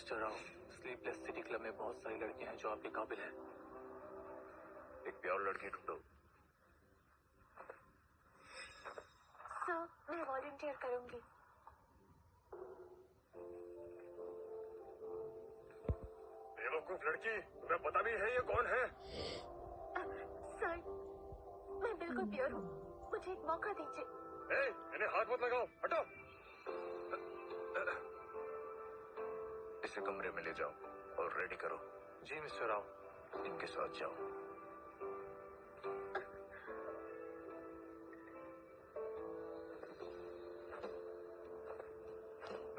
Mister Rao, sleepless city club में बहुत सारी लड़कियां हैं जो आपके काबिल हैं। एक प्योर लड़की ढूंढो। सर, मैं वॉलंटियर करूंगी। बेवकूफ लड़की, तुम्हें पता भी है ये कौन है? सर, मैं बिल्कुल प्योर हूँ, मुझे एक मौका दीजिए। इन्हें हाथ मत लगाओ, हटो। इसे कमरे में ले जाओ और रेडी करो। जी मिस्टर राव। इनके साथ जाओ।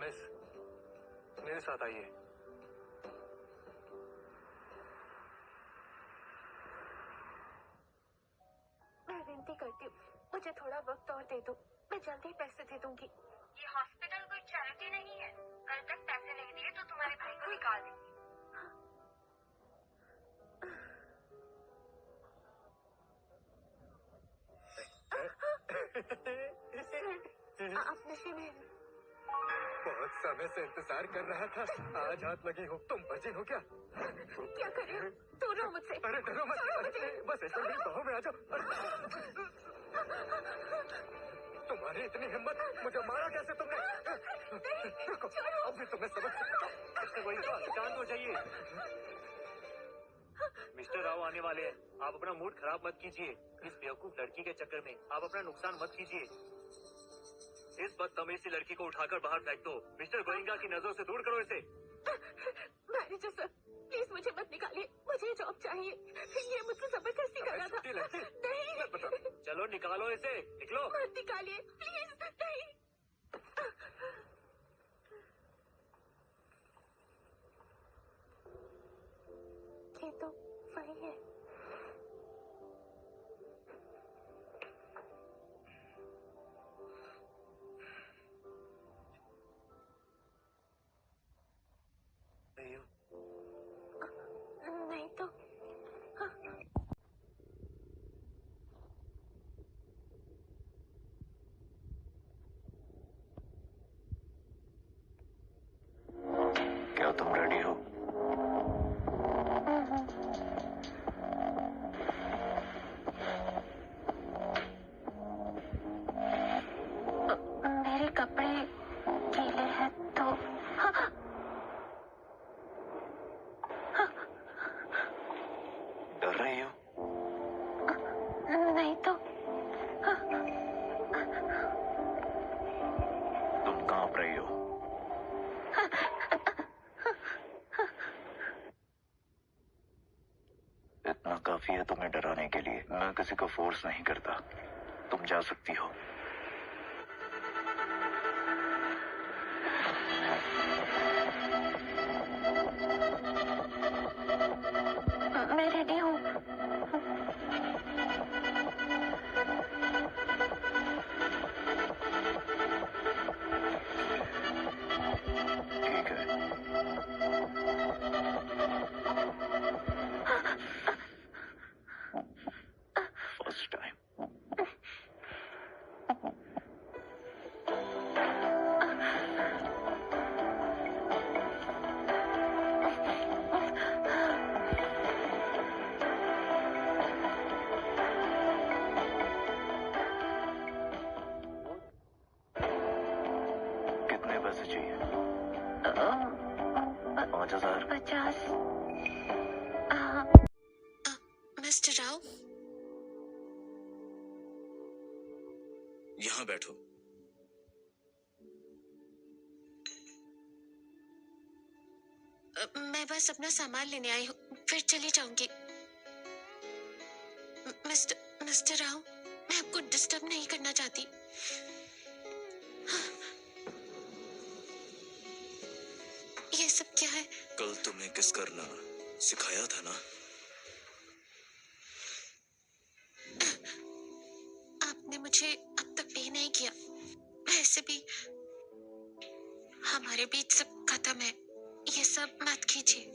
मिस, मेरे साथ आइए। मैं विनती करती हूँ, मुझे थोड़ा वक्त और दे दो, मैं जल्दी पैसे दे दूंगी। ये हॉस्पिटल कोई चैरिटी नहीं है। कल तक पैसे नहीं दिए तो तुम्हारे भाई को निकाल देंगे। आप नशे में हैं। बहुत समय से इंतजार कर रहा था, आज हाथ लगी हो। तुम बची हो क्या? क्या कर रहे हो? दूर रहो मुझसे। अरे डरो मत, बस एक बार मेरी बाहों में आ जाओ। तुम्हारी इतनी हिम्मत, मुझे मारा कैसे तुमने? रुको, अब भी तुम्हें सबक मिस्टर गोइंका, शांत हो जाइए। मिस्टर राव आने वाले हैं, आप अपना मूड खराब मत कीजिए। इस बेवकूफ लड़की के चक्कर में आप अपना नुकसान मत कीजिए। इस बदतमीज सी लड़की को उठाकर बाहर फेंक दो। मिस्टर गोइंका की नजरों से दूर करो इसे। मैनेजर सर, प्लीज मुझे मत निकालिए, मुझे जॉब चाहिए। ये मुझसे जबरदस्ती कर रहा था। नहीं, चलो निकालो इसे, निकलो। मत निकालिए प्लीज, नहीं। ये तो वही है। नहीं तो क्या तुम रेडी हो? मेरे कपड़े गीले हैं तो डर रही हो? नहीं तो तुम कांप रही हो। इतना काफी है तुम्हें डराने के लिए। मैं किसी को फोर्स नहीं करता, तुम जा सकती हो। मैं रेडी हूँ। ठीक है। First time. कितने पैसे चाहिए? 5,000। 50। मिस्टर राव, यहाँ बैठो। मैं बस अपना सामान लेने आई हूँ, फिर चली जाऊंगी। मिस्टर राव, मैं आपको डिस्टर्ब नहीं करना चाहती। ये सब क्या है? कल तुम्हें किस करना सिखाया था ना? आपने मुझे अब तक पे नहीं किया। वैसे भी हमारे बीच सब खत्म है, ये सब मत कीजिए।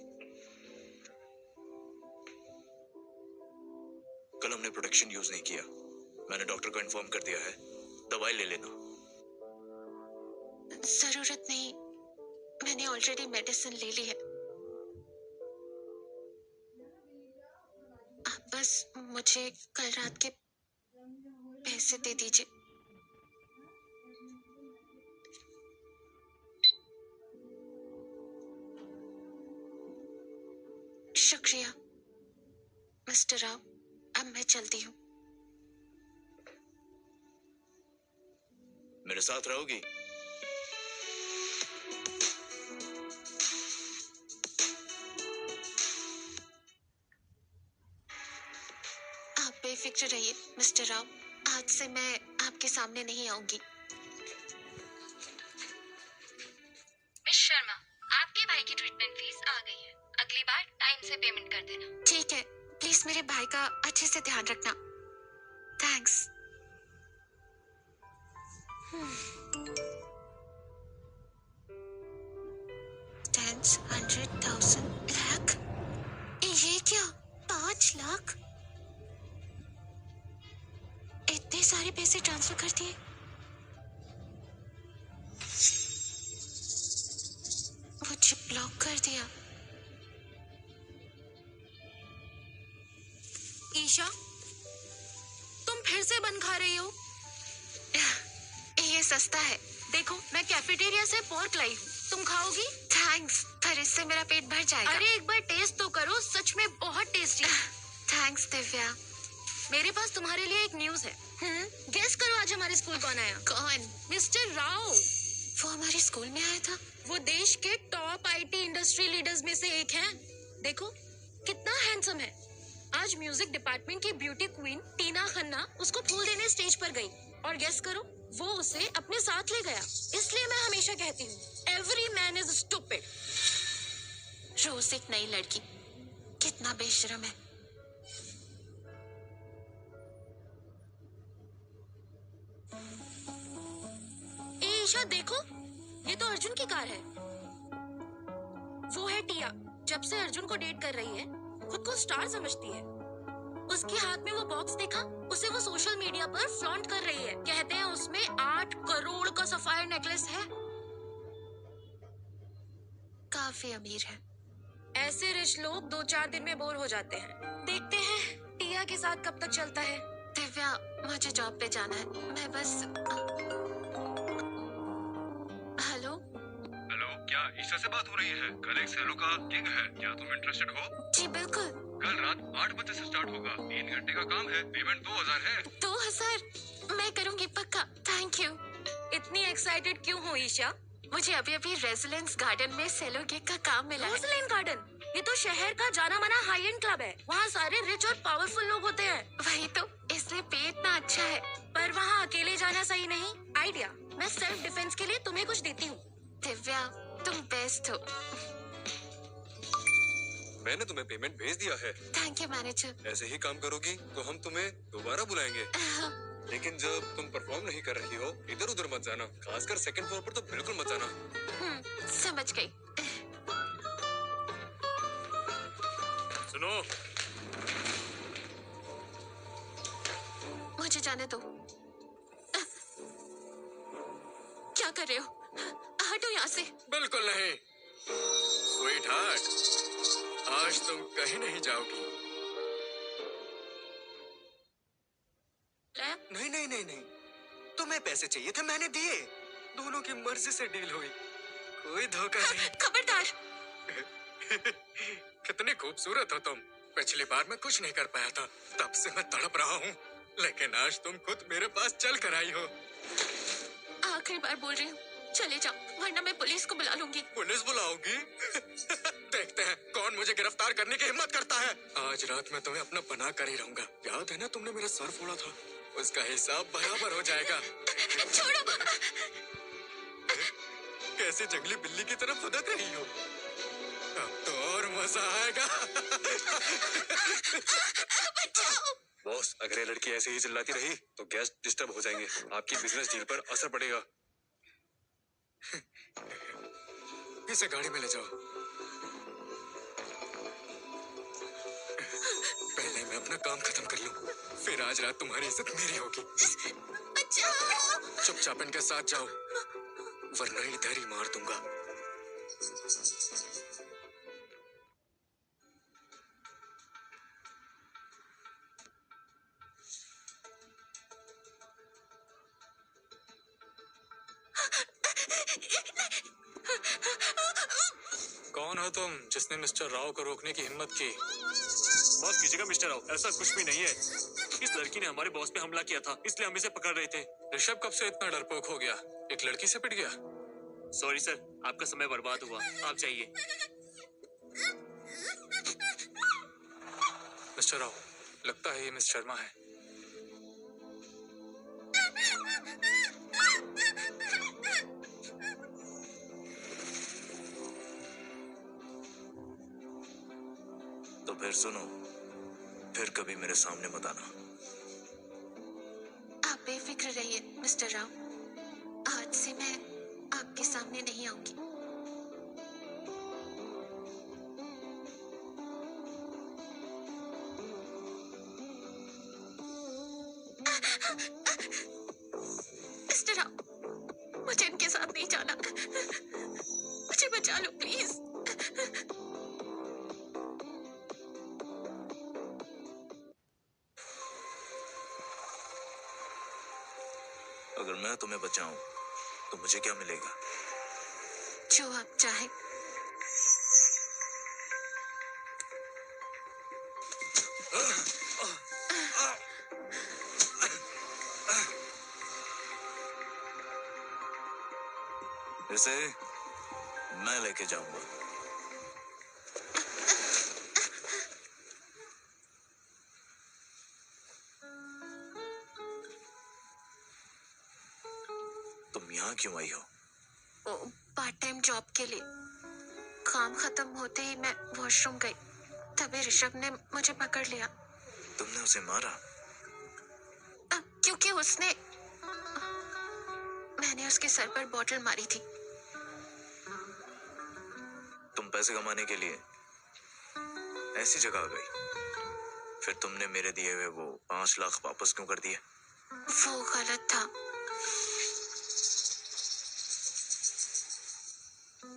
कल हमने प्रोटेक्शन यूज नहीं किया। मैंने डॉक्टर को इन्फॉर्म कर दिया है, दवाई ले लेना। जरूरत नहीं, मैंने ऑलरेडी मेडिसिन ले ली है। आप बस मुझे कल रात के पैसे दे दीजिए। शुक्रिया मिस्टर राव, अब मैं चलती हूँ। मेरे साथ रहोगी? आप बेफिक्र रहिए मिस्टर राव, आज से मैं आपके सामने नहीं आऊंगी। मिस शर्मा, आपके भाई की ट्रीटमेंट फीस आ गई है। अगली बार टाइम से पेमेंट कर देना। ठीक है, प्लीज मेरे भाई का अच्छे से ध्यान रखना। थैंक्स। टेंस 100,000 लाख, ये क्या 5 लाख? इतने सारे पैसे ट्रांसफर कर दिए। मुझे ब्लॉक कर दिया। ईशा, तुम फिर से बन खा रही हो? ये सस्ता है। देखो, मैं कैफेटेरिया से पोर्क लाई हूँ, तुम खाओगी? थैंक्स, पर इससे मेरा पेट भर जाएगा। अरे एक बार टेस्ट तो करो, सच में बहुत टेस्टी है। थैंक्स दिव्या। मेरे पास तुम्हारे लिए एक न्यूज है। गेस करो आज हमारे स्कूल कौन आया? कौन? मिस्टर राव। वो हमारे स्कूल में आया था? वो देश के टॉप आईटी इंडस्ट्री लीडर्स में से एक हैं। देखो कितना हैंडसम है। आज म्यूजिक डिपार्टमेंट की ब्यूटी क्वीन टीना खन्ना उसको फूल देने स्टेज पर गई और गेस करो वो उसे अपने साथ ले गया। इसलिए मैं हमेशा कहती हूँ, एवरी मैन इज स्टूपिड। रोज एक नई लड़की, कितना बेशरम है। ए ईशा देखो, ये तो अर्जुन की कार है। वो है टिया। जब से अर्जुन को डेट कर रही है, खुद को स्टार समझती है। उसके हाथ में वो बॉक्स देखा, उसे वो सोशल मीडिया पर फ्लॉन्ट कर रही है। कहते हैं उसमें 8 करोड़ का सफायर नेकलेस है। काफी अमीर है। ऐसे रिच लोग 2-4 दिन में बोर हो जाते हैं। देखते हैं टिया के साथ कब तक चलता है। दिव्या, मुझे जॉब पे जाना है। मैं बस हेलो। हेलो, क्या ईशा से बात हो रही है? कल एक सेलो का गिग है, क्या तुम इंटरेस्टेड हो? जी बिल्कुल। कल रात 8 बजे से स्टार्ट होगा। 3 घंटे का काम है, पेमेंट 2000 है। 2000? मैं करूंगी पक्का। Thank you. इतनी एक्साइटेड क्यों हो ईशा? मुझे अभी अभी रेजिडेंस गार्डन में सेलो गिग का काम मिला है। रोजलैंड गार्डन, ये तो शहर का जाना माना हाई एंड क्लब है। वहाँ सारे रिच और पावरफुल लोग होते हैं। वही तो, इसलिए पे इतना अच्छा है। पर वहाँ अकेले जाना सही नहीं। आइडिया, मैं सेल्फ डिफेंस के लिए तुम्हें कुछ देती हूँ। दिव्या, तुम बेस्ट हो। मैंने तुम्हें पेमेंट भेज दिया है। Thank you manager. ऐसे ही काम करोगी तो हम तुम्हें दोबारा बुलाएंगे। लेकिन जब तुम परफॉर्म नहीं कर रही हो, इधर उधर मत जाना। खासकर सेकंड फ्लोर पर तो बिल्कुल मत जाना। समझ गई। सुनो, मुझे जाने दो। क्या कर रहे हो? हटो यहाँ से। बिल्कुल नहीं स्वीट हार्ट, आज तुम कहीं नहीं जाओगी। नहीं नहीं नहीं नहीं, तुम्हें पैसे चाहिए थे, मैंने दिए। दोनों की मर्जी से डील हुई, कोई धोखा नहीं। खबरदार। कितनी खूबसूरत हो तुम। पिछली बार मैं कुछ नहीं कर पाया था, तब से मैं तड़प रहा हूँ। लेकिन आज तुम खुद मेरे पास चल कर आई हो। आखिरी बार बोल रही हूँ, चले जाओ, वरना मैं पुलिस को बुला लूंगी। पुलिस बुलाओगी? देखते हैं कौन मुझे गिरफ्तार करने की हिम्मत करता है। आज रात मैं तुम्हें अपना बना कर ही रहूंगा। याद है ना तुमने मेरा सर फोड़ा था, उसका हिसाब बराबर हो जाएगा। छोड़ो। कैसे जंगली बिल्ली की तरफ फुदक रही हो? अब तो और मजा आएगा। बॉस, अगर ये लड़की ऐसे ही चिल्लाती रही तो गेस्ट डिस्टर्ब हो जाएंगे। आपकी बिजनेस डील पर असर पड़ेगा। इसे गाड़ी में ले जाओ। पहले मैं अपना काम खत्म कर लूं, फिर आज रात तुम्हारी इज्जत मेरी होगी। चुपचाप इनके साथ जाओ, वरना इधर ही मार दूंगा। कौन हो तुम जिसने मिस्टर राव को रोकने की हिम्मत की? माफ कीजिएगा मिस्टर राव, ऐसा कुछ भी नहीं है। इस लड़की ने हमारे बॉस पे हमला किया था, इसलिए हम इसे पकड़ रहे थे। ऋषभ कब से इतना डरपोक हो गया? एक लड़की से पिट गया? सॉरी सर, आपका समय बर्बाद हुआ, आप जाइए। मिस्टर राव, लगता है ये मिस शर्मा है। तो फिर सुनो, फिर कभी मेरे सामने मत आना। आप बेफिक्र रहिए मिस्टर राव, आज से मैं आपके सामने नहीं आऊंगी। मिस्टर राव, मुझे इनके साथ नहीं जाना, मुझे बचा लो प्लीज। अगर मैं तुम्हें बचाऊं तो मुझे क्या मिलेगा? जो आप चाहे। इसे मैं लेके जाऊंगा। तुम यहाँ क्यों आई हो? पार्ट टाइम जॉब के लिए। काम खत्म होते ही मैं वॉशरूम गई, तभी ऋषभ ने मुझे पकड़ लिया। तुमने उसे मारा? क्योंकि मैंने उसके सर पर बॉटल मारी थी। तुम पैसे कमाने के लिए ऐसी जगह आ गई, फिर तुमने मेरे दिए हुए वो 5 लाख वापस क्यों कर दिए? वो गलत था।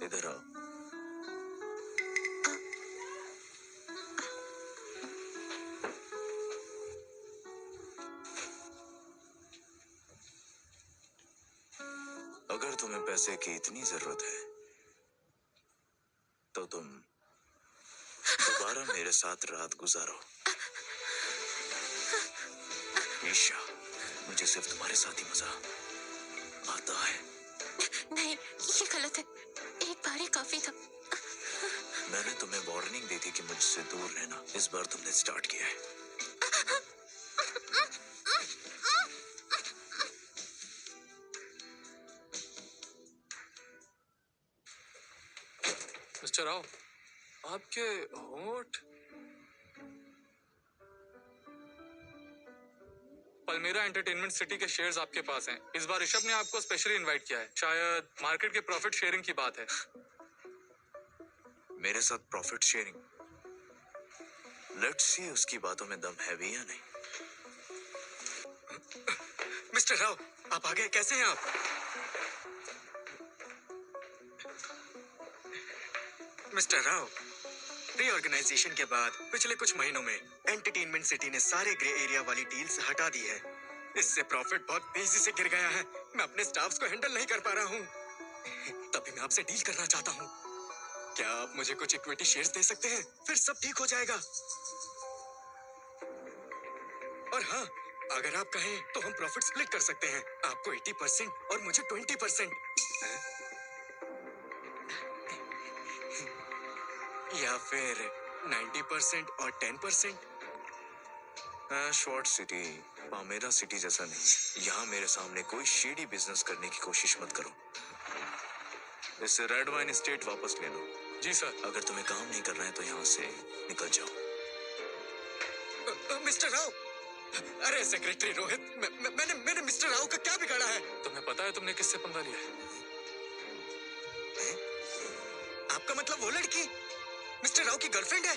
इधर आओ। अगर तुम्हें पैसे की इतनी जरूरत है तो तुम दोबारा मेरे साथ रात गुजारो। ईशा, मुझे सिर्फ तुम्हारे साथ ही मजा आता है। नहीं, ये गलत है। एक बार ही काफी था। मैंने तुम्हें वार्निंग दी थी कि मुझसे दूर रहना। इस बार तुमने स्टार्ट किया है। मिस्टर राव, आपके होंठ पलमेरा एंटरटेनमेंट सिटी के शेयर्स आपके पास हैं। इस बार ऋषभ ने आपको स्पेशली इनवाइट किया है। शायद मार्केट के प्रॉफिट शेयरिंग की बात है। मेरे साथ प्रॉफिट शेयरिंग? लेट्स सी उसकी बातों में दम है भी या नहीं। मिस्टर राव, आप आ गए। कैसे हैं आप? मिस्टर राव, रीऑर्गेनाइजेशन के बाद पिछले कुछ महीनों में एंटरटेनमेंट सिटी ने सारे ग्रे एरिया वाली डील्स हटा दी है। इससे प्रॉफिट बहुत तेजी से गिर गया है। मैं अपने स्टाफ्स को हैंडल नहीं कर पा रहा हूँ। तभी मैं आपसे डील करना चाहता हूँ। क्या आप मुझे कुछ इक्विटी शेयर्स दे सकते हैं? फिर सब ठीक हो जाएगा। और हाँ, अगर आप कहें तो हम प्रॉफिट स्प्लिट कर सकते हैं। आपको 80% और मुझे 20%। या फिर 90% और 10%। शॉर्ट सिटी, पामेरा सिटी जैसा नहीं। यहाँ मेरे सामने कोई शेडी बिजनेस करने की कोशिश मत करो। इससे रेड वाइन एस्टेट वापस ले लो। जी सर। अगर तुम्हें काम नहीं करना है तो यहाँ से निकल जाओ। मिस्टर राव, अरे सेक्रेटरी रोहित, मैंने मिस्टर राव का क्या बिगाड़ा है? तुम्हें पता है तुमने किससे पंगा लिया है? आपका मतलब वो लड़की मिस्टर राव की गर्लफ्रेंड है?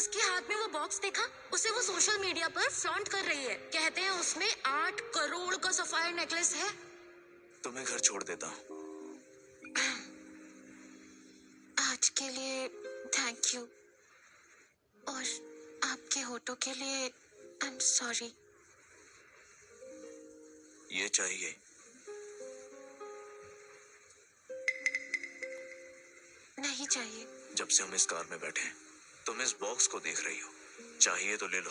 उसके हाथ में वो बॉक्स देखा? उसे वो सोशल मीडिया पर फ्लॉन्ट कर रही है। कहते हैं उसमें 8 करोड़ का सफायर नेकलेस है। तुम्हें घर छोड़ देता हूँ। आज के लिए थैंक यू, और आपके होठों के लिए आई एम सॉरी। ये चाहिए? नहीं चाहिए। जब से हम इस कार में बैठे हैं तुम इस बॉक्स को देख रही हो, चाहिए तो ले लो।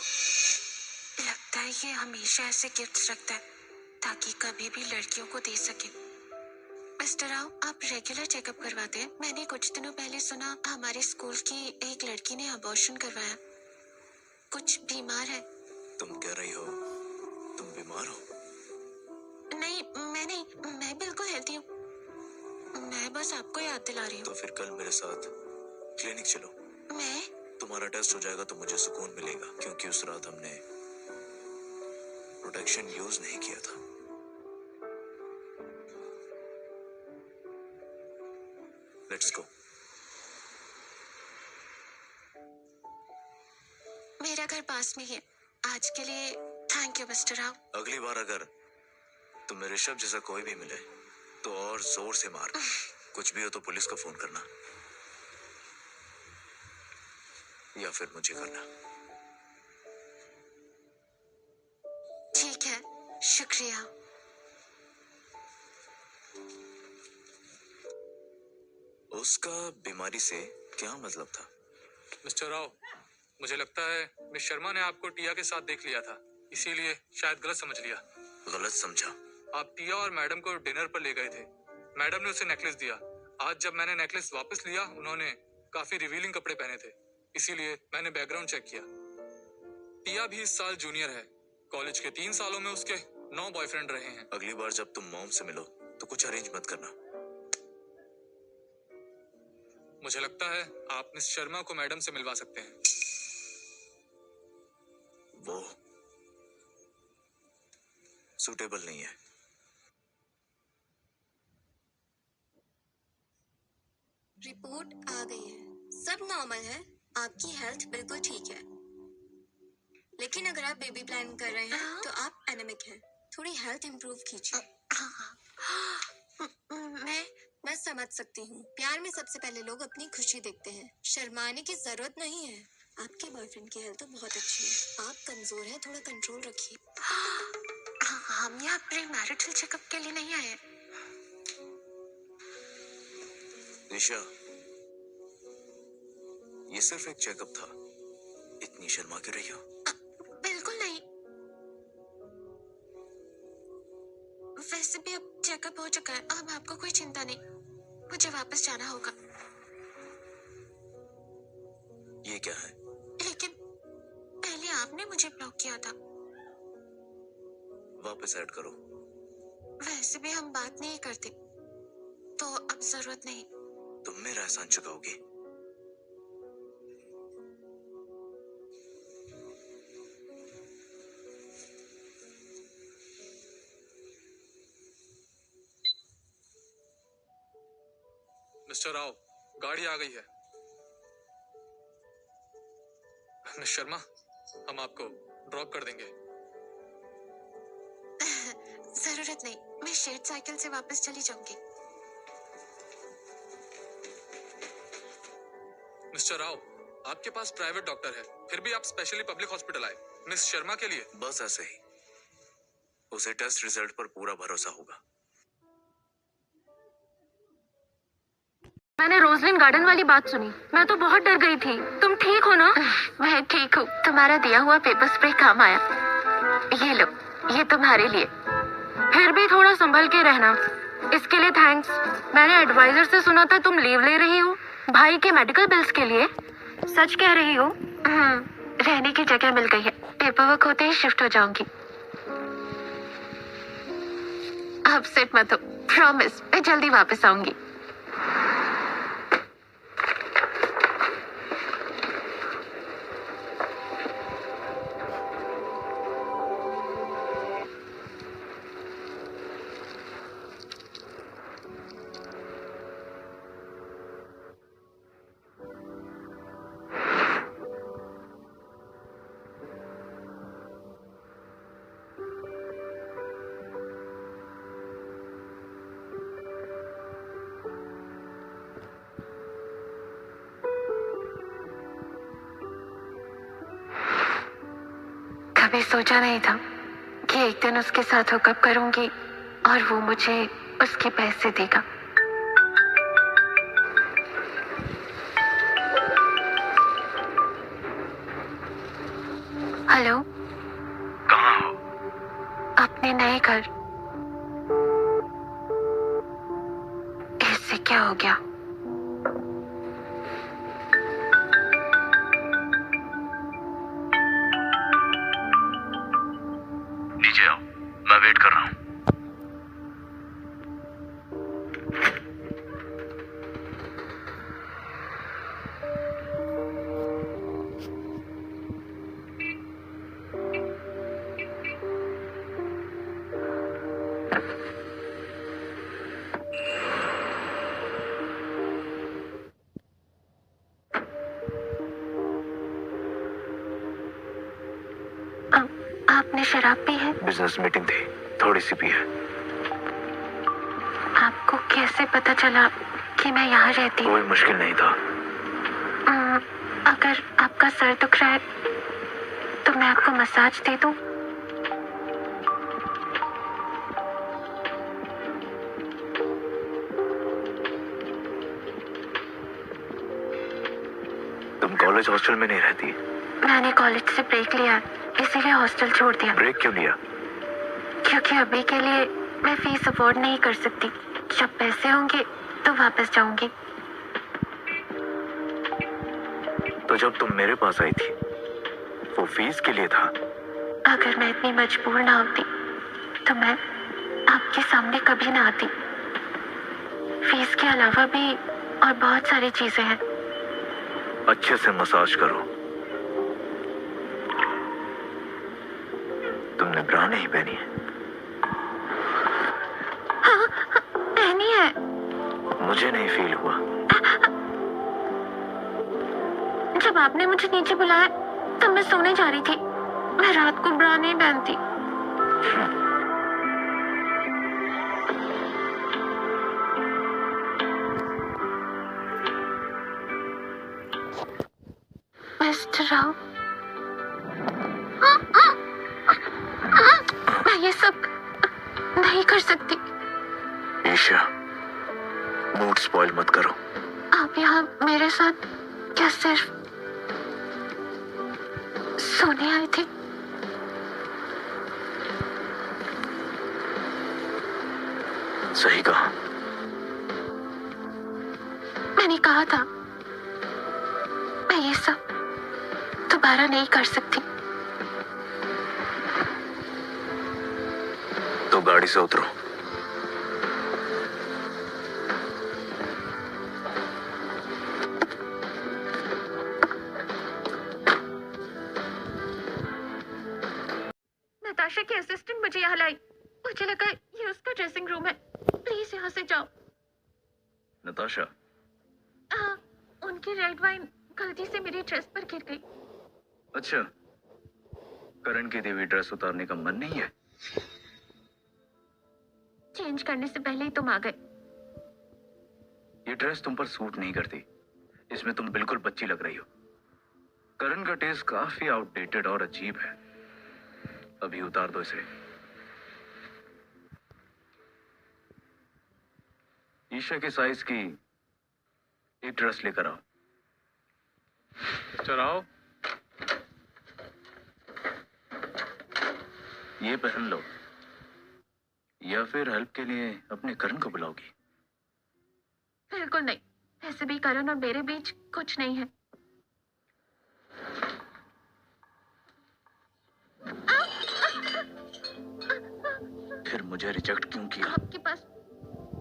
लगता है ये हमेशा ऐसे गिफ्ट्स रखता है ताकि कभी भी लड़कियों को दे सके। मिस्टर राव, आप रेगुलर चेकअप करवाते हैं? मैंने कुछ दिनों पहले सुना हमारे स्कूल की एक लड़की ने अबॉर्शन करवाया। कुछ बीमार है? तुम कह रही हो तुम बीमार हो? नहीं, मैं नहीं, मैं बिल्कुल हेल्थी हूँ। मैं बस आपको याद दिला रही तो हूँ। फिर कल मेरे साथ क्लिनिक चलो। मैं? तुम्हारा टेस्ट हो जाएगा तो मुझे सुकून मिलेगा, क्योंकि उस रात हमने प्रोटेक्शन यूज नहीं किया था। Let's go. मेरा घर पास में ही है। आज के लिए थैंक यू मिस्टर राव। अगली बार अगर तुम्हें ऋषभ जैसा कोई भी मिले तो और जोर से मार। कुछ भी हो तो पुलिस को फोन करना या फिर मुझे करना। ठीक है, शुक्रिया। उसका बीमारी से क्या मतलब था? मिस्टर राव, मुझे लगता है मिस शर्मा ने आपको टिया के साथ देख लिया था, इसीलिए शायद गलत समझ लिया। गलत समझा? आप टिया और मैडम को डिनर पर ले गए थे। मैडम ने उसे नेकलेस दिया। आज जब मैंने नेकलेस वापस लिया, उन्होंने काफी रिवीलिंग कपड़े पहने थे, इसीलिए मैंने बैकग्राउंड चेक किया। टिया भी इस साल जूनियर है। कॉलेज के 3 सालों में उसके 9 बॉयफ्रेंड रहे हैं। अगली बार जब तुम मॉम से मिलो तो कुछ अरेंज मत करना। मुझे लगता है आप मिस शर्मा को मैडम से मिलवा सकते हैं। वो सूटेबल नहीं है। रिपोर्ट आ गई है, सब नॉर्मल है। आपकी हेल्थ बिल्कुल ठीक है, लेकिन अगर आप बेबी प्लान कर रहे हैं तो आप एनेमिक हैं। थोड़ी हेल्थ इंप्रूव कीजिए। मैं समझ सकती हूँ। प्यार में सबसे पहले लोग अपनी खुशी देखते हैं। शर्माने की जरूरत नहीं है। आपके बॉयफ्रेंड की हेल्थ तो बहुत अच्छी है। आप कमजोर हैं, थोड़ा कंट्रोल रखिए। हम यहाँ प्री मैरिटल चेकअप के लिए नहीं आए। निशा, ये सिर्फ एक चेकअप था। इतनी शर्मा क्यों रही हो? बिल्कुल नहीं। वैसे भी अब चेकअप हो चुका है, अब आपको कोई चिंता नहीं। मुझे वापस जाना होगा। ये क्या है? लेकिन पहले आपने मुझे ब्लॉक किया था। वापस ऐड करो। वैसे भी हम बात नहीं करते, तो अब जरूरत नहीं। तुम मेरा एहसान चुकाओगे? मिस्टर राव, गाड़ी आ गई है। मिस शर्मा, हम आपको ड्रॉप कर देंगे। जरूरत नहीं, मैं शेड साइकिल से वापस चली जाऊंगी। मिस्टर राव, आपके पास प्राइवेट डॉक्टर है, फिर भी आप स्पेशली पब्लिक हॉस्पिटल आए मिस शर्मा के लिए। बस ऐसे ही। उसे टेस्ट रिजल्ट पर पूरा भरोसा होगा। मैंने रोजलिन गार्डन वाली बात सुनी, मैं तो बहुत डर गई थी। तुम ठीक हो ना? मैं ठीक हूँ। तुम्हारा दिया हुआ पेपर स्प्रे काम आया। ये लो, ये तुम्हारे लिए। फिर भी थोड़ा संभल के रहना। इसके लिए थैंक्स। मैंने एडवाइजर से सुना था तुम लीव ले रही हो भाई के मेडिकल बिल्स के लिए। सच कह रही हो? रहने की जगह मिल गई है, पेपर वर्क होते ही शिफ्ट हो जाऊंगी। अपसेट मत हो, प्रॉमिस मैं जल्दी वापस आऊंगी। कभी सोचा नहीं था कि एक दिन उसके साथ हुकअप करूंगी और वो मुझे उसके पैसे देगा। हेलो, कहाँ हो? अपने नए घर। इससे क्या हो गया? नीचे आओ, मैं वेट कर रहा हूँ। आपने शराब पी है? बिजनेस मीटिंग थी, थोड़ी सी पी है। आपको कैसे पता चला कि मैं यहाँ रहती हूँ? कोई मुश्किल नहीं था। अगर आपका सर दुख रहा है तो मैं आपको मसाज दे दूँ? तुम कॉलेज हॉस्टल में नहीं रहती? मैंने कॉलेज से ब्रेक लिया, इसीलिए हॉस्टल छोड़ दिया। ब्रेक क्यों लिया? क्योंकि अभी के लिए मैं फीस अफोर्ड नहीं कर सकती। जब पैसे होंगे तो वापस जाऊंगी। तो जब तुम मेरे पास आई थी वो फीस के लिए था? अगर मैं इतनी मजबूर ना होती तो मैं आपके सामने कभी ना आती। फीस के अलावा भी और बहुत सारी चीजें हैं। अच्छे से मसाज करो। तुमने ब्रा नहीं पहनी है? हाँ, पहनी है। मुझे नहीं फील हुआ। जब आपने मुझे नीचे बुलाया तब मैं सोने जा रही थी। मैं रात को ब्रा नहीं पहनती। मिस्टर राव, मैं ये सब नहीं कर सकती। ईशा, मूड स्पॉइल मत करो। आप यहाँ मेरे साथ क्या सिर्फ सोने आई थी? सही कहा। मैंने कहा था मैं ये सब दोबारा नहीं कर सकती। तो गाड़ी से उतरो। नताशा की असिस्टेंट मुझे यहाँ लाई। मुझे लगा ये उसका ड्रेसिंग रूम है। प्लीज यहाँ से जाओ। नताशा, हाँ, उनकी रेड वाइन गलती से मेरी ड्रेस पर गिर गई। अच्छा, करण की दी हुई ड्रेस उतारने का मन नहीं है? चेंज करने से पहले ही तुम आ गए। ये ड्रेस तुम पर सूट नहीं करती। इसमें तुम बिल्कुल बच्ची लग रही हो। करण का टेस्ट काफी आउटडेटेड और अजीब है। अभी उतार दो इसे। ईशा के साइज की एक ड्रेस लेकर आओ। चलाओ। ये पहन लो, या फिर हेल्प के लिए अपने करण को बुलाओगी? बिल्कुल नहीं। ऐसे भी करण और मेरे बीच कुछ नहीं है। फिर मुझे रिजेक्ट क्यों किया? आपके पास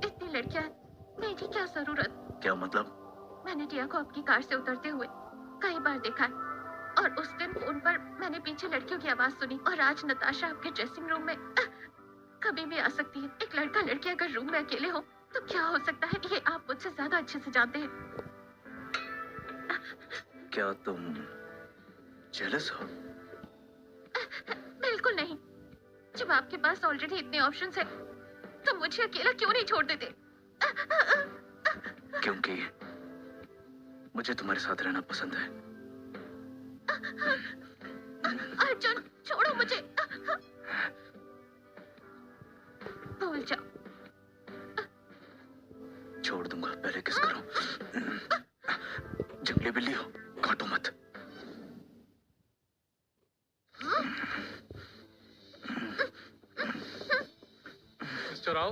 इतनी लड़कियां हैं, मेरी क्या जरूरत? क्या मतलब? मैंने टिया को आपकी कार से उतरते हुए कई बार देखा है, और उस दिन फोन पर मैंने पीछे लड़कियों की आवाज सुनी। और आज नताशा आपके ड्रेसिंग रूम में कभी भी आ सकती है। एक लड़का लड़की अगर रूम में अकेले हो तो क्या हो सकता है, ये आप मुझसे ज्यादा अच्छे से जानते हैं। क्या तुम जेलस हो? बिल्कुल नहीं। जब आपके पास ऑलरेडी इतने ऑप्शंस हैं, तो मुझे अकेला क्यों नहीं छोड़ देते? क्योंकि मुझे तुम्हारे साथ रहना पसंद है। अर्जुन छोड़ो मुझे, भूल जाओ। छोड़ दूंगा, पहले किस करूं? जंगली बिल्ली हो, काटो मत। मिस्टर राव,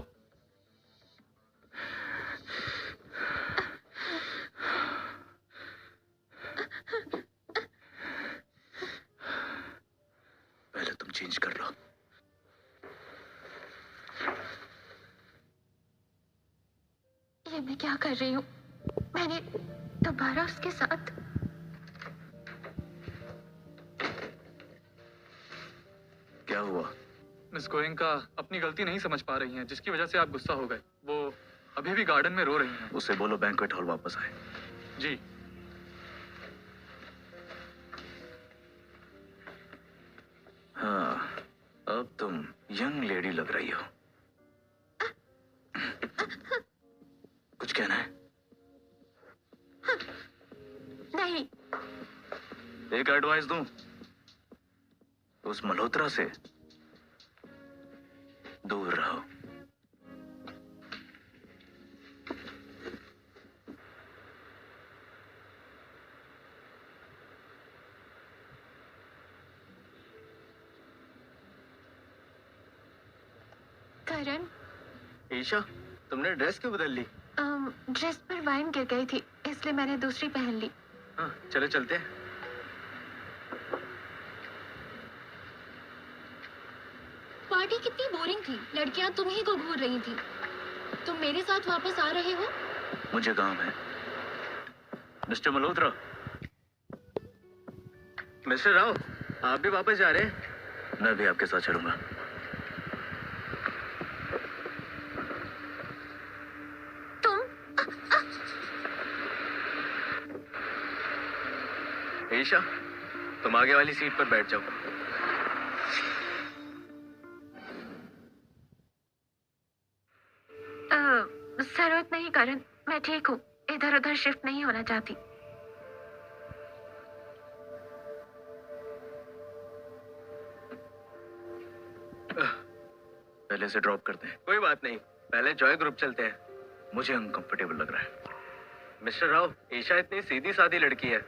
पहले तुम चेंज कर लो। ये मैं क्या कर रही हूँ? मैंने दोबारा उसके साथ। क्या हुआ? मिस गोयनका अपनी गलती नहीं समझ पा रही हैं, जिसकी वजह से आप गुस्सा हो गए। वो अभी भी गार्डन में रो रही हैं। उसे बोलो बैंक्वेट हॉल वापस आए। जी। हाँ, अब तुम यंग लेडी लग रही हो। कुछ कहना है? नहीं। एक एडवाइस दूं, उस मल्होत्रा से दूर रहो। करण, ईशा, तुमने ड्रेस क्यों बदल ली? ड्रेस पर वाइन गिर गई थी, इसलिए मैंने दूसरी पहन ली। हाँ, चलो चलते हैं। पार्टी कितनी बोरिंग थी, लड़कियां तुम ही को घूर रही थी। तुम मेरे साथ वापस आ रहे हो? मुझे काम है। मिस्टर मल्होत्रा। मिस्टर राव, आप भी वापस जा रहे हैं? मैं भी आपके साथ चलूंगा। ईशा, तुम आगे वाली सीट पर बैठ जाओ। जरूरत नहीं करण, मैं ठीक हूँ। इधर उधर शिफ्ट नहीं होना चाहती। पहले से ड्रॉप करते हैं। कोई बात नहीं, पहले जॉय ग्रुप चलते हैं। मुझे अनकंफर्टेबल लग रहा है। मिस्टर राव, ईशा इतनी सीधी सादी लड़की है,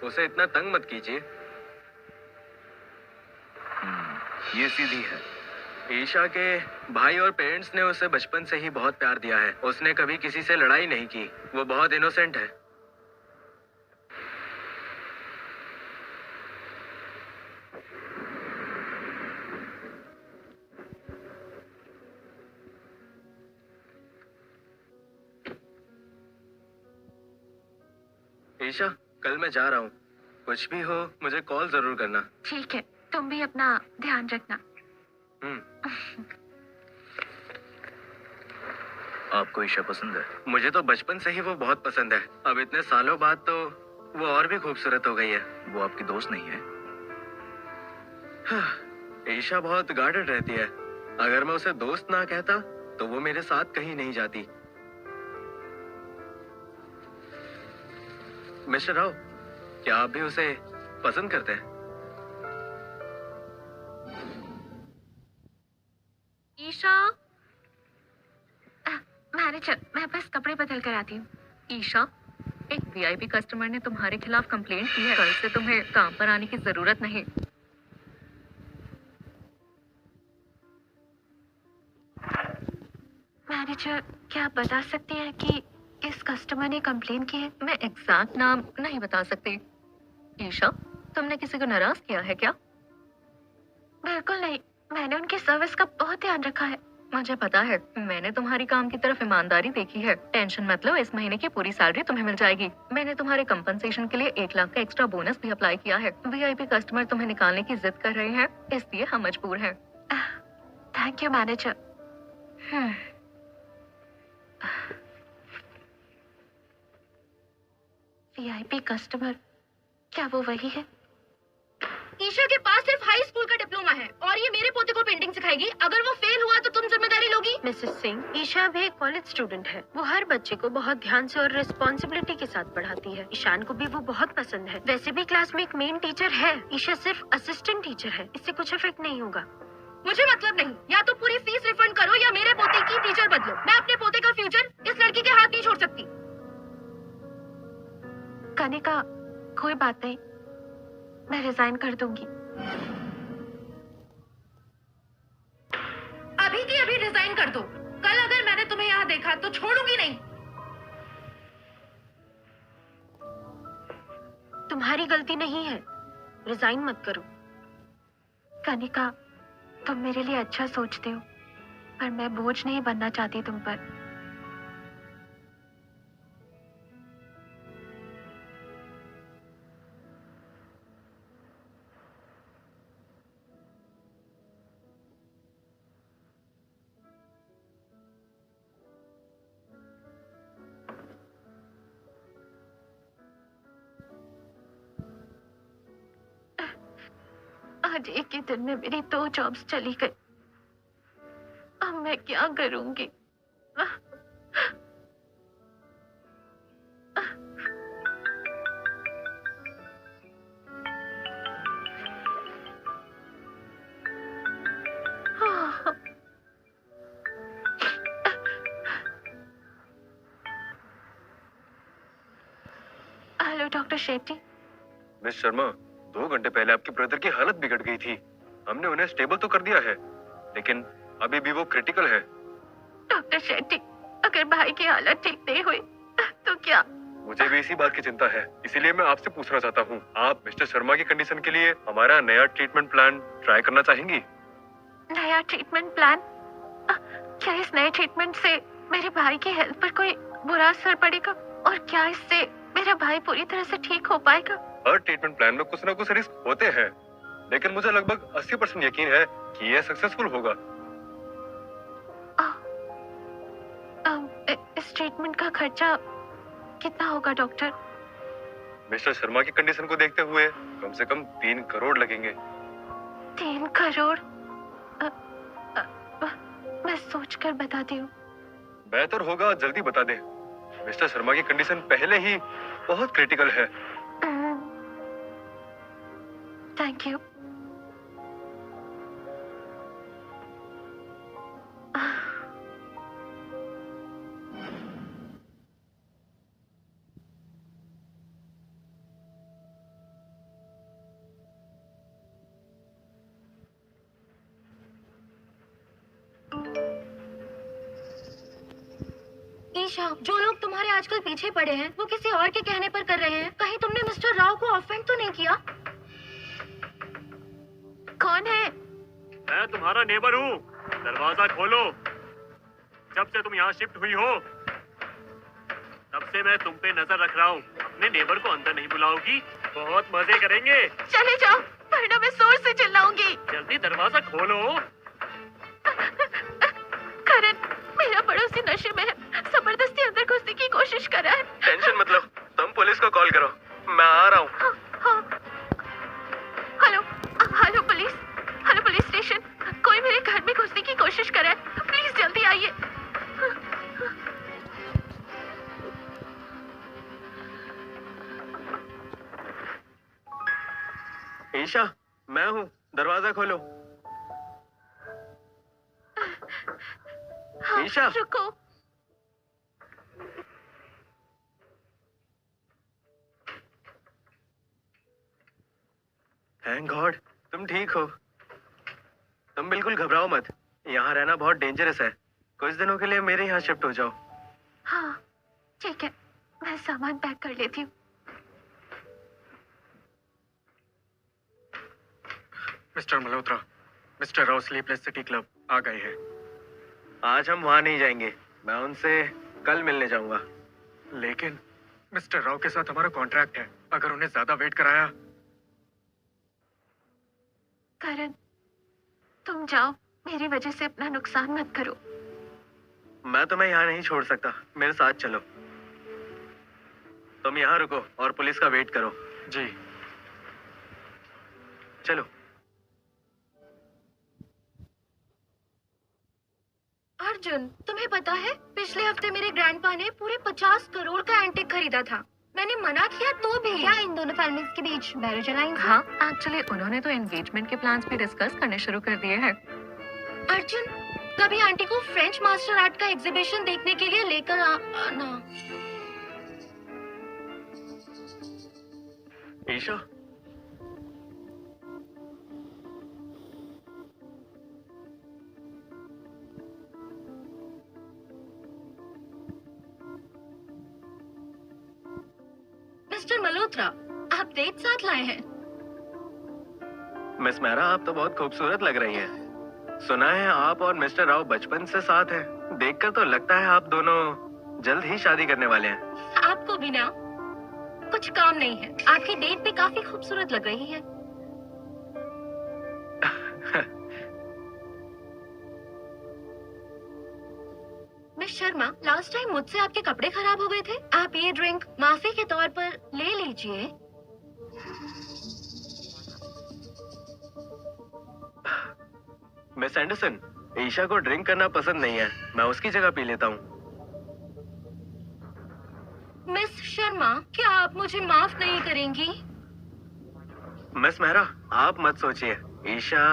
उसे इतना तंग मत कीजिए। ये सीधी है। ईशा के भाई और पेरेंट्स ने उसे बचपन से ही बहुत प्यार दिया है। उसने कभी किसी से लड़ाई नहीं की। वो बहुत इनोसेंट है। ईशा, कल मैं जा रहा हूँ। कुछ भी हो मुझे कॉल जरूर करना। ठीक है, तुम भी अपना ध्यान रखना। आपको ईशा पसंद है? मुझे तो बचपन से ही वो बहुत पसंद है। अब इतने सालों बाद तो वो और भी खूबसूरत हो गई है। वो आपकी दोस्त नहीं है? ईशा बहुत गार्डेड रहती है। अगर मैं उसे दोस्त ना कहता तो वो मेरे साथ कहीं नहीं जाती। मिस्टर राव, क्या आप भी उसे पसंद करते हैं? ईशा, मैनेजर, मैं बस कपड़े बदल कर आती हूँ। ईशा, एक वीआईपी कस्टमर ने तुम्हारे खिलाफ कंप्लेंट की है। कल से तुम्हें काम पर आने की जरूरत नहीं। मैनेजर, क्या आप बता सकते हैं कि इस कस्टमर ने कंप्लेन की है? मैं एग्जैक्ट नाम नहीं बता सकती। ईशा, तुमने किसी को नाराज किया है क्या? बिल्कुल नहीं, मैंने उनकी सर्विस का बहुत ध्यान रखा है। मुझे पता है, मैंने तुम्हारी काम की तरफ ईमानदारी देखी है। टेंशन मत लो, इस महीने की पूरी सैलरी तुम्हें मिल जाएगी। मैंने तुम्हारे कंपनसेशन के लिए 1 लाख का एक्स्ट्रा बोनस भी अप्लाई किया है। वीआईपी कस्टमर तुम्हें निकालने की जिद कर रहे हैं, इसलिए हम मजबूर हैं। Thank you manager. VIP customer, क्या वो वही है? ईशा के पास सिर्फ हाई स्कूल का डिप्लोमा है और ये मेरे पोते को पेंटिंग सिखाएगी। अगर वो फेल हुआ तो तुम जिम्मेदारी लोगी? मिसेस सिंह, ईशा भी एक कॉलेज स्टूडेंट है। वो हर बच्चे को बहुत ध्यान से और रिस्पॉन्सिबिलिटी के साथ पढ़ाती है। ईशान को भी वो बहुत पसंद है। वैसे भी क्लास में एक मेन टीचर है, ईशा सिर्फ असिस्टेंट टीचर है। इससे कुछ इफेक्ट नहीं होगा। मुझे मतलब नहीं, या तो पूरी फीस रिफंड करो या मेरे पोते की टीचर बदलो। मैं अपने पोते का फ्यूचर इस लड़की के हाथ नहीं छोड़ सकती। कनिका, कोई बात नहीं, मैं रिजाइन कर दूंगी। अभी की अभी रिजाइन कर दो। कल अगर मैंने तुम्हें यहाँ देखा तो छोड़ूंगी नहीं। तुम्हारी गलती नहीं है, रिजाइन मत करो। कनिका, तुम मेरे लिए अच्छा सोचते हो, पर मैं बोझ नहीं बनना चाहती तुम पर। आज एक ही दिन में मेरी 2 जॉब्स चली गई। अब मैं क्या करूंगी? Hello doctor Shetty. Miss Sharma, 2 घंटे पहले आपके ब्रदर की हालत बिगड़ गई थी। हमने उन्हें स्टेबल तो कर दिया है, लेकिन अभी भी वो क्रिटिकल है। डॉक्टर शेट्टी, अगर भाई की हालत ठीक नहीं हुई तो क्या? मुझे भी इसी बात की चिंता है, इसीलिए मैं आपसे पूछना चाहता हूँ, आप मिस्टर शर्मा की कंडीशन के लिए हमारा नया ट्रीटमेंट प्लान ट्राई करना चाहेंगी? नया ट्रीटमेंट प्लान? क्या इस नए ट्रीटमेंट से मेरे भाई की हेल्थ पर कोई बुरा असर पड़ेगा? और क्या इससे मेरा भाई पूरी तरह से ठीक हो पाएगा? हर ट्रीटमेंट प्लान में कुछ ना कुछ रिस्क होते हैं, लेकिन मुझे लगभग 80% यकीन है कि यह सक्सेसफुल होगा। इस ट्रीटमेंट का खर्चा कितना होगा डॉक्टर? मिस्टर शर्मा की कंडीशन को देखते हुए कम से कम 3 करोड़ लगेंगे। 3 करोड़? मैं सोचकर बताती हूँ। बेहतर होगा जल्दी बता दे। मिस्टर शर्मा की कंडीशन पहले ही बहुत क्रिटिकल है। Thank you. ईशा, जो लोग तुम्हारे आजकल पीछे पड़े हैं वो किसी और के कहने पर कर रहे हैं। कहीं तुमने मिस्टर राव को ऑफेंड तो नहीं किया? कौन है? मैं तुम्हारा नेबर हूँ। दरवाजा खोलो। जब से तुम यहाँ शिफ्ट हुई हो तब से मैं तुम पे नजर रख रहा हूँ। अपने नेबर को अंदर नहीं बुलाओगी? बहुत मजे करेंगे। चले जाओ, वरना मैं जोर से चिल्लाऊंगी। जल्दी दरवाजा खोलो। करण, मेरा पड़ोसी नशे में है, जबरदस्ती अंदर घुसने की कोशिश कर रहा है। टेंशन मत लो, तुम पुलिस को कॉल करो, मैं आ रहा हूँ। Hello, hello police, hello police station. कोई मेरे घर में घुसने की कोशिश कर रहा है, प्लीज जल्दी आइए। ईशा, मैं हूँ, दरवाजा खोलो। हाँ, ईशा। रुको। थैंक गॉड तुम ठीक हो। तुम बिल्कुल घबराओ मत, यहाँ रहना बहुत डेंजरस है। कुछ दिनों के लिए मेरे यहाँ शिफ्ट हो जाओ। हाँ ठीक है, मैं सामान पैक कर लेती हूँ। Mister Malhotra, mister Rao sleepless city club आ गए हैं। आज हम वहाँ नहीं जाएंगे, मैं उनसे कल मिलने जाऊंगा। लेकिन मिस्टर राव के साथ हमारा कॉन्ट्रैक्ट है, अगर उन्हें ज्यादा वेट कराया। करण, तुम जाओ, मेरी वजह से अपना नुकसान मत करो। मैं तुम्हें यहाँ नहीं छोड़ सकता, मेरे साथ चलो। तुम यहाँ रुको और पुलिस का वेट करो। जी। चलो। अर्जुन, तुम्हें पता है पिछले हफ्ते मेरे ग्रैंडपा ने पूरे 50 करोड़ का एंटीक खरीदा था। मैंने मना किया तो भी। क्या इन दोनों फैमिलीज के बीच मैरिज अलायंस? हाँ, एक्चुअली उन्होंने तो एंगेजमेंट के प्लान्स भी डिस्कस करने शुरू कर दिए हैं। अर्जुन, कभी आंटी को फ्रेंच मार्शल आर्ट का एग्जीबिशन देखने के लिए लेकर आना। ईशा, मिस्टर मल्होत्रा, आप डेट साथ लाए हैं। मिस मेहरा, आप तो बहुत खूबसूरत लग रही हैं। सुना है आप और मिस्टर राव बचपन से साथ हैं। देखकर तो लगता है आप दोनों जल्द ही शादी करने वाले हैं। आपको भी ना कुछ काम नहीं है। आपकी डेट भी काफी खूबसूरत लग रही है। मिस शर्मा, लास्ट टाइम मुझसे आपके कपड़े खराब हो गए थे। आप ये ड्रिंक माफी के तौर पर ले लीजिए। मिस एंडरसन, ईशा को ड्रिंक करना पसंद नहीं है। मैं उसकी जगह पी लेता हूँ। मिस शर्मा, क्या आप मुझे माफ नहीं करेंगी? मिस मेहरा, आप मत सोचिए। ईशा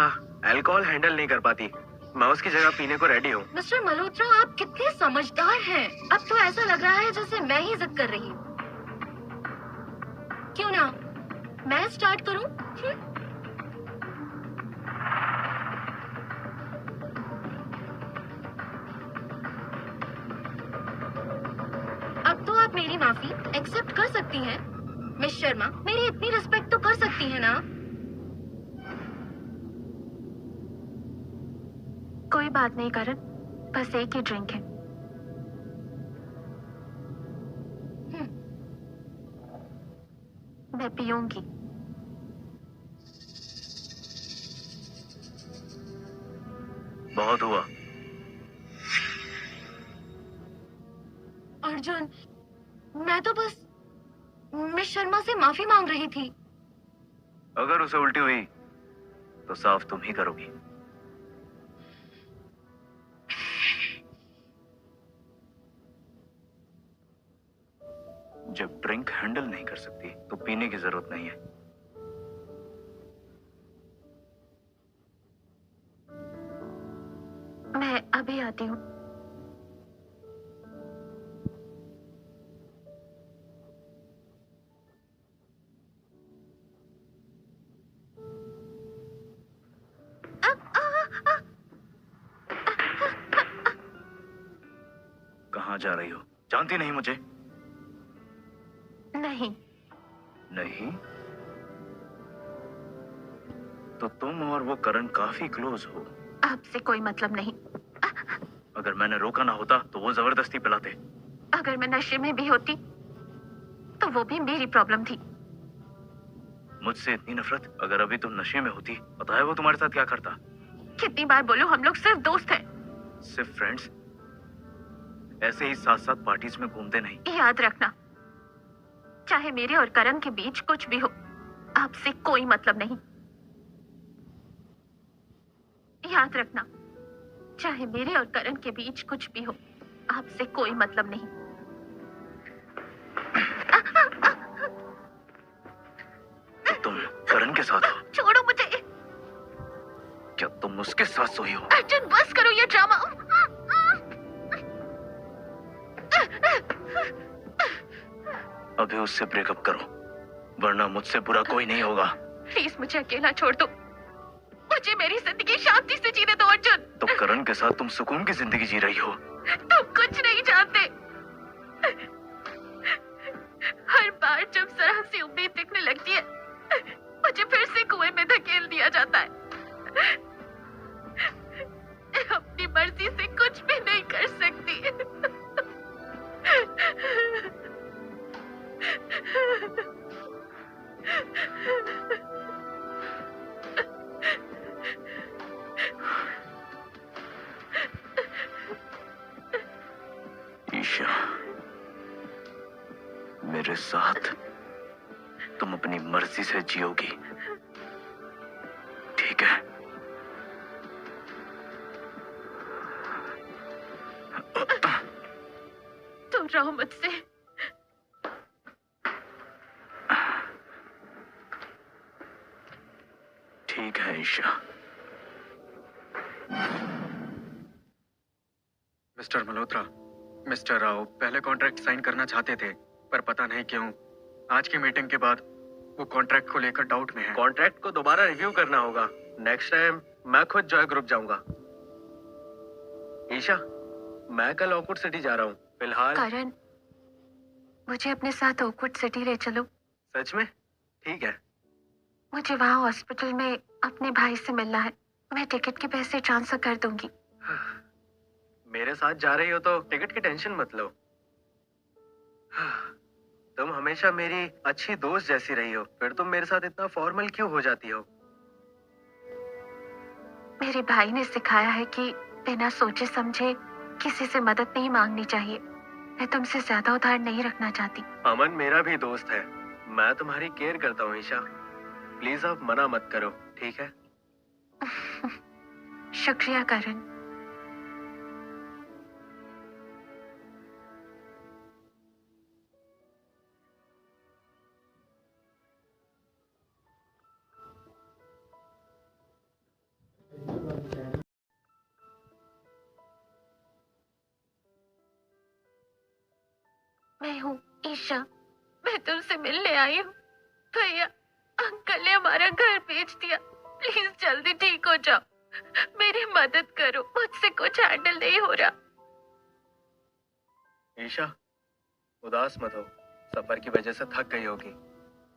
अल्कोहल हैंडल नहीं कर पाती। मैं उसकी जगह पीने को रेडी हूँ। मिस्टर मल्होत्रा, आप कितने समझदार हैं। अब तो ऐसा लग रहा है जैसे मैं ही जिद कर रही हूँ। क्यों ना मैं स्टार्ट करूँ? अब तो आप मेरी माफी एक्सेप्ट कर सकती हैं। मिस शर्मा, मेरी इतनी रिस्पेक्ट तो कर सकती हैं ना? कोई बात नहीं करण, बस एक ही ड्रिंक है। मैं पीऊंगी। बहुत हुआ। अर्जुन, मैं तो बस मिस शर्मा से माफी मांग रही थी। अगर उसे उल्टी हुई तो साफ तुम ही करोगी। जब ड्रिंक हैंडल नहीं कर सकती तो पीने की जरूरत नहीं है। मैं अभी आती हूँ। कहाँ जा रही हो? जानती नहीं मुझे? नहीं। नहीं? तो तुम और वो करण काफी क्लोज हो। आपसे कोई मतलब नहीं। अगर मैंने रोका ना होता तो वो जबरदस्ती पिलाते। अगर मैं नशे में भी होती तो वो भी मेरी प्रॉब्लम थी। मुझसे इतनी नफरत? अगर अभी तुम नशे में होती, पता है वो तुम्हारे साथ क्या करता? कितनी बार बोलूं, हम लोग सिर्फ दोस्त हैं। सिर्फ फ्रेंड्स? ऐसे ही साथ साथ पार्टीज में घूमते नहीं? याद रखना, चाहे मेरे और करण के बीच कुछ भी हो, आपसे कोई मतलब नहीं। याद रखना, चाहे मेरे और करण के बीच कुछ भी हो, आपसे कोई मतलब नहीं। तो तुम करण के साथ हो? छोड़ो मुझे। क्या तुम उसके साथ सोई हो? अर्जुन, बस करो ये ड्रामा। अभी उससे ब्रेकअप करो, वरना मुझसे बुरा कोई नहीं होगा। प्लीज मुझे अकेला छोड़ दो। मुझे मेरी जिंदगी शांति से जीने दो अर्जुन। तो करण के साथ तुम सुकून की जिंदगी जी रही हो। तुम कुछ नहीं जानते। हर बार जब जरा सी उम्मीद दिखने लगती है, मुझे फिर से कुएं में धकेल दिया जाता है। अपनी मर्जी से कुछ भी नहीं कर सकती। ईशा, मेरे साथ तुम अपनी मर्जी से जियोगी, रहो मुझसे। ठीक है ईशा। मिस्टर मल्होत्रा, मिस्टर राव पहले कॉन्ट्रैक्ट साइन करना चाहते थे, पर पता नहीं क्यों आज की मीटिंग के बाद वो कॉन्ट्रैक्ट को लेकर डाउट में है। कॉन्ट्रैक्ट को दोबारा रिव्यू करना होगा। नेक्स्ट टाइम मैं खुद जॉय ग्रुप जाऊंगा। ईशा, मैं कल ओकवुड सिटी जा रहा हूँ। फिलहाल करण, मुझे अपने साथ ओकवुड सिटी ले चलो। सच में? ठीक है। मुझे वहाँ हॉस्पिटल में अपने भाई से मिलना है। मैं टिकट के पैसे ट्रांसफर कर दूंगी। मेरे साथ जा रही हो तो टिकट की टेंशन मत लो। तुम हमेशा मेरी अच्छी दोस्त जैसी रही हो, फिर तुम मेरे साथ इतना फॉर्मल क्यों हो जाती हो? मेरे भाई ने सिखाया है कि बिना सोचे समझे किसी से मदद नहीं मांगनी चाहिए। मैं तुमसे ज्यादा उधार नहीं रखना चाहती। अमन मेरा भी दोस्त है, मैं तुम्हारी केयर करता हूँ ईशा। प्लीज आप मना मत करो, ठीक है? शुक्रिया करण। मैं हूँ ईशा, मैं तुमसे मिलने आई हूँ। भैया, अंकल ने हमारा घर बेच दिया। प्लीज जल्दी ठीक हो जाओ, मेरी मदद करो, मुझसे कुछ हैंडल नहीं हो रहा। ईशा, उदास मत हो, सफर की वजह से थक गई होगी,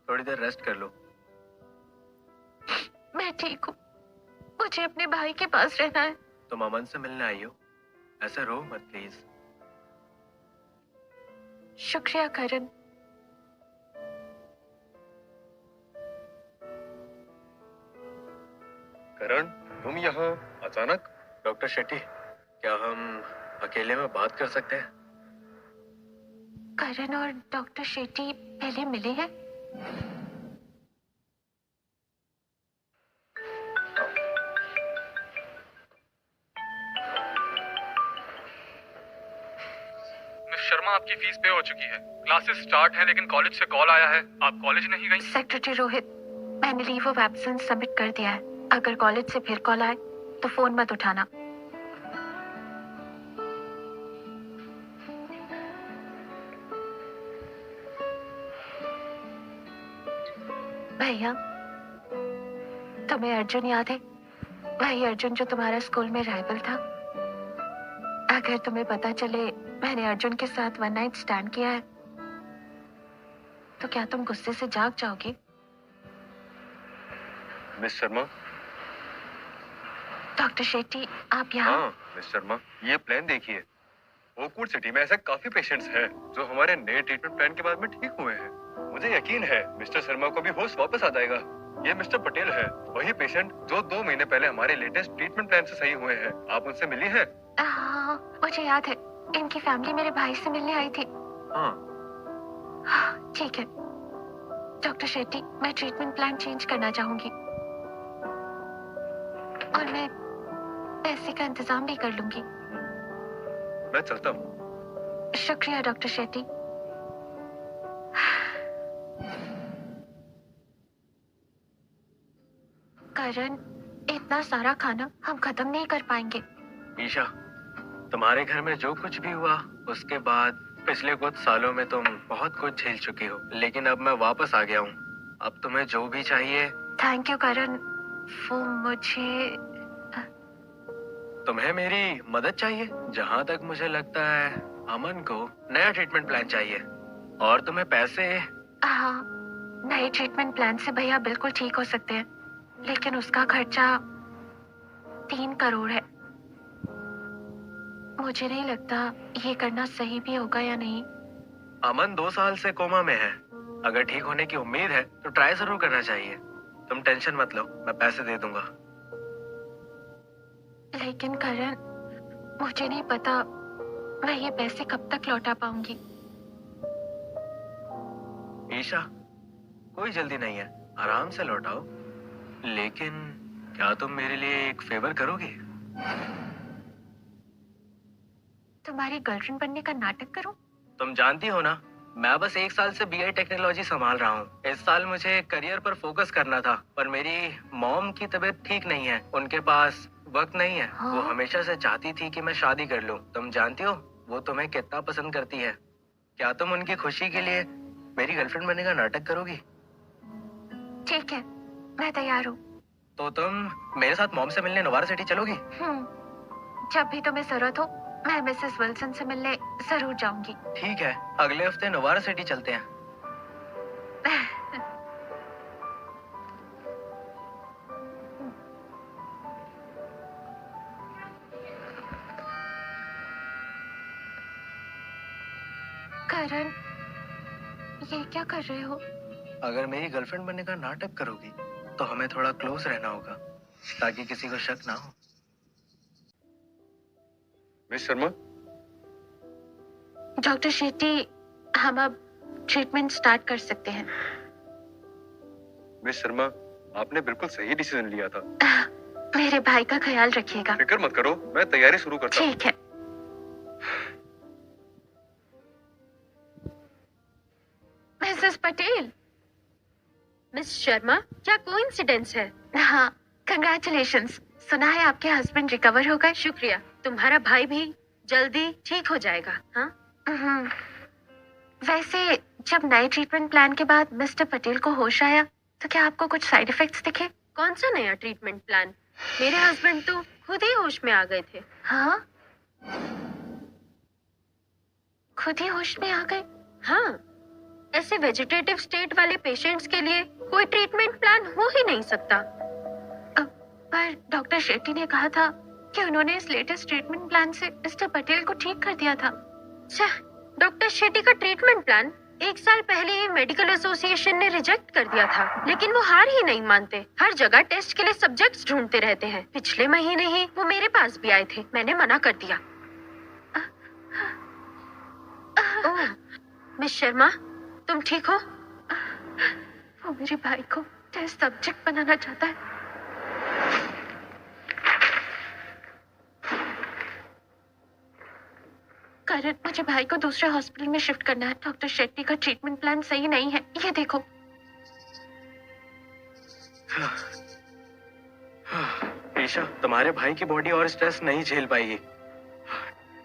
थोड़ी देर रेस्ट कर लो। मैं ठीक हूँ, मुझे अपने भाई के पास रहना है। तुम अमन से मिलने आई हो, ऐसे रो मत प्लीज। शुक्रिया करण। करण, तुम यहाँ अचानक? डॉक्टर शेट्टी, क्या हम अकेले में बात कर सकते हैं? करण और डॉक्टर शेट्टी पहले मिले हैं? मिस शर्मा, आपकी फीस पे हो चुकी है। क्लासेस स्टार्ट है, लेकिन कॉलेज से कॉल आया है, आप कॉलेज नहीं गई। सेक्रेटरी रोहित, मैंने लीव ऑफ एब्सेंस सबमिट कर दिया है। अगर कॉलेज से फिर कॉल आए तो फोन मत उठाना। भैया, तुम्हें अर्जुन याद है? वही अर्जुन जो तुम्हारा स्कूल में राइवल था। अगर तुम्हें पता चले मैंने अर्जुन के साथ वन नाइट स्टैंड किया है तो क्या तुम गुस्से से जाग जाओगे? मिस शर्मा। डॉक्टर शेट्टी, आप यहाँ? हाँ मिस शर्मा, ये प्लान देखिए। ओकवुड सिटी में ऐसे काफी पेशेंट्स हैं जो हमारे नए ट्रीटमेंट प्लान के बाद में ठीक हुए हैं। मुझे यकीन है मिस्टर शर्मा को भी होश वापस आ जाएगा। ये मिस्टर पटेल है, वही पेशेंट जो 2 महीने पहले हमारे लेटेस्ट ट्रीटमेंट प्लान से सही हुए हैं। आप उनसे मिली हैं? हाँ, मुझे याद है। इनकी फैमिली मेरे भाई से मिलने आई थी। हाँ। ठीक है डॉक्टर शेट्टी, मैं ट्रीटमेंट प्लान चेंज करना चाहूंगी और मैं पैसे का इंतजाम भी कर लूंगी। मैं चलता हूँ। शुक्रिया डॉक्टर शेट्टी। करण, इतना सारा खाना हम खत्म नहीं कर पाएंगे। ईशा, तुम्हारे घर में जो कुछ भी हुआ उसके बाद पिछले कुछ सालों में तुम बहुत कुछ झेल चुकी हो, लेकिन अब मैं वापस आ गया हूँ। अब तुम्हें जो भी चाहिए। थैंक यू करण। वो मुझे तुम्हें मेरी मदद चाहिए? जहाँ तक मुझे लगता है अमन को नया ट्रीटमेंट प्लान चाहिए और तुम्हें पैसे। हाँ, नए ट्रीटमेंट प्लान से भैया बिल्कुल ठीक हो सकते हैं, लेकिन उसका खर्चा 3 करोड़ है। मुझे नहीं लगता ये करना सही भी होगा या नहीं। अमन 2 साल से कोमा में है, अगर ठीक होने की उम्मीद है तो ट्राई जरूर करना चाहिए। तुम टेंशन मत लो, मैं पैसे दे दूंगा। लेकिन करण, मुझे नहीं पता मैं ये पैसे कब तक लौटा पाऊंगी। ईशा, कोई जल्दी नहीं है, आराम से लौटाओ। लेकिन क्या तुम मेरे लिए एक फेवर करोगे? तुम्हारी गर्लफ्रेंड बनने का नाटक करूं? तुम जानती हो ना, मैं बस 1 साल से BI टेक्नोलॉजी संभाल रहा हूँ। इस साल मुझे करियर पर फोकस करना था, पर मेरी मॉम की तबीयत ठीक नहीं है। उनके पास वक्त नहीं है। वो हमेशा से चाहती थी कि मैं शादी कर लूँ। तुम जानती हो वो तुम्हें कितना पसंद करती है। क्या तुम उनकी खुशी के लिए मेरी गर्लफ्रेंड बनने का नाटक करोगी? ठीक है, मैं तैयार हूँ। तो तुम मेरे साथ मॉम से मिलने नोवारा सिटी चलोगी? जब भी तुम्हें जरूरत हो, मैं मिसेस विल्सन से मिलने जरूर जाऊंगी। ठीक है, अगले हफ्ते नोवारा सिटी चलते हैं। करण, ये क्या कर रहे हो? अगर मेरी गर्लफ्रेंड बनने का नाटक करोगी तो हमें थोड़ा क्लोज रहना होगा, ताकि किसी को शक ना हो। मिस शर्मा, डॉक्टर शेट्टी, हम अब ट्रीटमेंट स्टार्ट कर सकते हैं। मिस शर्मा, आपने बिल्कुल सही डिसीजन लिया था। मेरे भाई का ख्याल रखिएगा। फिक्र मत करो, मैं तैयारी शुरू करता हूँ। ठीक है। मिसेस पटेल। मिस शर्मा, क्या कोइंसिडेंस है? हाँ, कंग्रेचुलेशंस। सुना है आपके हस्बैंड रिकवर हो गए। शुक्रिया, तुम्हारा भाई भी जल्दी ठीक हो जाएगा। हाँ, वैसे जब नए ट्रीटमेंट प्लान के बाद मिस्टर पटेल को होश आया तो क्या आपको कुछ साइड इफेक्ट्स दिखे? कौन सा नया ट्रीटमेंट प्लान? मेरे हस्बैंड तो खुद ही होश में आ गए थे। हाँ, खुद ही होश में आ गए? हाँ, ऐसे वेजिटेटिव स्टेट वाले पेशेंट्स के लिए कोई ट्रीटमेंट प्लान हो ही नहीं सकता। पर डॉक्टर शेट्टी ने कहा था कि उन्होंने इस लेटेस्ट ट्रीटमेंट प्लान से मिस्टर पटेल को ठीक कर दिया था। डॉक्टर शेट्टी का ट्रीटमेंट प्लान 1 साल पहले ही मेडिकल एसोसिएशन ने रिजेक्ट कर दिया था, लेकिन वो हार ही नहीं मानते। हर जगह टेस्ट के लिए सब्जेक्ट्स ढूंढते रहते हैं। पिछले महीने ही वो मेरे पास भी आए थे, मैंने मना कर दिया। ओह, मिस शर्मा, तुम ठीक हो? वो मेरे भाई को टेस्ट सब्जेक्ट बनाना चाहता है। करण, मुझे भाई को दूसरे हॉस्पिटल में शिफ्ट करना है। डॉक्टर शेट्टी का ट्रीटमेंट प्लान सही नहीं है, ये देखो। ईशा, तुम्हारे भाई की बॉडी और स्ट्रेस नहीं झेल पाएगी।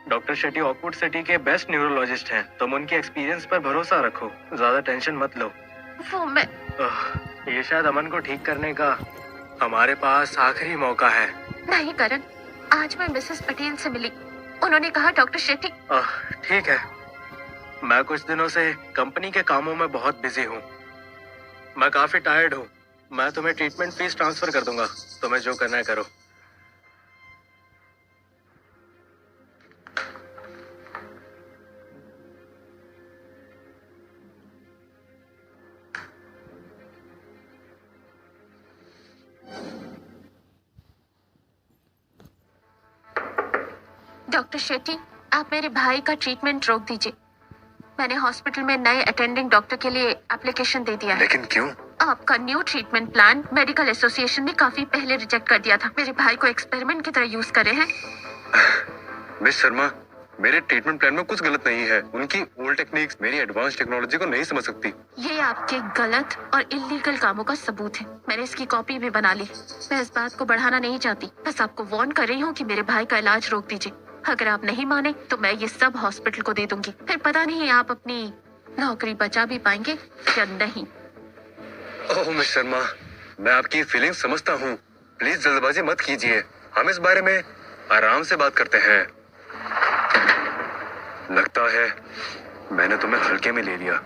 डॉक्टर शेट्टी ऑकवुड सिटी के बेस्ट न्यूरोलॉजिस्ट हैं। तुम उनके एक्सपीरियंस पर भरोसा रखो, ज्यादा टेंशन मत लो। वो मैं ये शायद अमन को ठीक करने का हमारे पास आखिरी मौका है। नहीं करण, आज मैं मिसेस पटेल से मिली। उन्होंने कहा डॉक्टर शेट्टी। ठीक है, मैं कुछ दिनों से कंपनी के कामों में बहुत बिजी हूँ। मैं काफी टायर्ड हूँ। मैं तुम्हें ट्रीटमेंट फीस ट्रांसफर कर दूंगा। तुम्हें जो करना है करो। डॉक्टर शेट्टी, आप मेरे भाई का ट्रीटमेंट रोक दीजिए। मैंने हॉस्पिटल में नए अटेंडिंग डॉक्टर के लिए एप्लीकेशन दे दिया है। लेकिन क्यों? आपका new treatment plan medical association ने काफी पहले रिजेक्ट कर दिया था। मेरे भाई को एक्सपेरिमेंट की तरह यूज कर रहे हैं। मिस शर्मा, मेरे ट्रीटमेंट प्लान में कुछ गलत नहीं है। उनकी ओल्ड टेक्निक्स मेरी एडवांस टेक्नोलॉजी को नहीं समझ सकती। ये आपके गलत और इलीगल कामों का सबूत है। मैंने इसकी कॉपी भी बना ली। मैं इस बात को बढ़ाना नहीं चाहती, बस आपको वार्न कर रही हूँ कि मेरे भाई का इलाज रोक दीजिए। अगर आप नहीं माने तो मैं ये सब हॉस्पिटल को दे दूंगी। फिर पता नहीं आप अपनी नौकरी बचा भी पाएंगे या नहीं। ओह मिस शर्मा, मैं आपकी फीलिंग समझता हूँ। प्लीज जल्दबाजी मत कीजिए। हम इस बारे में आराम से बात करते हैं। लगता है मैंने तुम्हें हल्के में ले लिया।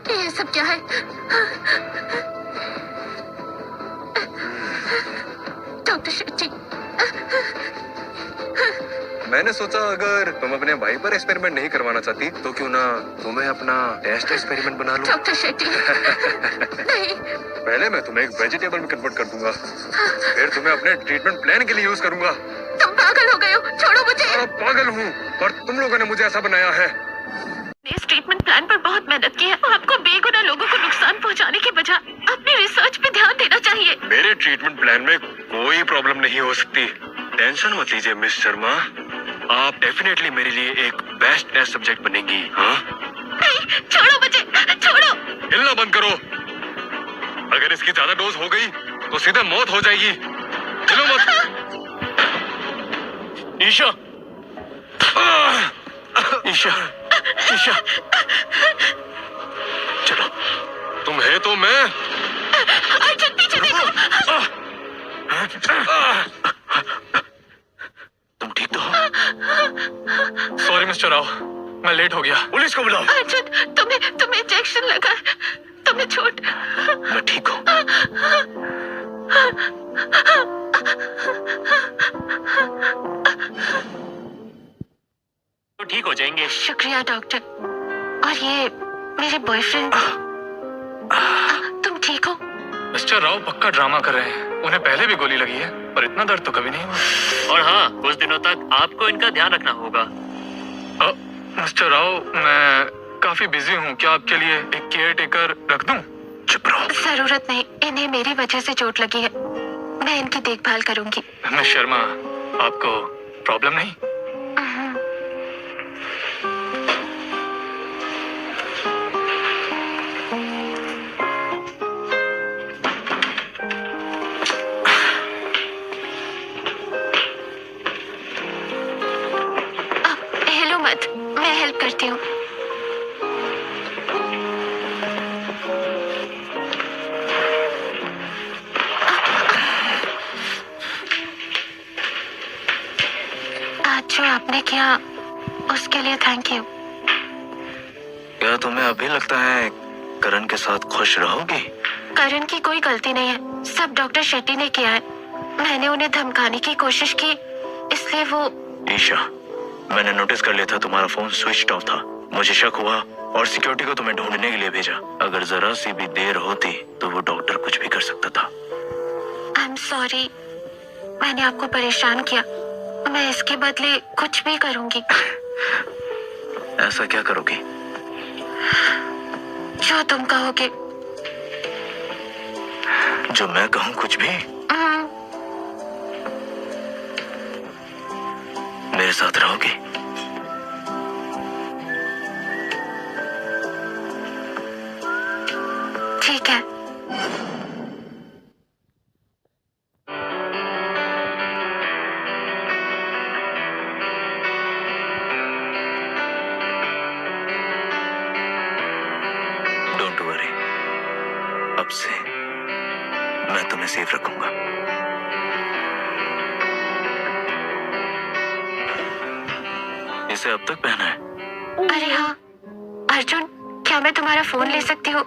ये सब क्या है? डॉक्टर शेट्टी, मैंने सोचा अगर तुम अपने भाई पर एक्सपेरिमेंट नहीं करवाना चाहती तो क्यों ना तुम्हें अपना टेस्ट एक्सपेरिमेंट बना लो। डॉक्टर शेट्टी नहीं। पहले मैं तुम्हें एक वेजिटेबल में कन्वर्ट कर दूंगा, फिर तुम्हें अपने ट्रीटमेंट प्लान के लिए यूज करूंगा। तुम पागल हो गए हो, छोड़ो मुझे। पागल हूँ पर तुम लोगों ने मुझे ऐसा बनाया है। इस ट्रीटमेंट प्लान पर बहुत मेहनत की है। आपको बेगुनाह लोगों को नुकसान पहुंचाने के बजाय अपनी रिसर्च पे ध्यान देना चाहिए। मेरे ट्रीटमेंट प्लान में कोई प्रॉब्लम नहीं हो सकती। टेंशन मत लीजिए मिस शर्मा, आप डेफिनेटली मेरे लिए एक बेस्ट टेस्ट सब्जेक्ट बनेंगी। हाँ नहीं, छोड़ो मुझे, छोड़ो। हिलना बंद करो, अगर इसकी ज्यादा डोज हो गई तो सीधे मौत हो जाएगी। चलो मत। ईशा, ईशा, ईशा, चलो तुम है तो मैं। अर्जुन पीछे देखो। तुम ठीक तो हो? सॉरी मिस्टर राव, मैं लेट हो गया। पुलिस को बुलाओ। अर्जुन तुम्हें इंजेक्शन लगा है, तुम्हें चोट। मैं ठीक हूँ। तो ठीक हो जाएंगे। शुक्रिया डॉक्टर। और ये मेरे बॉयफ्रेंड, तुम ठीक हो? मिस्टर राव पक्का ड्रामा कर रहे हैं। उन्हें पहले भी गोली लगी है पर इतना दर्द तो कभी नहीं हुआ। और हाँ, कुछ दिनों तक आपको इनका ध्यान रखना होगा। मिस्टर राव, मैं काफी बिजी हूँ, क्या आपके लिए एक केयर टेकर रख दूं? चुप रहो। जरूरत नहीं, इन्हें मेरी वजह से चोट लगी है, मैं इनकी देखभाल करूंगी। मिस शर्मा, आपको प्रॉब्लम नहीं? हेलो मत, मैं हेल्प करती हूँ। आज जो आपने किया उसके लिए थैंक यू। क्या तुम्हें अभी लगता है करण के साथ खुश रहोगी? करण की कोई गलती नहीं है, सब डॉक्टर शेट्टी ने किया है। मैंने उन्हें धमकाने की कोशिश की, इसलिए वो। ईशा, मैंने नोटिस कर लिया था तुम्हारा फोन स्विच ऑफ था। मुझे शक हुआ और सिक्योरिटी को तुम्हें ढूंढने के लिए भेजा। अगर जरा सी भी देर होती तो वो डॉक्टर कुछ भी कर सकता था। आई एम सॉरी, मैंने आपको परेशान किया। मैं इसके बदले कुछ भी करूंगी। ऐसा क्या करोगी? जो तुम कहोगे। जो मैं कहूँ कुछ भी? मेरे साथ रहोगी? ठीक है। डोंट वरी, अब से मैं तुम्हें सेफ रखूंगा। इसे अब तक पहना है? अरे हाँ अर्जुन, क्या मैं तुम्हारा फोन ले सकती हूँ?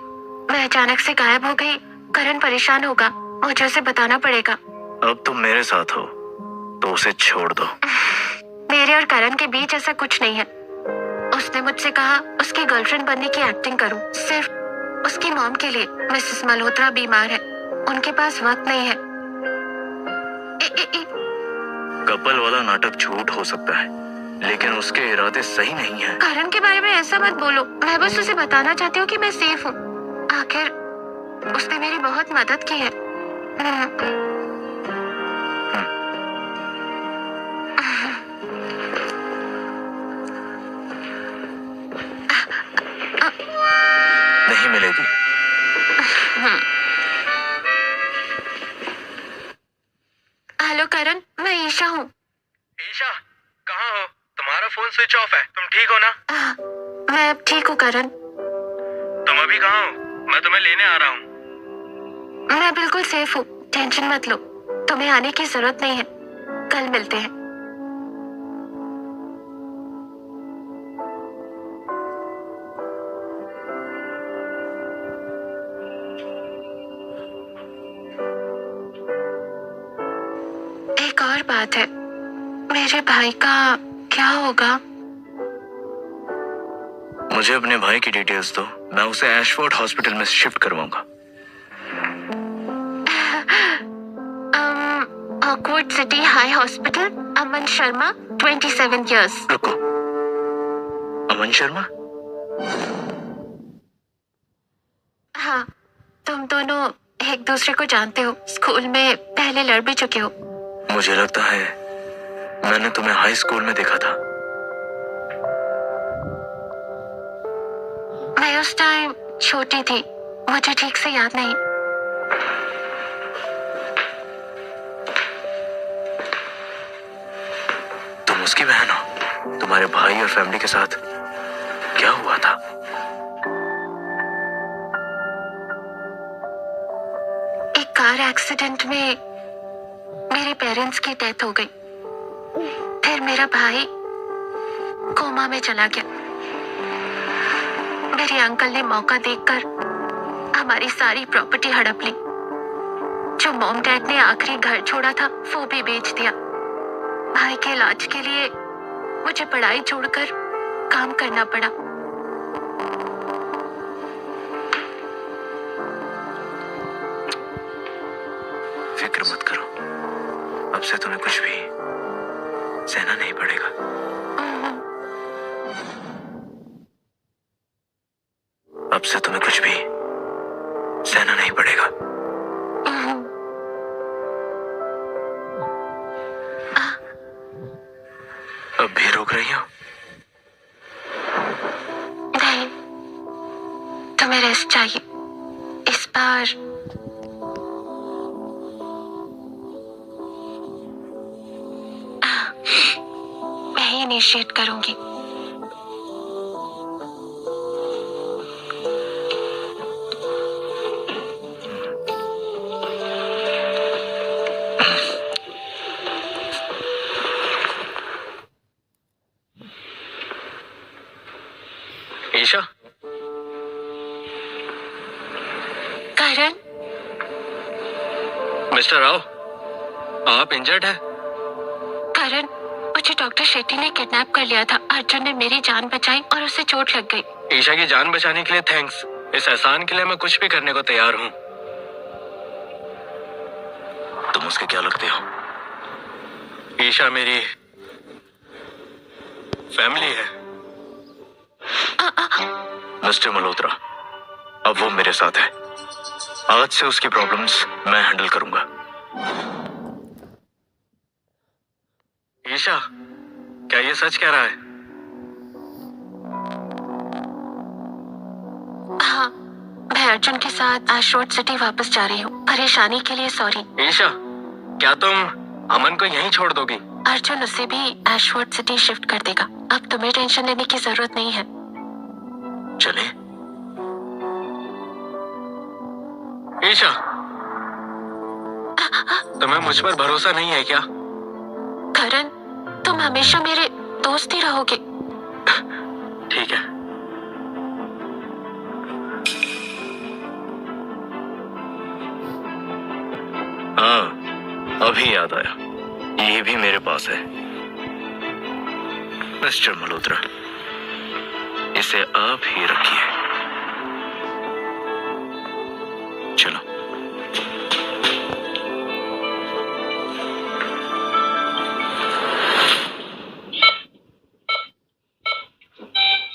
मैं अचानक से गायब हो गई, करण परेशान होगा, मुझे उसे बताना पड़ेगा। अब तुम मेरे साथ हो तो उसे छोड़ दो। मेरे और करण के बीच ऐसा कुछ नहीं है। उसने मुझसे कहा उसकी गर्लफ्रेंड बनने की एक्टिंग करूं, सिर्फ उसकी मॉम के लिए। मिसेस मल्होत्रा बीमार है, उनके पास वक्त नहीं है। कपल वाला नाटक झूठ हो सकता है, लेकिन उसके इरादे सही नहीं हैं। करण के बारे में ऐसा मत बोलो, मैं बस उसे बताना चाहती हूँ कि मैं सेफ हूँ। आखिर उसने मेरी बहुत मदद की है। नहीं मिलेगी। हेलो करण, मैं ईशा हूँ। ईशा, कहाँ हो? तुम्हारा फोन स्विच ऑफ है, तुम ठीक हो ना? मैं अब ठीक हूँ करण। तुम अभी कहाँ हो? मैं तुम्हें लेने आ रहा हूँ। मैं बिल्कुल सेफ हूँ, टेंशन मत लो। तुम्हें आने की जरूरत नहीं है, कल मिलते हैं। एक और बात है, मेरे भाई का क्या होगा? मुझे अपने भाई की डिटेल्स दो, मैं उसे एशफोर्ड हॉस्पिटल में शिफ्ट करवाऊंगा। ऑकवर्ड सिटी हाई हॉस्पिटल, अमन शर्मा, 27 years। रुको, अमन शर्मा? हाँ, तुम दोनों एक दूसरे को जानते हो, स्कूल में पहले लड़ भी चुके हो। मुझे लगता है मैंने तुम्हें हाई स्कूल में देखा था। मैं उस टाइम छोटी थी, मुझे ठीक से याद नहीं। तुम उसकी बहन हो? तुम्हारे भाई और फैमिली के साथ क्या हुआ था? एक कार एक्सीडेंट में मेरे पेरेंट्स की डेथ हो गई। फिर मेरा भाई कोमा में चला गया। मेरे अंकल ने मौका देखकर हमारी सारी प्रॉपर्टी हड़प ली। जो मॉम डैड ने आखिरी घर छोड़ा था वो भी बेच दिया। भाई के इलाज के लिए मुझे पढ़ाई छोड़कर काम करना पड़ा। फिक्र मत करो, अब से तुम्हें कुछ भी सहना नहीं पड़ेगा। अब से तुम्हें कुछ भी सहना नहीं पड़ेगा। अब भी रोक रही हो? नहीं, तुम्हें रेस्ट चाहिए। इस बार मैं ही इनिशिएट करूंगी। ईशा, करण, मिस्टर राव, आप इंजर्ड है? करण, मुझे डॉक्टर शेट्टी ने किडनैप कर लिया था। अर्जुन ने मेरी जान बचाई और उसे चोट लग गई। ईशा की जान बचाने के लिए थैंक्स। इस एहसान के लिए मैं कुछ भी करने को तैयार हूँ। तुम उसके क्या लगते हो? ईशा मेरी फैमिली है। मिस्टर मल्होत्रा, अब वो मेरे साथ है। आज से उसकी प्रॉब्लम्स मैं हैंडल करूंगा। ईशा, क्या ये सच कह रहा है? हाँ, मैं अर्जुन के साथ एशफोर्ड सिटी वापस जा रही हूँ। परेशानी के लिए सॉरी। ईशा, क्या तुम अमन को यहीं छोड़ दोगी? अर्जुन उसे भी एशफोर्ड सिटी शिफ्ट कर देगा। अब तुम्हें टेंशन लेने की जरूरत नहीं है। चले? ईशा, तुम्हें मुझ पर भरोसा नहीं है क्या? करण, तुम हमेशा मेरे दोस्त ही रहोगे। ठीक है। हाँ, अभी याद आया, ये भी मेरे पास है। मिस्टर मल्होत्रा, इसे आप ही रखिए। चलो।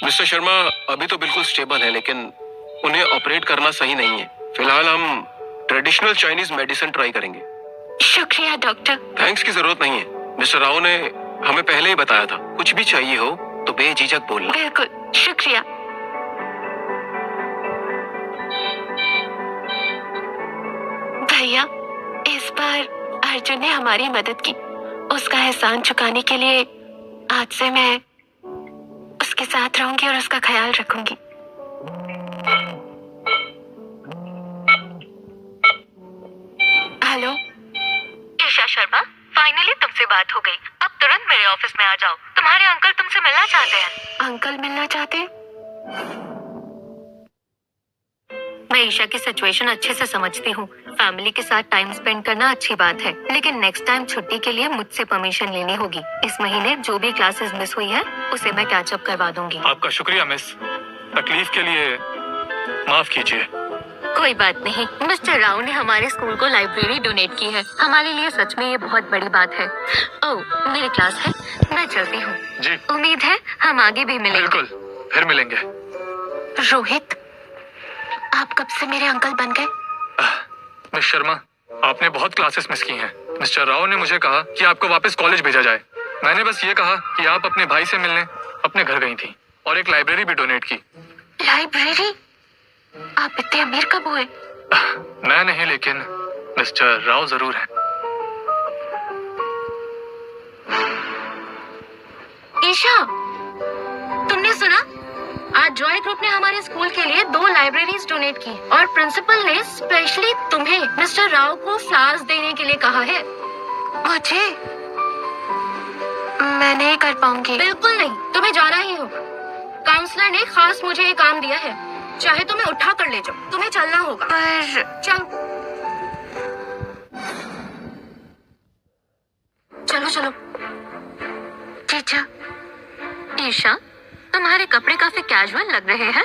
मिस्टर शर्मा अभी तो बिल्कुल स्टेबल है, लेकिन उन्हें ऑपरेट करना सही नहीं है। फिलहाल हम ट्रेडिशनल चाइनीज मेडिसिन ट्राई करेंगे। शुक्रिया डॉक्टर। थैंक्स की जरूरत नहीं है। मिस्टर राव ने हमें पहले ही बताया था, कुछ भी चाहिए हो तो बेझिझक बोलना। बिल्कुल, शुक्रिया। भैया, इस बार अर्जुन ने हमारी मदद की। उसका एहसान चुकाने के लिए आज से मैं उसके साथ रहूंगी और उसका ख्याल रखूंगी। हेलो, ईशा शर्मा, फाइनली तुमसे बात हो गई। अब तुरंत मेरे ऑफिस में आ जाओ, तुम्हारे अंकल तुमसे मिलना चाहते हैं। अंकल मिलना चाहते हैं? मैं ईशा की सिचुएशन अच्छे से समझती हूँ। फैमिली के साथ टाइम स्पेंड करना अच्छी बात है, लेकिन नेक्स्ट टाइम छुट्टी के लिए मुझसे परमिशन लेनी होगी। इस महीने जो भी क्लासेस मिस हुई है उसे मैं कैचअप करवा दूंगी। आपका शुक्रिया मिस, तकलीफ के लिए माफ कीजिए। कोई बात नहीं। मिस्टर राव ने हमारे स्कूल को लाइब्रेरी डोनेट की है, हमारे लिए सच में ये बहुत बड़ी बात है। ओह, मेरी क्लास है, मैं चलती हूँ। जी। उम्मीद है हम आगे भी मिलेंगे। बिल्कुल, फिर मिलेंगे। रोहित, आप कब से मेरे अंकल बन गए? मिस शर्मा, आपने बहुत क्लासेस मिस की हैं। मिस्टर राव ने मुझे कहा कि आपको वापस कॉलेज भेजा जाए। मैंने बस ये कहा कि आप अपने भाई से मिलने अपने घर गई थी और एक लाइब्रेरी भी डोनेट की। लाइब्रेरी? आप इतने अमीर कब हुए? मैं नहीं, लेकिन मिस्टर राव जरूर है। ईशा, तुमने सुना? आज जॉय ग्रुप ने हमारे स्कूल के लिए 2 लाइब्रेरीज डोनेट की और प्रिंसिपल ने स्पेशली तुम्हें मिस्टर राव को फ्लावर्स देने के लिए कहा है। मुझे? मैं नहीं कर पाऊंगी। बिल्कुल नहीं, तुम्हें जाना ही होगा। काउंसलर ने खास मुझे ये काम दिया है, चाहे तुम्हें उठा कर ले जाओ, तुम्हें चलना होगा। पर चलो चलो। टीचर। ईशा, तुम्हारे कपड़े काफी कैजुअल लग रहे हैं।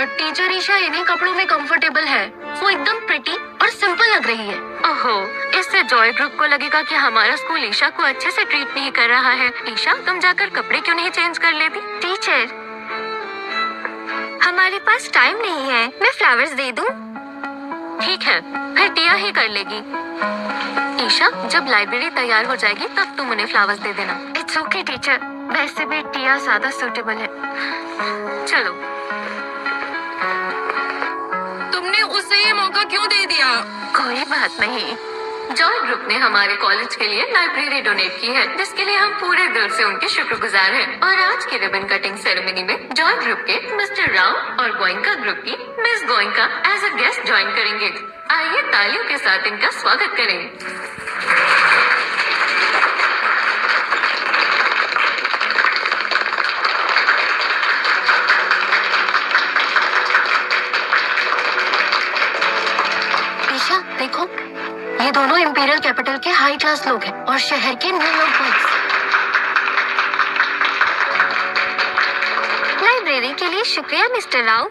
टीचर, ईशा इन्हीं कपड़ों में कंफर्टेबल है, वो एकदम प्रिटी और सिंपल लग रही है। ओहो, इससे जॉय ग्रुप को लगेगा कि हमारा स्कूल ईशा को अच्छे से ट्रीट नहीं कर रहा है। ईशा, तुम जाकर कपड़े क्यों नहीं चेंज कर लेती? टीचर, हमारे पास टाइम नहीं है, मैं फ्लावर्स दे दूं? ठीक है, फिर टिया ही कर लेगी। ईशा, जब लाइब्रेरी तैयार हो जाएगी तब तुम उन्हें फ्लावर्स दे देना। इट्स ओके टीचर, वैसे भी टिया ज्यादा सूटेबल है। चलो। तुमने उसे ये मौका क्यों दे दिया? कोई बात नहीं, जॉय ग्रुप ने हमारे कॉलेज के लिए लाइब्रेरी डोनेट की है, जिसके लिए हम पूरे दिल से उनके शुक्रगुजार हैं। और आज की रिबन कटिंग सेरेमनी में जॉय ग्रुप के मिस्टर राव और गोइंका ग्रुप की miss Goenka as a guest join करेंगे। आइए तालियों के साथ इनका स्वागत करें। देखो, ये दोनों इंपीरियल कैपिटल के हाई क्लास लोग हैं और शहर के न्यूयॉर्क बॉयज। लाइब्रेरी के लिए शुक्रिया मिस्टर राव।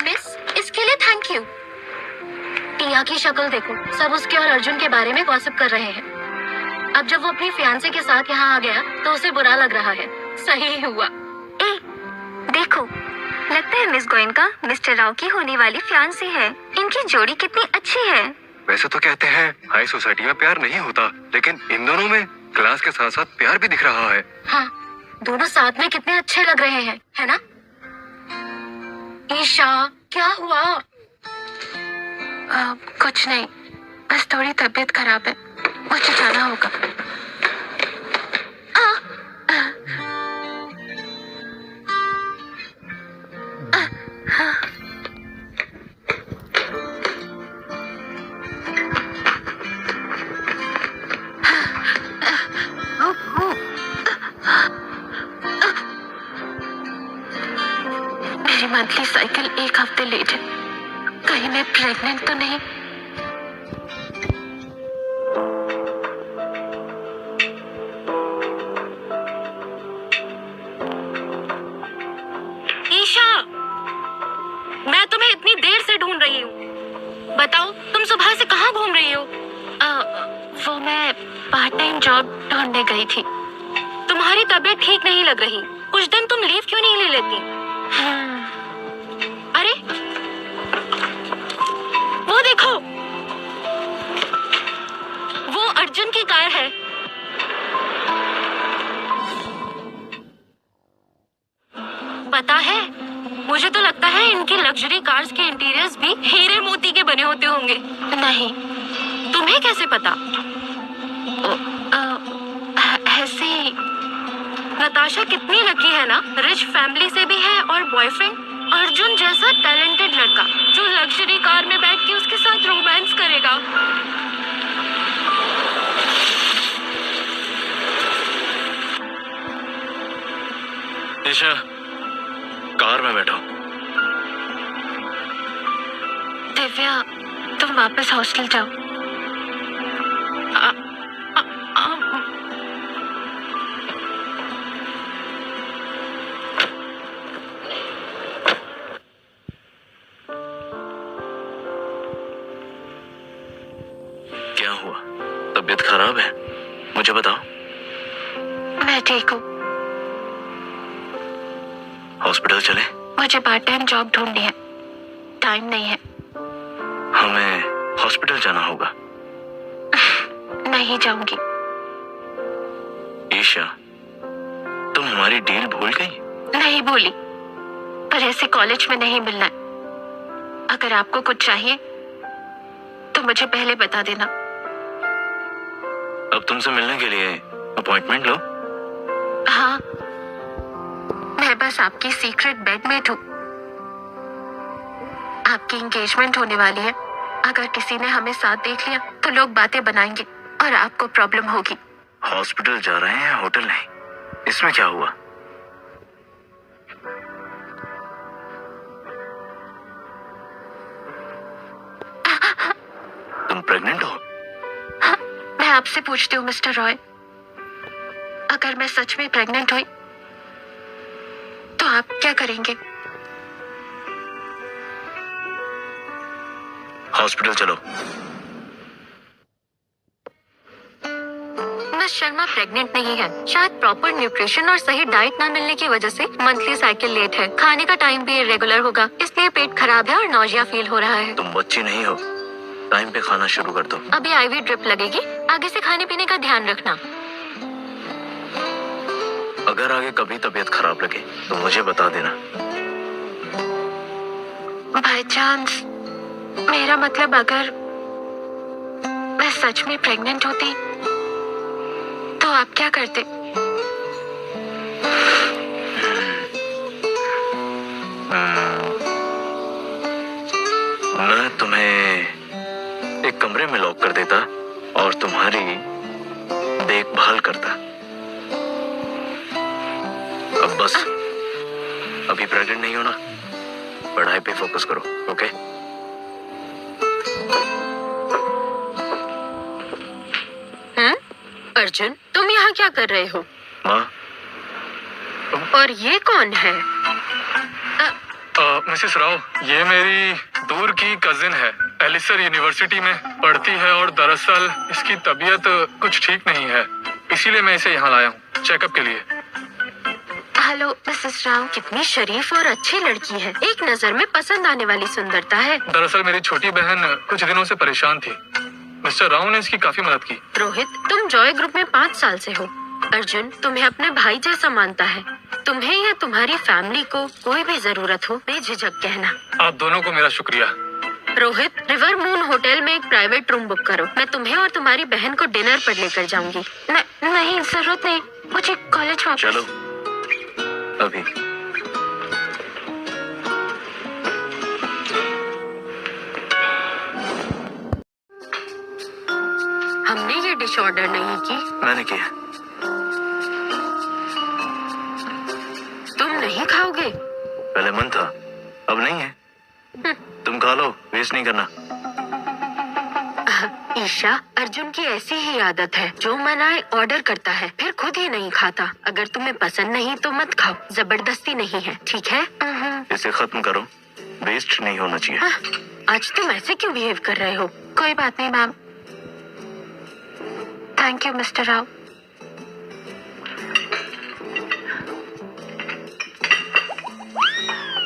मिस, इसके लिए थैंक यू। टिया की शक्ल देखो, सब उसके और अर्जुन के बारे में गॉसिप कर रहे हैं। अब जब वो अपनी फियांसे के साथ यहाँ आ गया तो उसे बुरा लग रहा है। सही हुआ। देखो, लगता है मिस गोयनका मिस्टर राव की होने वाली फियांसी है। इनकी जोड़ी कितनी अच्छी है। वैसे तो कहते हैं हाई सोसाइटी में प्यार नहीं होता, लेकिन इन दोनों में क्लास के साथ साथ प्यार भी दिख रहा है। हाँ, दोनों साथ में कितने अच्छे लग रहे हैं, है ना? ईशा, क्या हुआ? कुछ नहीं, बस थोड़ी तबीयत खराब है, मुझे जाना होगा। मेरी मंथली साइकिल 1 हफ्ते लेट है। कहीं मैं प्रेग्नेंट तो नहीं? मैं तुम्हें इतनी देर से ढूंढ रही हूँ। बताओ, तुम सुबह से कहाँ घूम रही हो? वो मैं पार्ट टाइम जॉब ढूंढने गई थी। तुम्हारी तबीयत ठीक नहीं लग रही, कुछ दिन तुम लीव क्यों नहीं ले लेती? अरे, वो देखो, वो अर्जुन की कार है। पता है, मुझे तो लगता है इनकी लग्जरी कार्स के इंटीरियर्स भी हीरे मोती के बने होते होंगे। नहीं, तुम्हें कैसे पता? ऐसे नताशा कितनी लकी है ना, रिच फैमिली से भी है और बॉयफ्रेंड अर्जुन जैसा टैलेंटेड लड़का जो लग्जरी कार में बैठ के उसके साथ रोमांस करेगा। ईशा, कार में बैठो। दिव्या, तुम वापस हॉस्टल जाओ। क्या हुआ? तबीयत खराब है? मुझे बताओ। मैं ठीक हूँ। हॉस्पिटल चले? मुझे पार्ट टाइम जॉब ढूंढनी है, टाइम नहीं है। हमें हॉस्पिटल जाना होगा। नहीं जाऊंगी। ईशा, तुम हमारी डील भूल गई? नहीं भूली, पर ऐसे कॉलेज में नहीं मिलना है। अगर आपको कुछ चाहिए तो मुझे पहले बता देना। अब तुमसे मिलने के लिए अपॉइंटमेंट लो। हाँ, मैं बस आपकी सीक्रेट बेडमेट हूँ। आपकी एंगेजमेंट होने वाली है। अगर किसी ने हमें साथ देख लिया तो लोग बातें बनाएंगे और आपको प्रॉब्लम होगी। हॉस्पिटल जा रहे हैं, होटल नहीं। इसमें क्या हुआ? तुम प्रेग्नेंट हो? मैं आपसे पूछती हूँ मिस्टर रॉय, अगर मैं सच में प्रेग्नेंट हुई तो आप क्या करेंगे? हॉस्पिटल चलो। मिस शर्मा प्रेग्नेंट नहीं है। शायद प्रॉपर न्यूट्रिशन और सही डाइट ना मिलने की वजह से मंथली साइकिल लेट है। खाने का टाइम भी इरेगुलर होगा, इसलिए पेट खराब है और नौजिया फील हो रहा है। तुम बच्ची नहीं हो, टाइम पे खाना शुरू कर दो। अभी आईवी ड्रिप लगेगी, आगे से खाने पीने का ध्यान रखना। अगर आगे कभी तबीयत खराब लगे तो मुझे बता देना। बाय चांस, मेरा मतलब अगर मैं सच में प्रेग्नेंट होती तो आप क्या करते? मैं तुम्हें एक कमरे में लॉक कर देता और तुम्हारी देखभाल करता। अब बस, अभी प्रेग्नेंट नहीं होना, पढ़ाई पे फोकस करो, ओके? अर्जुन, तुम यहाँ क्या कर रहे हो? माँ, और ये कौन है? मिसेस राव, ये मेरी दूर की कजिन है, एलिसर यूनिवर्सिटी में पढ़ती है और दरअसल इसकी तबीयत कुछ ठीक नहीं है, इसीलिए मैं इसे यहाँ लाया हूँ चेकअप के लिए। हेलो मिसेस राव, कितनी शरीफ और अच्छी लड़की है। एक नजर में पसंद आने वाली सुंदरता है। दरअसल मेरी छोटी बहन कुछ दिनों से परेशान थी, मिस्टर राव ने इसकी काफी मदद की। रोहित, तुम जॉय ग्रुप में 5 साल से हो। अर्जुन तुम्हें अपने भाई जैसा मानता है। तुम्हें या तुम्हारी फैमिली को कोई भी जरूरत हो बेझिझक कहना। आप दोनों को मेरा शुक्रिया। रोहित, रिवर मून होटल में एक प्राइवेट रूम बुक करो। मैं तुम्हें और तुम्हारी बहन को डिनर पर लेकर जाऊंगी। नहीं, जरूरत नहीं, मुझे कॉलेज वापस। चलो अभी। हमने ये डिश ऑर्डर नहीं की। मैंने किया। तुम नहीं खाओगे? पहले मन था, अब नहीं है। तुम खा लो, वेस्ट नहीं करना। ईशा, अर्जुन की ऐसी ही आदत है, जो मनाए ऑर्डर करता है, फिर खुद ही नहीं खाता। अगर तुम्हें पसंद नहीं तो मत खाओ, जबरदस्ती नहीं है, ठीक है? इसे खत्म करो, वेस्ट नहीं होना चाहिए। आज तुम ऐसे क्यों बिहेव कर रहे हो? कोई बात नहीं ma'am. Thank you mister Rao.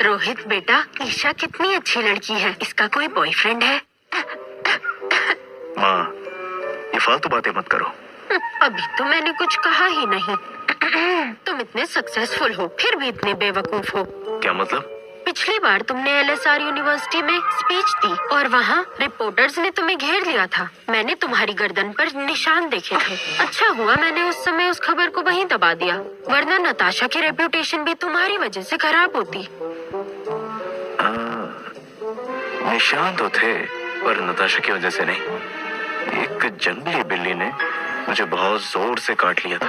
Rohit बेटा, ईशा कितनी अच्छी लड़की है। इसका कोई बॉयफ्रेंड है? माँ, ये फालतू बातें मत करो। अभी तो मैंने कुछ कहा ही नहीं। तुम इतने सक्सेसफुल हो, फिर भी इतने बेवकूफ हो। क्या मतलब? पिछली बार तुमने एलएसआर यूनिवर्सिटी में स्पीच दी और वहाँ रिपोर्टर्स ने तुम्हें घेर लिया था। मैंने तुम्हारी गर्दन पर निशान देखे थे। अच्छा हुआ मैंने उस समय उस खबर को वहीं दबा दिया, वरना नताशा की रेप्यूटेशन भी तुम्हारी वजह से खराब होती। निशान तो थे, पर नताशा की वजह से नहीं। एक जंगली बिल्ली ने मुझे बहुत जोर से काट लिया था।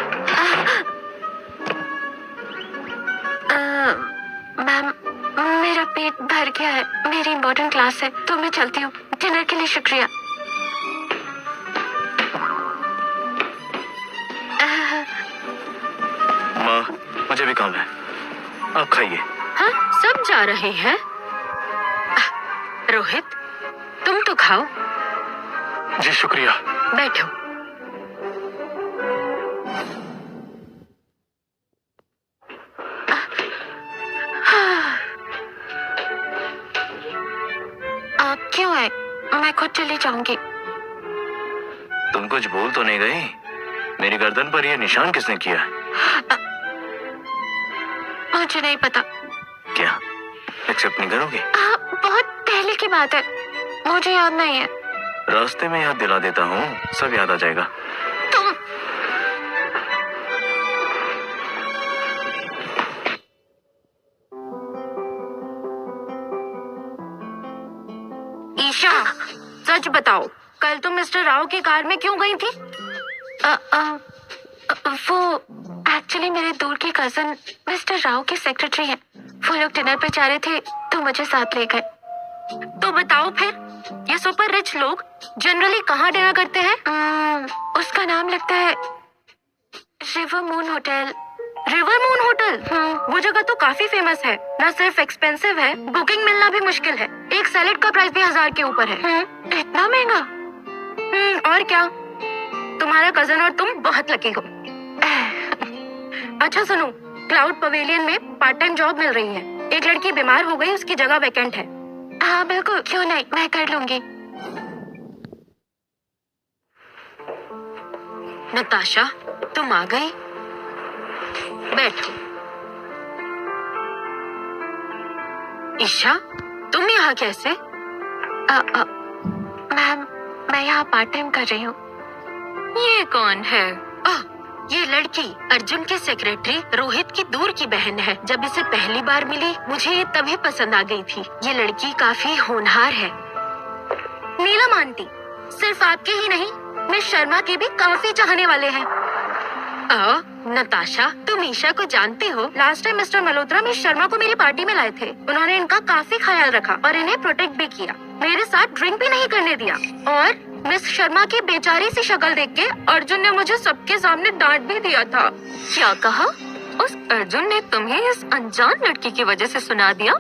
पेट भर गया है, मेरी इम्पोर्टेंट क्लास है, तो मैं चलती हूँ। डिनर के लिए शुक्रिया। माँ, मुझे भी काम है, आप खाइए। हाँ, सब जा रहे हैं। रोहित, तुम तो खाओ। जी शुक्रिया। बैठो। आप क्यों आए? मैं खुद चली जाऊंगी। तुम कुछ भूल तो नहीं गई? मेरी गर्दन पर यह निशान किसने किया? मुझे नहीं पता। क्या एक्सेप्ट नहीं करोगे? बहुत पहले की बात है, मुझे याद नहीं है। रास्ते में याद दिला देता हूँ, सब याद आ जाएगा। तुम ईशा, सच बताओ, कल तुम मिस्टर राव की कार में क्यों गई थी? वो एक्चुअली मेरे दूर के कजन मिस्टर राव के सेक्रेटरी हैं। वो लोग डिनर पे जा रहे थे तो मुझे साथ ले गए। तो बताओ फिर, ये सुपर रिच लोग जनरली कहाँ डिनर करते हैं? उसका नाम लगता है river moon hotel. River moon hotel? वो जगह तो काफी फेमस है। न सिर्फ एक्सपेंसिव है, बुकिंग मिलना भी मुश्किल है। एक सैलेड का प्राइस भी 1000 के ऊपर है। इतना महंगा? और क्या, तुम्हारा कजन और तुम बहुत लकी हो। अच्छा सुनो, क्लाउड पवेलियन में पार्ट टाइम जॉब मिल रही है। एक लड़की बीमार हो गई, उसकी जगह वैकेंट है। हाँ बिल्कुल, क्यों नहीं, मैं कर लूंगी। नताशा, तुम आ गई? बैठो। ईशा, तुम यहाँ कैसे? मैम, मैं यहाँ पार्ट टाइम कर रही हूँ। ये कौन है? ये लड़की अर्जुन के सेक्रेटरी रोहित की दूर की बहन है। जब इसे पहली बार मिली, मुझे ये तभी पसंद आ गई थी। ये लड़की काफी होनहार है। नीलम आंटी, सिर्फ आपके ही नहीं, मिस शर्मा के भी काफी चाहने वाले हैं। नताशा, तुम ईशा को जानते हो? Last time mister Malhotra miss Sharma को मेरी पार्टी में लाए थे। उन्होंने इनका काफी ख्याल रखा और इन्हें प्रोटेक्ट भी किया। मेरे साथ ड्रिंक भी नहीं करने दिया। और मिस शर्मा की बेचारी सी शक्ल देख के अर्जुन ने मुझे सबके सामने डांट भी दिया था। क्या कहा? उस अर्जुन ने तुम्हें इस अनजान लड़की की वजह से सुना दिया?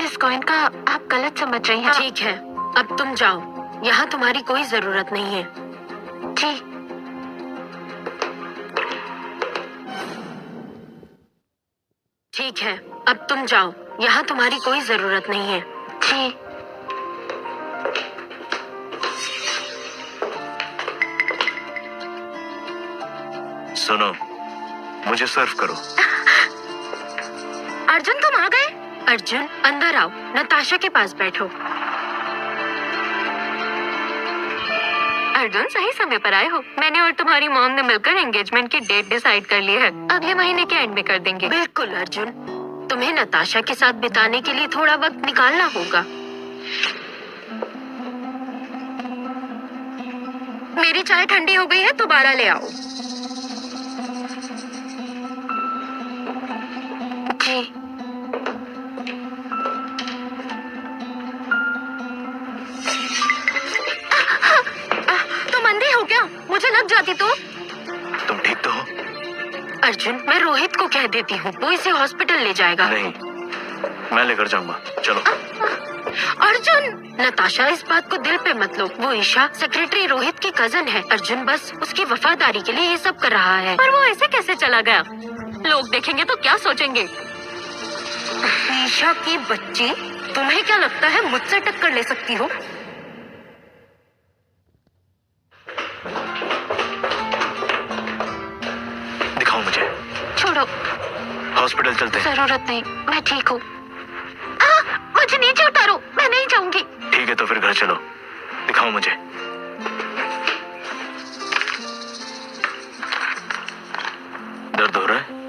मिस गोयनका, आप गलत समझ रही हैं। ठीक है, अब तुम जाओ, यहाँ तुम्हारी कोई जरूरत नहीं है। जी। ठीक है, अब तुम जाओ, यहाँ तुम्हारी कोई जरूरत नहीं है। जी। सुनो, मुझे सर्व करो। अर्जुन, तुम आ गए? अर्जुन, अंदर आओ, नताशा के पास बैठो। अर्जुन, सही समय पर आए हो। मैंने और तुम्हारी मॉम ने मिलकर एंगेजमेंट की डेट डिसाइड कर ली है। अगले महीने के एंड में कर देंगे। बिल्कुल अर्जुन, तुम्हें नताशा के साथ बिताने के लिए थोड़ा वक्त निकालना होगा। मेरी चाय ठंडी हो गई है, दोबारा ले आओ। जी। तुम अंधे हो क्या? मुझे लग जाती तो। तुम ठीक तो हो? अर्जुन, मैं रोहित को कह देती हूँ, वो इसे हॉस्पिटल ले जाएगा। नहीं, मैं लेकर जाऊंगा, चलो। अर्जुन, नताशा, इस बात को दिल पे मत लो। वो ईशा सेक्रेटरी रोहित की कजन है। अर्जुन बस उसकी वफादारी के लिए ये सब कर रहा है। पर वो ऐसे कैसे चला गया? लोग देखेंगे तो क्या सोचेंगे? ईशा की बच्ची, तुम्हें क्या लगता है मुझसे टक्कर ले सकती हो? दिखाओ मुझे। छोड़ो। हॉस्पिटल चलते हैं। जरूरत नहीं, मैं ठीक हूँ। मुझे नीचे उतारो, मैं नहीं जाऊंगी। ठीक है, तो फिर घर चलो। दिखाओ मुझे। दर्द हो रहा है?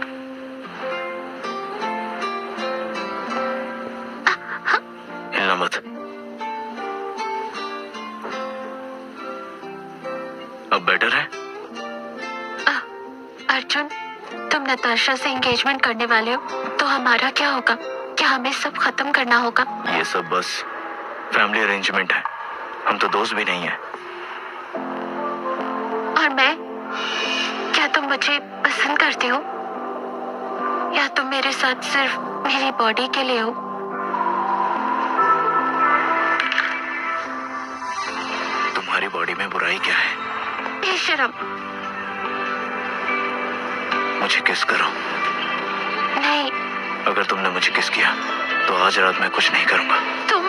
हिलना मत। अब बेटर है? अर्जुन, तुम नताशा से एंगेजमेंट करने वाले हो, तो हमारा क्या होगा? क्या हमें सब खत्म करना होगा? ये सब बस फैमिली अरेंजमेंट है, हम तो दोस्त भी नहीं है। और मैं, क्या तुम मुझे पसंद करते हो या तुम मेरे साथ सिर्फ मेरी बॉडी के लिए हो? तुम्हारी बॉडी में बुराई क्या है? बेशरम। मुझे किस करो। नहीं। अगर तुमने मुझे किस किया तो आज रात मैं कुछ नहीं करूंगा। तुम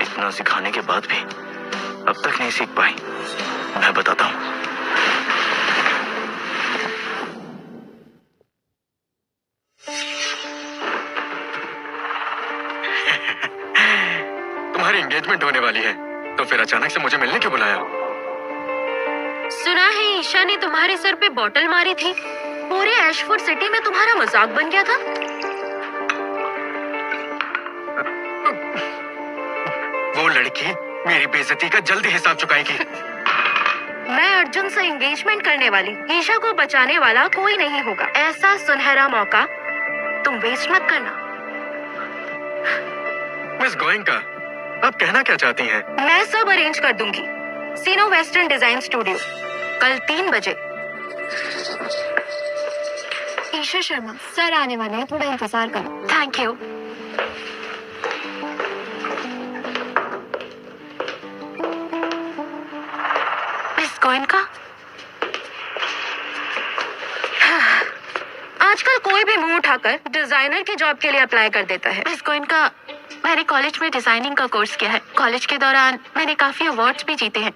इतना सिखाने के बाद भी अब तक नहीं सीख पाई। मैं बताता हूँ। तुम्हारी एंगेजमेंट होने वाली है, तो फिर अचानक से मुझे मिलने क्यों बुलाया? सुना है ईशा ने तुम्हारे सर पे बॉटल मारी थी। पूरे एशफोर्ड सिटी में तुम्हारा मजाक बन गया था। वो लड़की मेरी बेइज्जती का जल्दी हिसाब चुकाएगी। मैं अर्जुन से एंगेजमेंट करने वाली ईशा को बचाने वाला कोई नहीं होगा। ऐसा सुनहरा मौका तुम वेस्ट मत करना। मिस गोयंका, आप कहना क्या चाहती हैं? मैं सब अरेंज कर दूंगी। सीनो वेस्टर्न डिजाइन स्टूडियो, कल 3 बजे। ईशा शर्मा सर आने वाले हैं, थोड़ा इंतजार करो। Thank you. मिस गोयनका, आजकल कोई भी मुंह उठाकर डिजाइनर की जॉब के लिए अप्लाई कर देता है। मिस गोयनका, मैंने कॉलेज में डिजाइनिंग का कोर्स किया है। कॉलेज के दौरान मैंने काफी अवार्ड्स भी जीते हैं।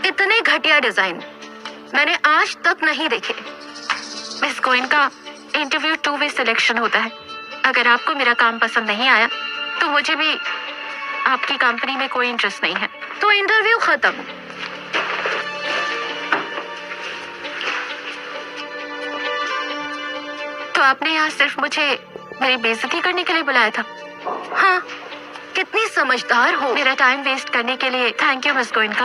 इतने घटिया डिजाइन मैंने आज तक नहीं देखे। मिस गोयनका, इंटरव्यू 2 वे सिलेक्शन होता है। अगर आपको मेरा काम पसंद नहीं आया तो मुझे भी आपकी कंपनी में कोई इंटरेस्ट नहीं है। तो इंटरव्यू खत्म। तो आपने यहाँ सिर्फ मुझे मेरी बेइज्जती करने के लिए बुलाया था? हाँ, कितनी समझदार हो। मेरा टाइम वेस्ट करने के लिए थैंक यू मिस गोयनका।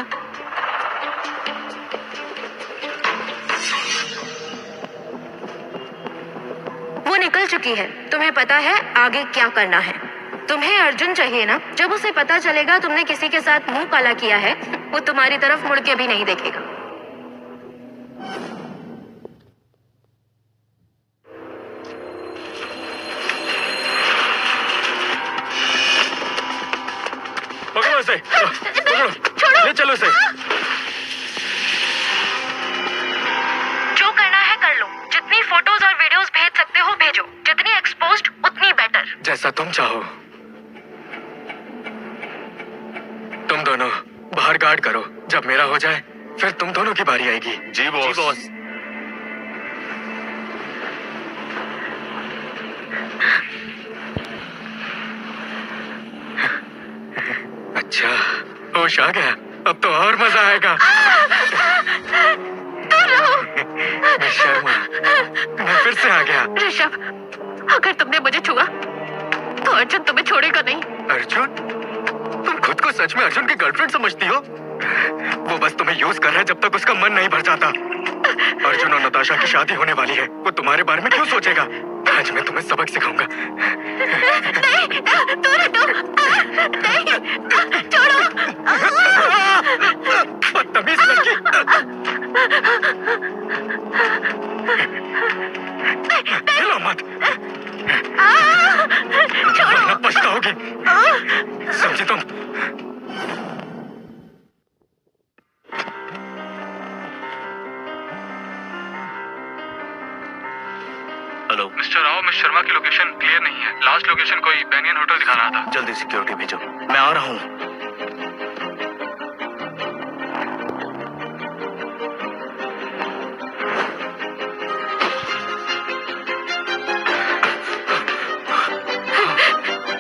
वो निकल चुकी है। तुम्हें पता है आगे क्या करना है। तुम्हें अर्जुन चाहिए ना? जब उसे पता चलेगा तुमने किसी के साथ मुंह काला किया है, वो तुम्हारी तरफ मुड़ के भी नहीं देखेगा। पकड़ो इसे, पकड़ो, ले चलो इसे। जो करना है कर लो। जितनी फोटोज और वीडियोस भेज सकते हो भेजो। जितनी एक्सपोज्ड उतनी बेटर। जैसा तुम चाहो। तुम दोनों बाहर गार्ड करो। जब मेरा हो जाए फिर तुम दोनों की बारी आएगी। जी बॉस। जी बॉस। अच्छा, होश आ गया। अब तो और मजा आएगा। मैं शर्मा, मैं फिर से आ गया। ऋषभ, अगर तुमने मुझे छुआ तो अर्जुन तुम्हें छोड़ेगा नहीं। अर्जुन? तुम खुद को सच में अर्जुन की गर्लफ्रेंड समझती हो? वो बस तुम्हें यूज कर रहा है जब तक उसका मन नहीं भर जाता। अर्जुन और नताशा की शादी होने वाली है। वो तुम्हारे बारे में क्यों सोचेगा? आज मैं तुम्हें सबक सिखाऊंगा। नहीं, दूर हटो। नहीं, छोड़ो। बदतमीज लड़की। हिलो मत। वरना पछताओगी। समझी तुम? Hello mister Rao, miss Sharma की लोकेशन क्लियर नहीं है। लास्ट लोकेशन कोई बैनियन होटल दिखा रहा था। जल्दी सिक्योरिटी भेजो, मैं आ रहा हूँ।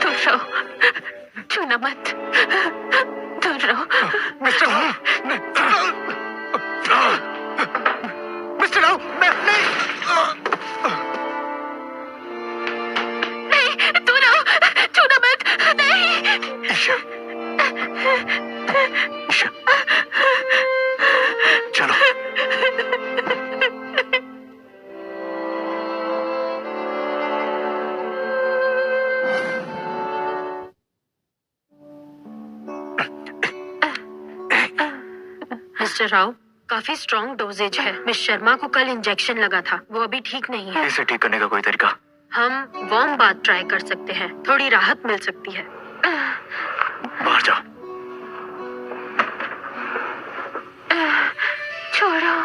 दूर रहो, छूना मत। दूर रहो। मिस्टर राव, नहीं। दूर रहो, छूना मत। नहीं। ईशा, ईशा, मिस्टर राव, काफी स्ट्रॉन्ग डोजेज है। मिस शर्मा को कल इंजेक्शन लगा था, वो अभी ठीक नहीं है। इसे ठीक करने का कोई तरीका? हम वार्म बाथ ट्राई कर सकते हैं, थोड़ी राहत मिल सकती है। बाहर जाओ। छोड़ो।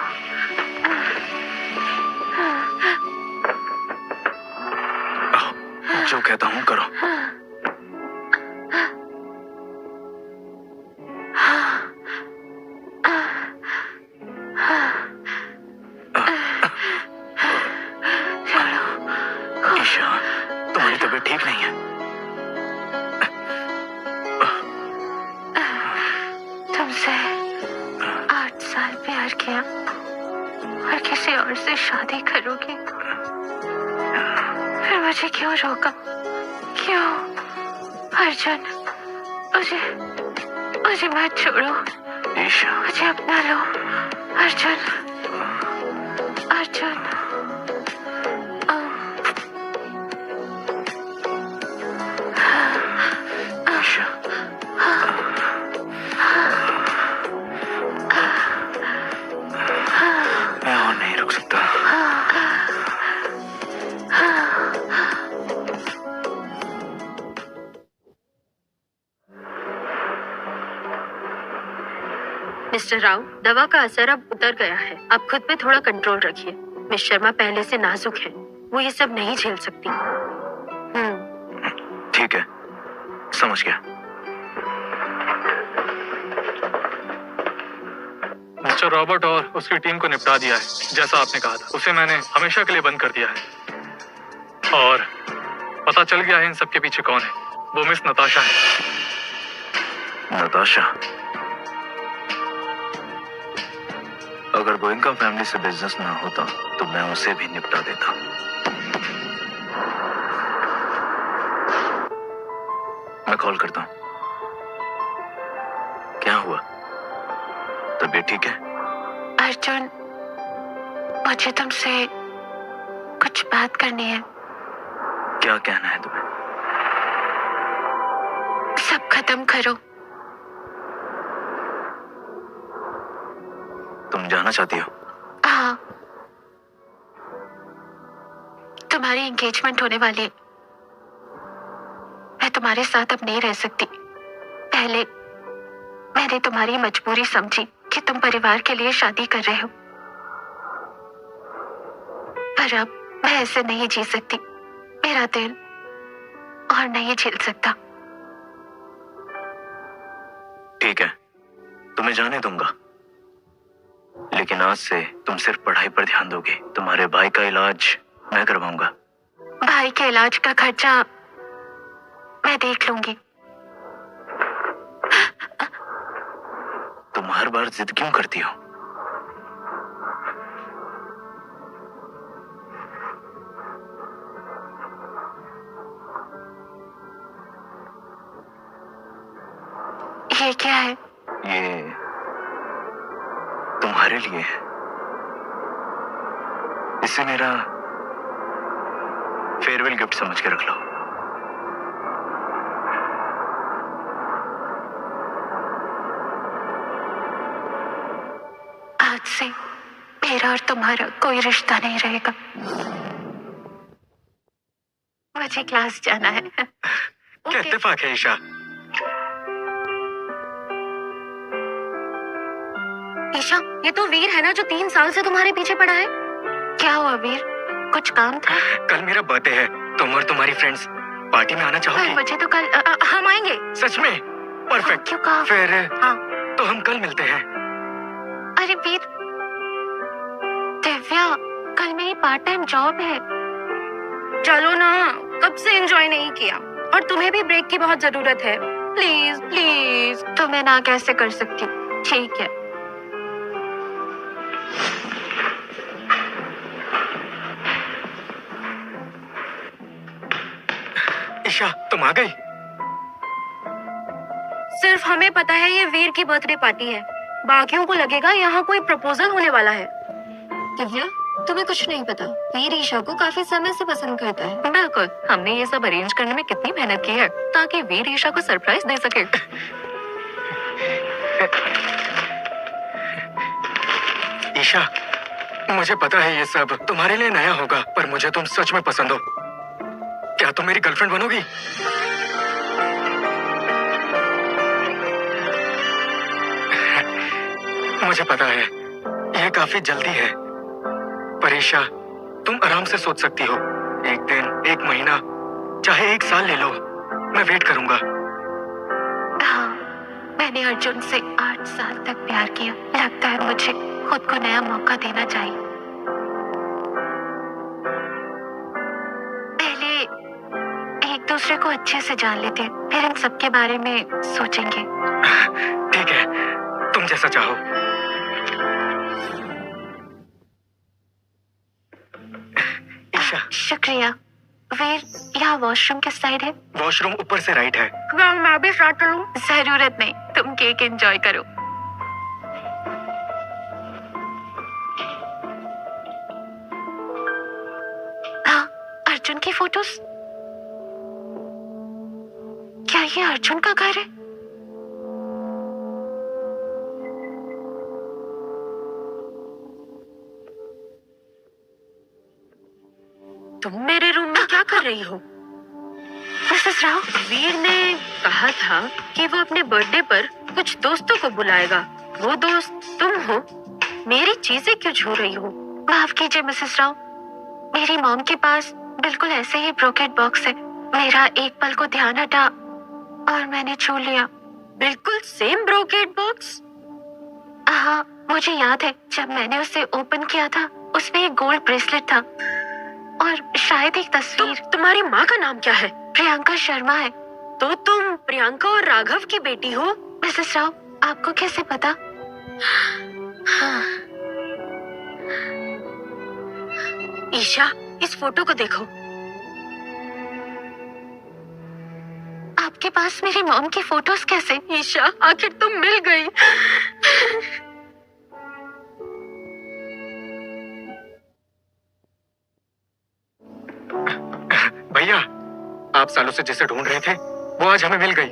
जो कहता हूँ करो। ईशा, तुम्हारी तबीयत ठीक नहीं है। तुमसे 8 साल प्यार किया और किसी और से शादी करोगी, फिर मुझे क्यों रोका? क्यों? अर्जुन, मुझे मत छोड़ो। ईशा, मुझे अपना लो। अर्जुन, अर्जुन। ईशा, मैं और नहीं रुक सकता। मिस्टर राव, दवा का असर अब उतर गया है। आप खुद पे थोड़ा कंट्रोल रखिए। मिस शर्मा पहले से नाजुक है, वो ये सब नहीं झेल सकती। ठीक है, समझ गया। मिस्टर रॉबर्ट और उसकी टीम को निपटा दिया है, जैसा आपने कहा था। उसे मैंने हमेशा के लिए बंद कर दिया है और पता चल गया है इन सबके पीछे कौन है। वो मिस नताशा है। नताशा? अगर गोइंका फैमिली से बिजनेस ना होता तो मैं उसे भी निपटा देता। मैं कॉल करता हूँ। क्या हुआ? तबीयत ठीक है? अर्जुन, मुझे तुमसे कुछ बात करनी है। क्या कहना है तुम्हें? सब खत्म करो। तुम जाना चाहती हो? हाँ, तुम्हारी एंगेजमेंट होने वाली है। मैं तुम्हारे साथ अब नहीं रह सकती। पहले मैंने तुम्हारी मजबूरी समझी कि तुम परिवार के लिए शादी कर रहे हो, पर अब मैं ऐसे नहीं जी सकती। मेरा दिल और नहीं झेल सकता। ठीक है, तुम्हें जाने दूंगा, लेकिन आज से तुम सिर्फ पढ़ाई पर ध्यान दोगे। तुम्हारे भाई का इलाज मैं करवाऊंगा। भाई के इलाज का खर्चा मैं देख लूंगी। तुम हर बार जिद क्यों करती हो? ये क्या है? ये तुम्हारे लिए है। इसे मेरा फेयरवेल गिफ्ट समझ के रख लो। आज से मेरा और तुम्हारा कोई रिश्ता नहीं रहेगा। मुझे क्लास जाना है। क्या इत्तेफाक है ईशा। ईशा, ये तो वीर है ना जो 3 साल से तुम्हारे पीछे पड़ा है। क्या हुआ वीर, कुछ काम था? कल मेरा बर्थडे है, तुम और तुम्हारी फ्रेंड्स पार्टी में आना चाहोगी? मुझे तो कल हम आएंगे। सच में? परफेक्ट। क्यों कहा? फिर हाँ, तो हम कल मिलते हैं। अरे वीर, दिव्या, कल मेरी पार्ट टाइम जॉब है। चलो ना, कब से एंजॉय नहीं किया और तुम्हें भी ब्रेक की बहुत जरूरत है। Please please. तो मैं ना कैसे कर सकती? ठीक है। ईशा, तुम आ गई? सिर्फ हमें पता है ये वीर की बर्थडे पार्टी है, बाकियों को लगेगा यहाँ कोई प्रपोजल होने वाला है। दिव्या, तुम्हें कुछ नहीं पता, वीर ईशा को काफी समय से पसंद करता है। बिल्कुल, हमने ये सब अरेंज करने में कितनी मेहनत की है ताकि वीर ईशा को सरप्राइज दे सके। ईशा, मुझे पता है ये सब तुम्हारे लिए नया होगा, पर मुझे तुम सच में पसंद हो। क्या तुम मेरी गर्लफ्रेंड बनोगी? मुझे पता है ये काफी जल्दी है, पर ईशा तुम आराम से सोच सकती हो। एक दिन, एक महीना, चाहे 1 साल ले लो, मैं वेट करूंगा। हाँ, मैंने अर्जुन से 8 साल तक प्यार किया। लगता है मुझे खुद को नया मौका देना चाहिए। पहले एक दूसरे को अच्छे से जान लेते हैं, फिर इन सब के बारे में सोचेंगे। ठीक है, तुम जैसा चाहो। ईशा, शुक्रिया। वीर, यहाँ वॉशरूम किस साइड है? वॉशरूम ऊपर से राइट है। मैं भी साथ चलूं? जरूरत नहीं, तुम केक एंजॉय करो। हाँ, अर्जुन की फोटोज। क्या ये अर्जुन का घर है? तुम मेरे रूम में क्या कर रही हो? मिसेस राव, वीर ने कहा था कि वो अपने बर्थडे पर कुछ दोस्तों को बुलाएगा। वो दोस्त तुम हो। मेरी चीजें क्यों छू रही हो? माफ कीजिए मिसेस राव, मेरी मॉम के पास बिल्कुल ऐसे ही ब्रोकेट बॉक्स है। मेरा एक पल को ध्यान हटा और मैंने छू लिया। बिल्कुल सेम ब्रोकेट बॉक्स? हाँ, मुझे याद है जब मैंने उसे ओपन किया था, उसमें एक गोल्ड ब्रेसलेट था और शायद एक तस्वीर। तुम्हारी माँ का नाम क्या है? प्रियंका शर्मा है। तो तुम प्रियंका और राघव की बेटी हो? मिसेस राव, आपको कैसे पता? ईशा, इस फोटो को देखो। आपके पास मेरी मॉम की फोटोज कैसे? ईशा, आखिर तुम मिल गई। भैया, आप सालों से जिसे ढूंढ रहे थे वो आज हमें मिल गई।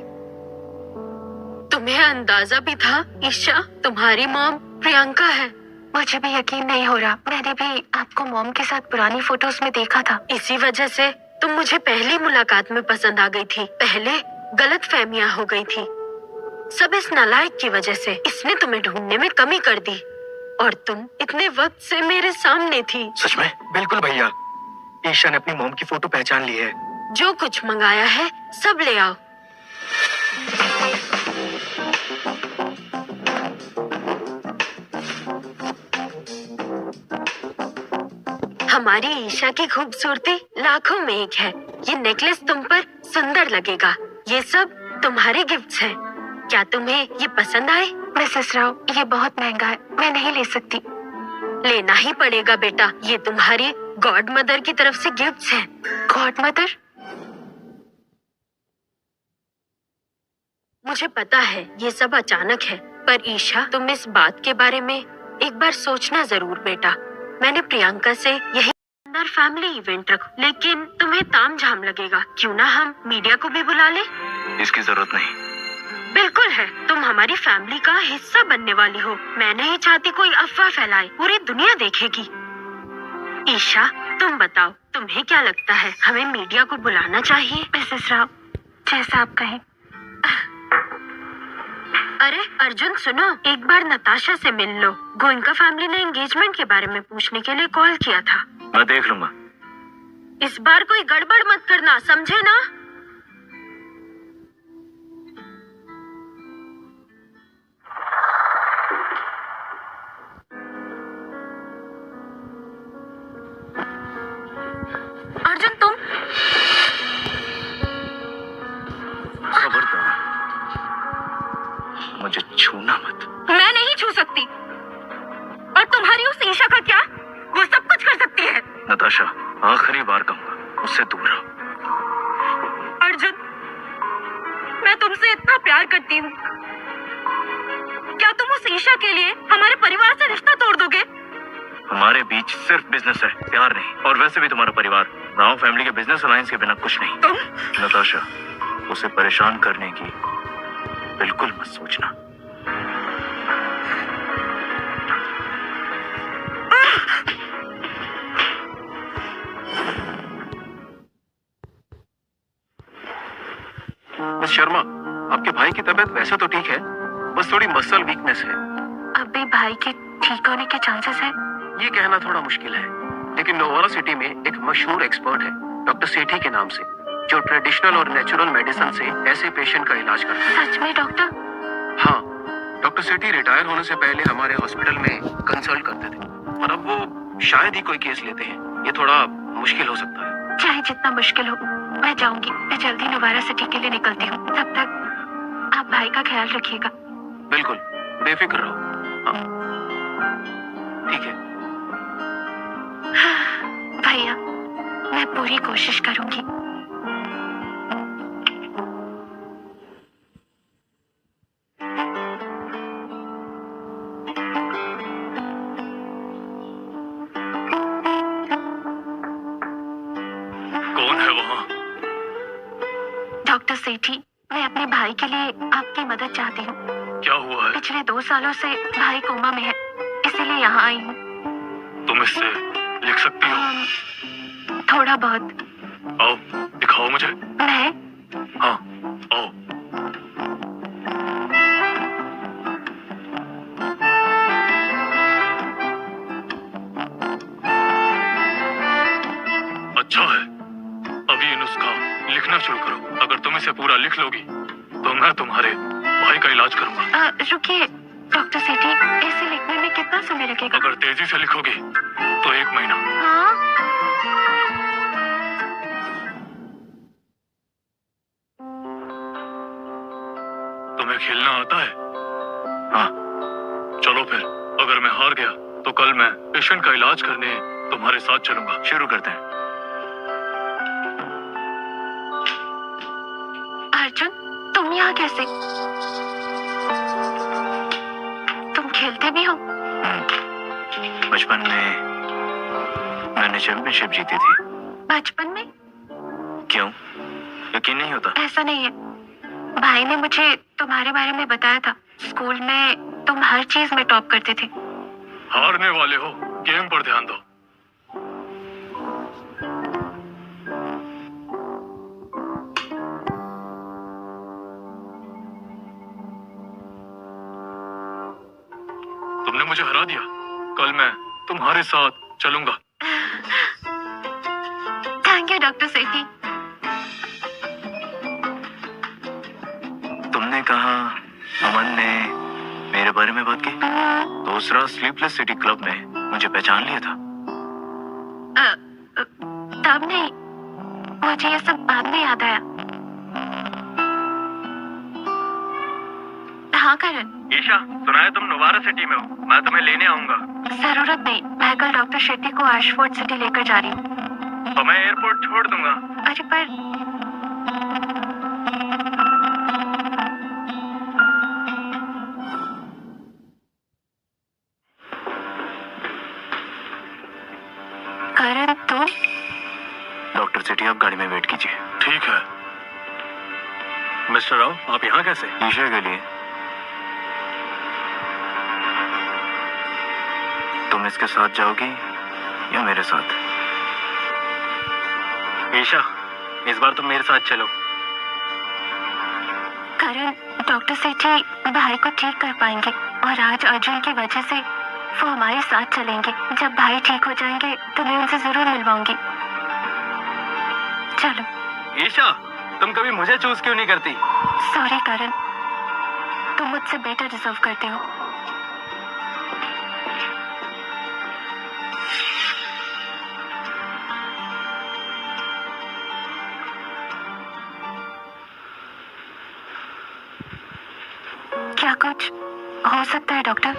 तुम्हें अंदाजा भी था ईशा, तुम्हारी मॉम प्रियंका है। मुझे भी यकीन नहीं हो रहा। मैंने भी आपको मॉम के साथ पुरानी फोटोज में देखा था। इसी वजह से तुम मुझे पहली मुलाकात में पसंद आ गई थी। पहले गलत फहमियां हो गई थी, सब इस नालायक की वजह से। इसने तुम्हें ढूंढने में कमी कर दी और तुम इतने वक्त से मेरे सामने थी। सच में? बिल्कुल भैया, ईशा ने अपनी मॉम की फोटो पहचान ली है। जो कुछ मंगाया है सब ले आओ। हमारी ईशा की खूबसूरती लाखों में एक है। ये नेकलेस तुम पर सुंदर लगेगा। ये सब तुम्हारे गिफ्ट्स हैं। क्या तुम्हें ये पसंद आए? मिसेस राव, ये बहुत महंगा है, मैं नहीं ले सकती। लेना ही पड़ेगा बेटा, ये तुम्हारी गॉड मदर की तरफ से गिफ्ट्स हैं। God mother? मुझे पता है ये सब अचानक है, पर ईशा तुम इस बात के बारे में एक बार सोचना जरूर बेटा। मैंने प्रियंका से यही अंदर फैमिली इवेंट रखो, लेकिन तुम्हें तामझाम लगेगा। क्यों ना हम मीडिया को भी बुला ले? इसकी जरूरत नहीं। बिल्कुल है, तुम हमारी फैमिली का हिस्सा बनने वाली हो। मैं नहीं चाहती कोई अफवाह फैलाए, पूरी दुनिया देखेगी। ईशा, तुम बताओ, तुम्हें क्या लगता है, हमें मीडिया को बुलाना चाहिए? मिसेस राव, जैसा आप कहें। अरे अर्जुन सुनो, एक बार नताशा से मिल लो। गोइंका फैमिली ने एंगेजमेंट के बारे में पूछने के लिए कॉल किया था। मैं देख लूंगा। इस बार कोई गड़बड़ मत करना, समझे ना? अर्जुन, तुम? खबरदार, मुझे छूना मत। मैं नहीं छू सकती। और तुम्हारी उस ईशा का क्या? वो सब कुछ कर सकती है। नताशा, आखिरी बार कहूंगा, उससे दूर रहो। अर्जुन, मैं तुमसे इतना प्यार करती हूँ। क्या तुम उस ईशा के लिए हमारे परिवार से रिश्ता तोड़ दोगे? हमारे बीच सिर्फ बिजनेस है, प्यार नहीं। और वैसे भी तुम्हारा परिवार राव फैमिली के बिजनेस अलायंस के बिना कुछ नहीं। तुम? नताशा, उसे परेशान करने की बिल्कुल मत सोचना। की तबीयत वैसे तो ठीक है, बस थोड़ी मसल वीकनेस है। अभी भाई के ठीक होने के चांसेस है? ये कहना थोड़ा मुश्किल है, लेकिन नोवारा सिटी में एक मशहूर एक्सपर्ट है डॉक्टर सेठी के नाम से, जो ट्रेडिशनल और नेचुरल मेडिसिन से ऐसे पेशेंट का इलाज करता है। सच में डॉक्टर? हाँ, डॉक्टर सेठी रिटायर होने से पहले हमारे हॉस्पिटल में कंसल्ट करते थे, और अब वो शायद ही कोई केस लेते हैं। ये थोड़ा मुश्किल हो सकता है। चाहे जितना मुश्किल हो, मैं जाऊंगी। मैं जल्दी नोवारा सिटी के लिए निकलती हूँ। तब तक आप भाई का ख्याल रखिएगा। बिल्कुल, बेफिक्र रहो। हाँ, ठीक है। भैया, मैं पूरी कोशिश करूंगी। कौन है वहाँ? डॉक्टर सेठी, मैं अपने भाई के लिए आपकी मदद चाहती हूँ। क्या हुआ है? पिछले 2 सालों से भाई कोमा में है, इसीलिए यहाँ आई हूँ। तुम इससे लिख सकती हो? थोड़ा बहुत। आओ, दिखाओ मुझे। मैं? हाँ, आओ। अच्छा है, अभी ये नुस्खा लिखना शुरू करो। अगर तुम इसे पूरा लिख लोगी तो मैं तुम्हारे भाई का इलाज करूंगा। रुकिए डॉक्टर सेठी, ऐसे लिखने में कितना समय लगेगा? अगर तेजी से लिखोगी तो 1 महीना। हाँ? तुम्हें खेलना आता है? हाँ। चलो फिर, अगर मैं हार गया तो कल मैं पेशेंट का इलाज करने तुम्हारे साथ चलूंगा। शुरू करते हैं। अर्जुन, तुम यहाँ कैसे? तुम खेलते भी हो? बचपन में मैंने चैंपियनशिप जीती थी। बचपन में? क्यों, यकीन नहीं होता? ऐसा नहीं है, भाई ने मुझे तुम्हारे बारे में बताया था। स्कूल में तुम हर चीज में टॉप करते थे। हारने वाले हो, गेम पर ध्यान दो। तुमने मुझे हरा दिया, कल मैं तुम्हारे साथ चलूंगा। थैंक यू डॉक्टर सेठी। तुमने कहा अमन ने मेरे बारे में बात की? दूसरा स्लीपलेस सिटी क्लब में मुझे पहचान लिया था? तब नहीं, मुझे ये सब बाद में याद आया। हाँ करण। ईशा, सुना है तुम नोवारा सिटी में हो? मैं तुम्हें लेने आऊंगा। जरूरत नहीं, मैं कल डॉक्टर शेट्टी को एशफोर्ड सिटी लेकर जा रही हूँ। तो मैं एयरपोर्ट छोड़ दूंगा। अरे पर करण, तो डॉक्टर सेठी, आप गाड़ी में वेट कीजिए। ठीक है। मिस्टर राव, आप यहाँ कैसे? ईशा के लिए। तुम इसके साथ जाओगी या मेरे साथ? ईशा, इस बार तुम मेरे साथ चलो। करण, डॉक्टर सेठी भाई को ठीक कर पाएंगे, और आज अर्जुन की वजह से वो हमारे साथ चलेंगे। जब भाई ठीक हो जाएंगे तो मैं उनसे जरूर मिलवाऊंगी। चलो। ईशा, तुम कभी मुझे चूज क्यों नहीं करती? सॉरी करण, तुम मुझसे बेटर डिजर्व करते हो। क्या कुछ हो सकता है डॉक्टर?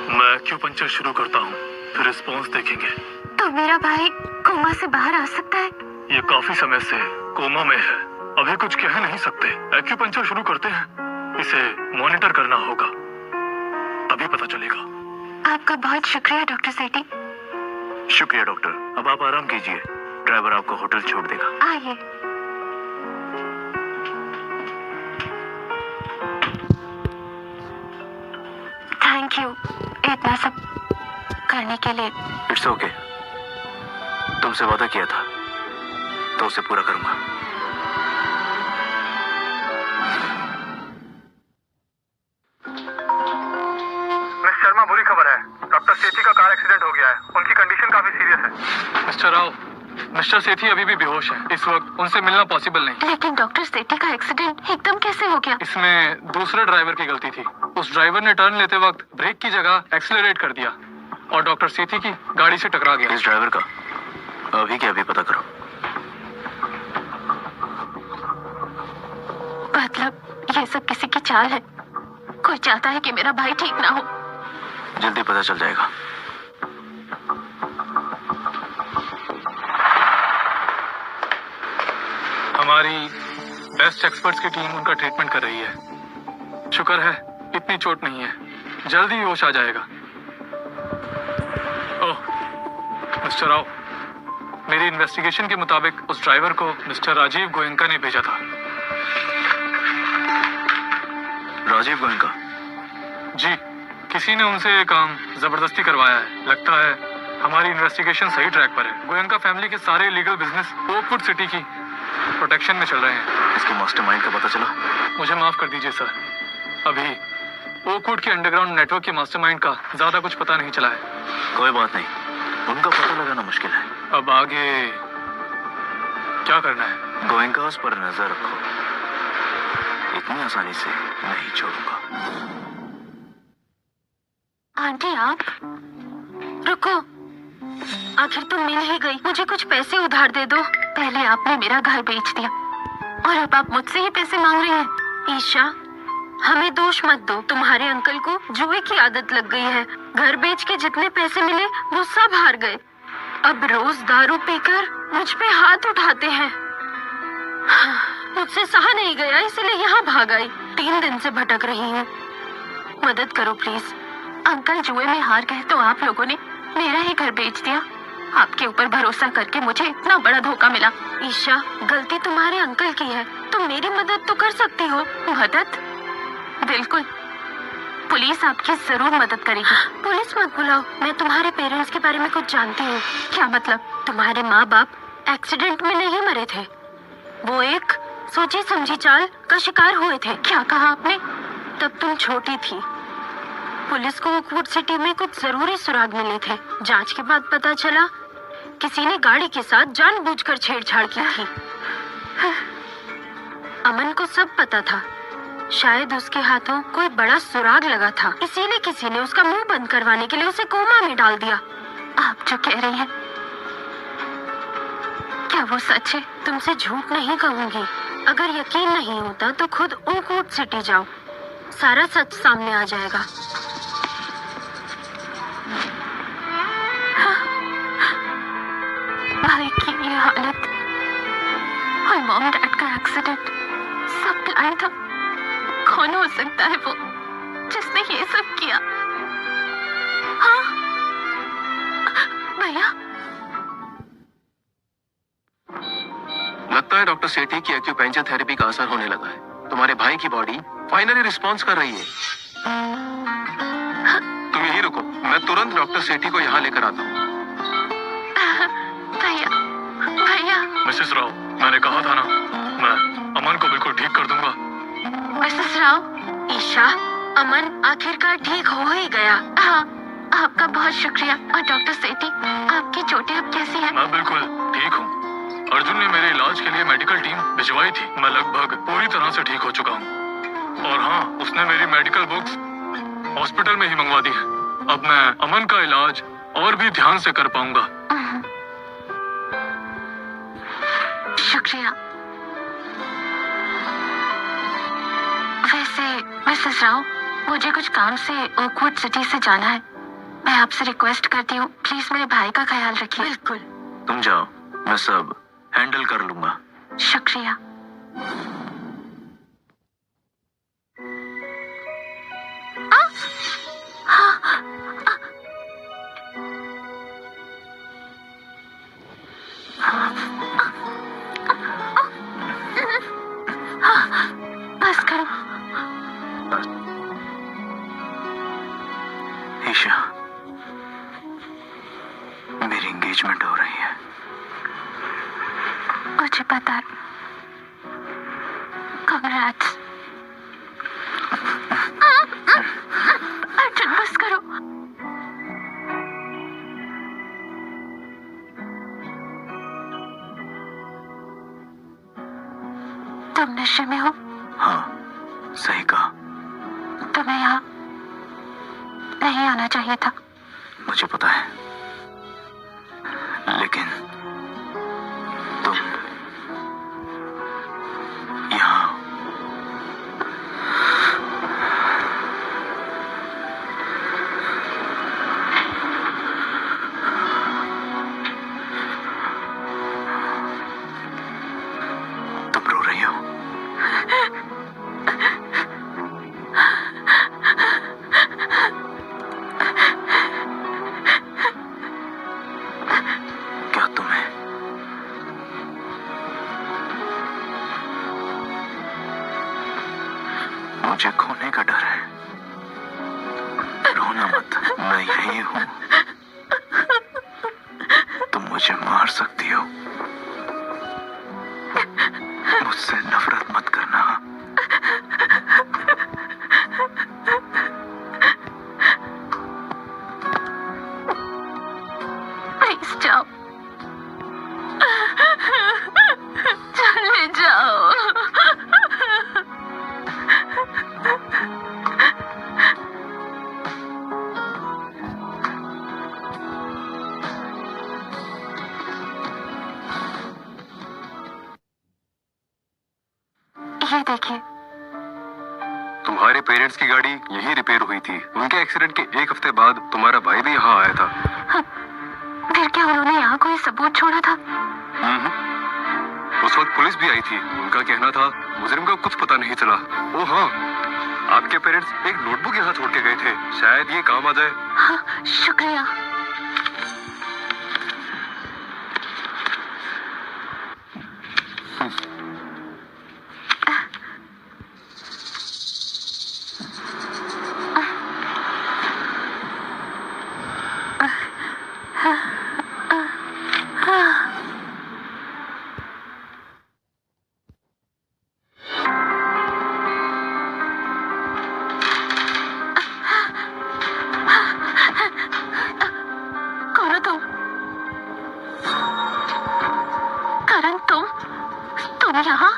मैं एक्यूपंक्चर शुरू करता हूँ, फिर रिस्पॉन्स देखेंगे। तो मेरा भाई कोमा से बाहर आ सकता है? ये काफी समय से कोमा में है, अभी कुछ कह नहीं सकते। एक्यूपंक्चर शुरू करते हैं, इसे मॉनिटर करना होगा, तभी पता चलेगा। आपका बहुत शुक्रिया डॉक्टर सेठी। शुक्रिया डॉक्टर, अब आप आराम कीजिए, ड्राइवर आपको होटल छोड़ देगा। आइए। थैंक यू इतना सब करने के लिए। इट्स ओके, तुमसे वादा किया था तो उसे पूरा करूंगा। मिस शर्मा, बुरी खबर है। डॉक्टर सेठी का कार एक्सीडेंट हो गया है। उनकी कंडीशन काफी सीरियस है। मिस्टर राव, मिस्टर सेठी अभी भी बेहोश है। इस वक्त उनसे मिलना पॉसिबल नहीं। लेकिन डॉक्टर सेठी का एक्सीडेंट एकदम कैसे हो गया? इसमें दूसरे ड्राइवर की गलती थी। उस ड्राइवर ने टर्न लेते वक्त ब्रेक की जगह एक्सीलरेट कर दिया और डॉक्टर सेठी की गाड़ी से टकरा गया। इस ड्राइवर का अभी के अभी पता करो। मतलब ये सब किसी की चाल है? कोई चाहता है कि मेरा भाई ठीक ना हो। जल्दी पता चल जाएगा। हमारी बेस्ट एक्सपर्ट्स की टीम उनका ट्रीटमेंट कर रही है। शुक्र है इतनी चोट नहीं है, जल्दी ही होश आ जाएगा। ओह मिस्टर राव, मेरी इन्वेस्टिगेशन के मुताबिक उस ड्राइवर को मिस्टर राजीव गोयंका ने भेजा था। राजीव गोयंका? जी, किसी ने उनसे ये काम जबरदस्ती करवाया है। लगता है हमारी इन्वेस्टिगेशन सही ट्रैक पर है। गोयंका फैमिली के सारे लीगल बिजनेस ओकवुड सिटी की प्रोटेक्शन में चल रहे हैं। इसके मास्टरमाइंड का पता चला? मुझे माफ कर दीजिए सर, अभी ओकवुड के अंडरग्राउंड नेटवर्क के मास्टरमाइंड का ज्यादा कुछ पता नहीं चला है। कोई बात नहीं, उनका पता लगाना मुश्किल है। अब आगे क्या करना है? गोयंकास पर नजर रखो, इतनी आसानी से नहीं छोड़ूंगा। आंटी आप रुको, आखिर तुम मिल ही गई। मुझे कुछ पैसे उधार दे दो। पहले आपने मेरा घर बेच दिया और अब आप मुझसे ही पैसे मांग रही हैं। ईशा, हमें दोष मत दो। तुम्हारे अंकल को जुए की आदत लग गई है। घर बेच के जितने पैसे मिले वो सब हार गए। अब रोज दारू पीकर मुझ पे हाथ उठाते हैं। मुझसे सहा नहीं गया, इसलिए यहाँ भाग आई। 3 दिन से भटक रही हूँ। मदद करो प्लीज। अंकल जुए में हार गए तो आप लोगों ने मेरा ही घर बेच दिया। आपके ऊपर भरोसा करके मुझे इतना बड़ा धोखा मिला। ईशा, गलती तुम्हारे अंकल की है। तुम मेरी मदद तो कर सकती हो। मदद? बिल्कुल, पुलिस आपकी जरूर मदद करेगी। पुलिस मत बुलाओ, मैं तुम्हारे पेरेंट्स के बारे में कुछ जानती हूँ। क्या मतलब? तुम्हारे माँ बाप एक्सीडेंट में नहीं मरे थे, वो एक सोची समझी चाल का शिकार हुए थे। क्या कहा आपने? तब तुम छोटी थी। पुलिस को ओकवुड सिटी में कुछ जरूरी सुराग मिले थे। जांच के बाद पता चला किसी ने गाड़ी के साथ जानबूझकर छेड़छाड़ की थी। अमन को सब पता था। शायद उसके हाथों कोई बड़ा सुराग लगा था, इसीलिए किसी ने उसका मुंह बंद करवाने के लिए उसे कोमा में डाल दिया। आप जो कह रही हैं, क्या वो सच है? तुमसे झूठ नहीं कहूंगी। अगर यकीन नहीं होता तो खुद ओकवुड सिटी जाओ, सारा सच सामने आ जाएगा। भाई की ये हालत और मॉम डैड का एक्सीडेंट, सब प्लान था। कौन हो सकता है वो जिसने ये सब किया? हाँ भैया, लगता है डॉक्टर सेठी की एक्यूपेंचर थेरेपी का असर होने लगा है। तुम्हारे भाई की बॉडी फाइनली रिस्पॉन्स कर रही है। तुम यहीं रुको, मैं तुरंत डॉक्टर सेठी को यहाँ लेकर आता हूँ। भैया, भैया। मिसेस राव, मैंने कहा था ना, मैं अमन को बिल्कुल ठीक कर दूंगा। मिसेस राव, ईशा, अमन आखिरकार ठीक हो ही गया। हाँ, आपका बहुत शुक्रिया। और डॉक्टर सेठी, आपकी चोटें अब कैसी हैं? मैं बिल्कुल ठीक हूँ। अर्जुन ने मेरे इलाज के लिए मेडिकल टीम भिजवाई थी। मैं लगभग पूरी तरह से ठीक हो चुका हूँ। और हाँ, उसने मेरी मेडिकल बुक्स हॉस्पिटल में ही मंगवा दी है। अब मैं अमन का इलाज और भी ध्यान से कर पाऊंगा। शुक्रिया। वैसे मिसेस राव, मुझे कुछ काम से ओकवुड सिटी से जाना है। मैं आपसे रिक्वेस्ट करती हूँ, प्लीज मेरे भाई का ख्याल रखिए। बिल्कुल। तुम जाओ, मैं सब हैंडल कर लूंगा। शुक्रिया। बस करो। ईशा, मेरी एंगेजमेंट हो रही है। मुझे पता है। Congrats। अर्जुन, बस करो। नशे में हो? हाँ, सही कहा। तुम्हें यहाँ नहीं आना चाहिए था। मुझे पता है, लेकिन तुम यहाँ तुम रो रही हो। क्या तुम्हें मुझे खोने का डर है? रोना मत, मैं यही हूं। तुम मुझे मार सकती हो, मुझसे नफरत मत करना। प्लीज जाओ, चले जाओ। ये देखिए, तुम्हारे पेरेंट्स की गाड़ी यहीं रिपेयर हुई थी। उनके एक्सीडेंट के एक हफ्ते बाद तुम्हारा भाई भी यहाँ आया था। फिर क्या उन्होंने यहाँ कोई सबूत छोड़ा था? उस वक्त पुलिस भी आई थी। उनका कहना था मुजरिम का कुछ पता नहीं चला। ओ हाँ, आपके पेरेंट्स एक नोटबुक यहाँ छोड़ के गए थे, शायद ये काम आ जाए। हाँ, शुक्रिया। कौन हो तुम? करण, तुम यहाँ?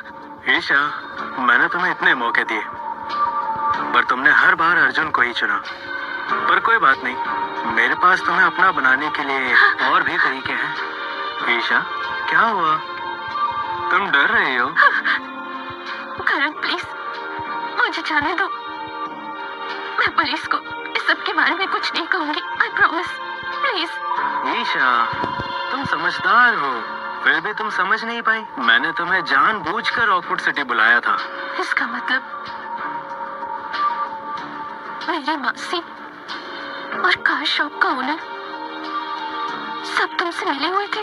ईशा, मैंने तुम्हें इतने मौके दिए, पर तुमने हर बार अर्जुन को ही चुना। पर कोई बात नहीं, मेरे पास तुम्हें अपना बनाने के लिए और भी तरीके हैं। ईशा, क्या हुआ? तुम डर रही हो? करण, प्लीज मुझे जाने दो। मैं पुलिस को इस सब के बारे में कुछ नहीं कहूंगी, आई प्रॉमिस। प्लीज। ईशा, तुम समझदार हो, फिर भी तुम समझ नहीं पाई। मैंने तुम्हें जानबूझकर रॉकवुड सिटी बुलाया था। इसका मतलब मेरी मासी और कार शॉप का ओनर सब तुमसे मिले हुए थे?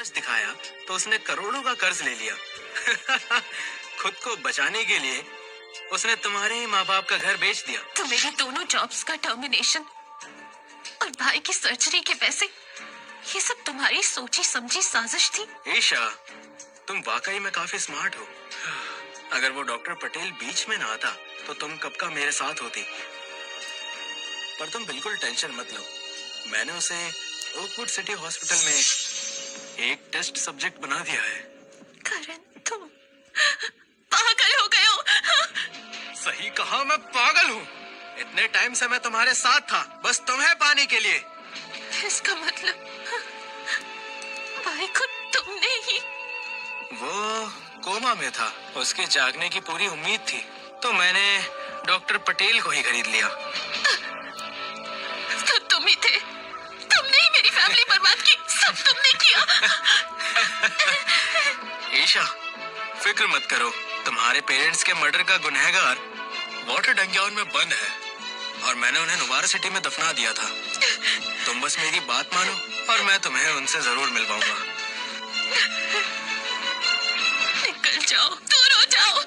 दिखाया तो उसने करोड़ों का कर्ज ले लिया। खुद को बचाने के लिए उसने तुम्हारे ही माँ बाप का घर बेच दिया। तो मेरी दोनों जॉब्स का टर्मिनेशन और भाई की सर्जरी के पैसे, ये सब तुम्हारी सोची समझी साजिश थी। ईशा, तुम वाकई में काफी स्मार्ट हो। अगर वो डॉक्टर पटेल बीच में ना आता तो तुम कब का मेरे साथ होती। पर तुम बिल्कुल टेंशन मत लो, मैंने उसे ओकवुड सिटी हॉस्पिटल में एक टेस्ट सब्जेक्ट बना दिया है। करण, तुम पागल हो गए हो। सही कहा, मैं पागल हूँ। इतने टाइम से मैं तुम्हारे साथ था, बस तुम्हें पाने के लिए। इसका मतलब भाई को तुमने ही? वो कोमा में था, उसके जागने की पूरी उम्मीद थी, तो मैंने डॉक्टर पटेल को ही खरीद लिया। तो तुम ही थे, तुमने ही मेरी फैमिली बर्बाद की, सब तुमने किया। ईशा, फिक्र मत करो, तुम्हारे पेरेंट्स के मर्डर का गुनहगार वाटर डंग्याउन में बंद है और मैंने उन्हें नुवारा सिटी में दफना दिया था। तुम बस मेरी बात मानो और मैं तुम्हें उनसे जरूर मिलवाऊंगा। निकल जाओ, दूर हो जाओ,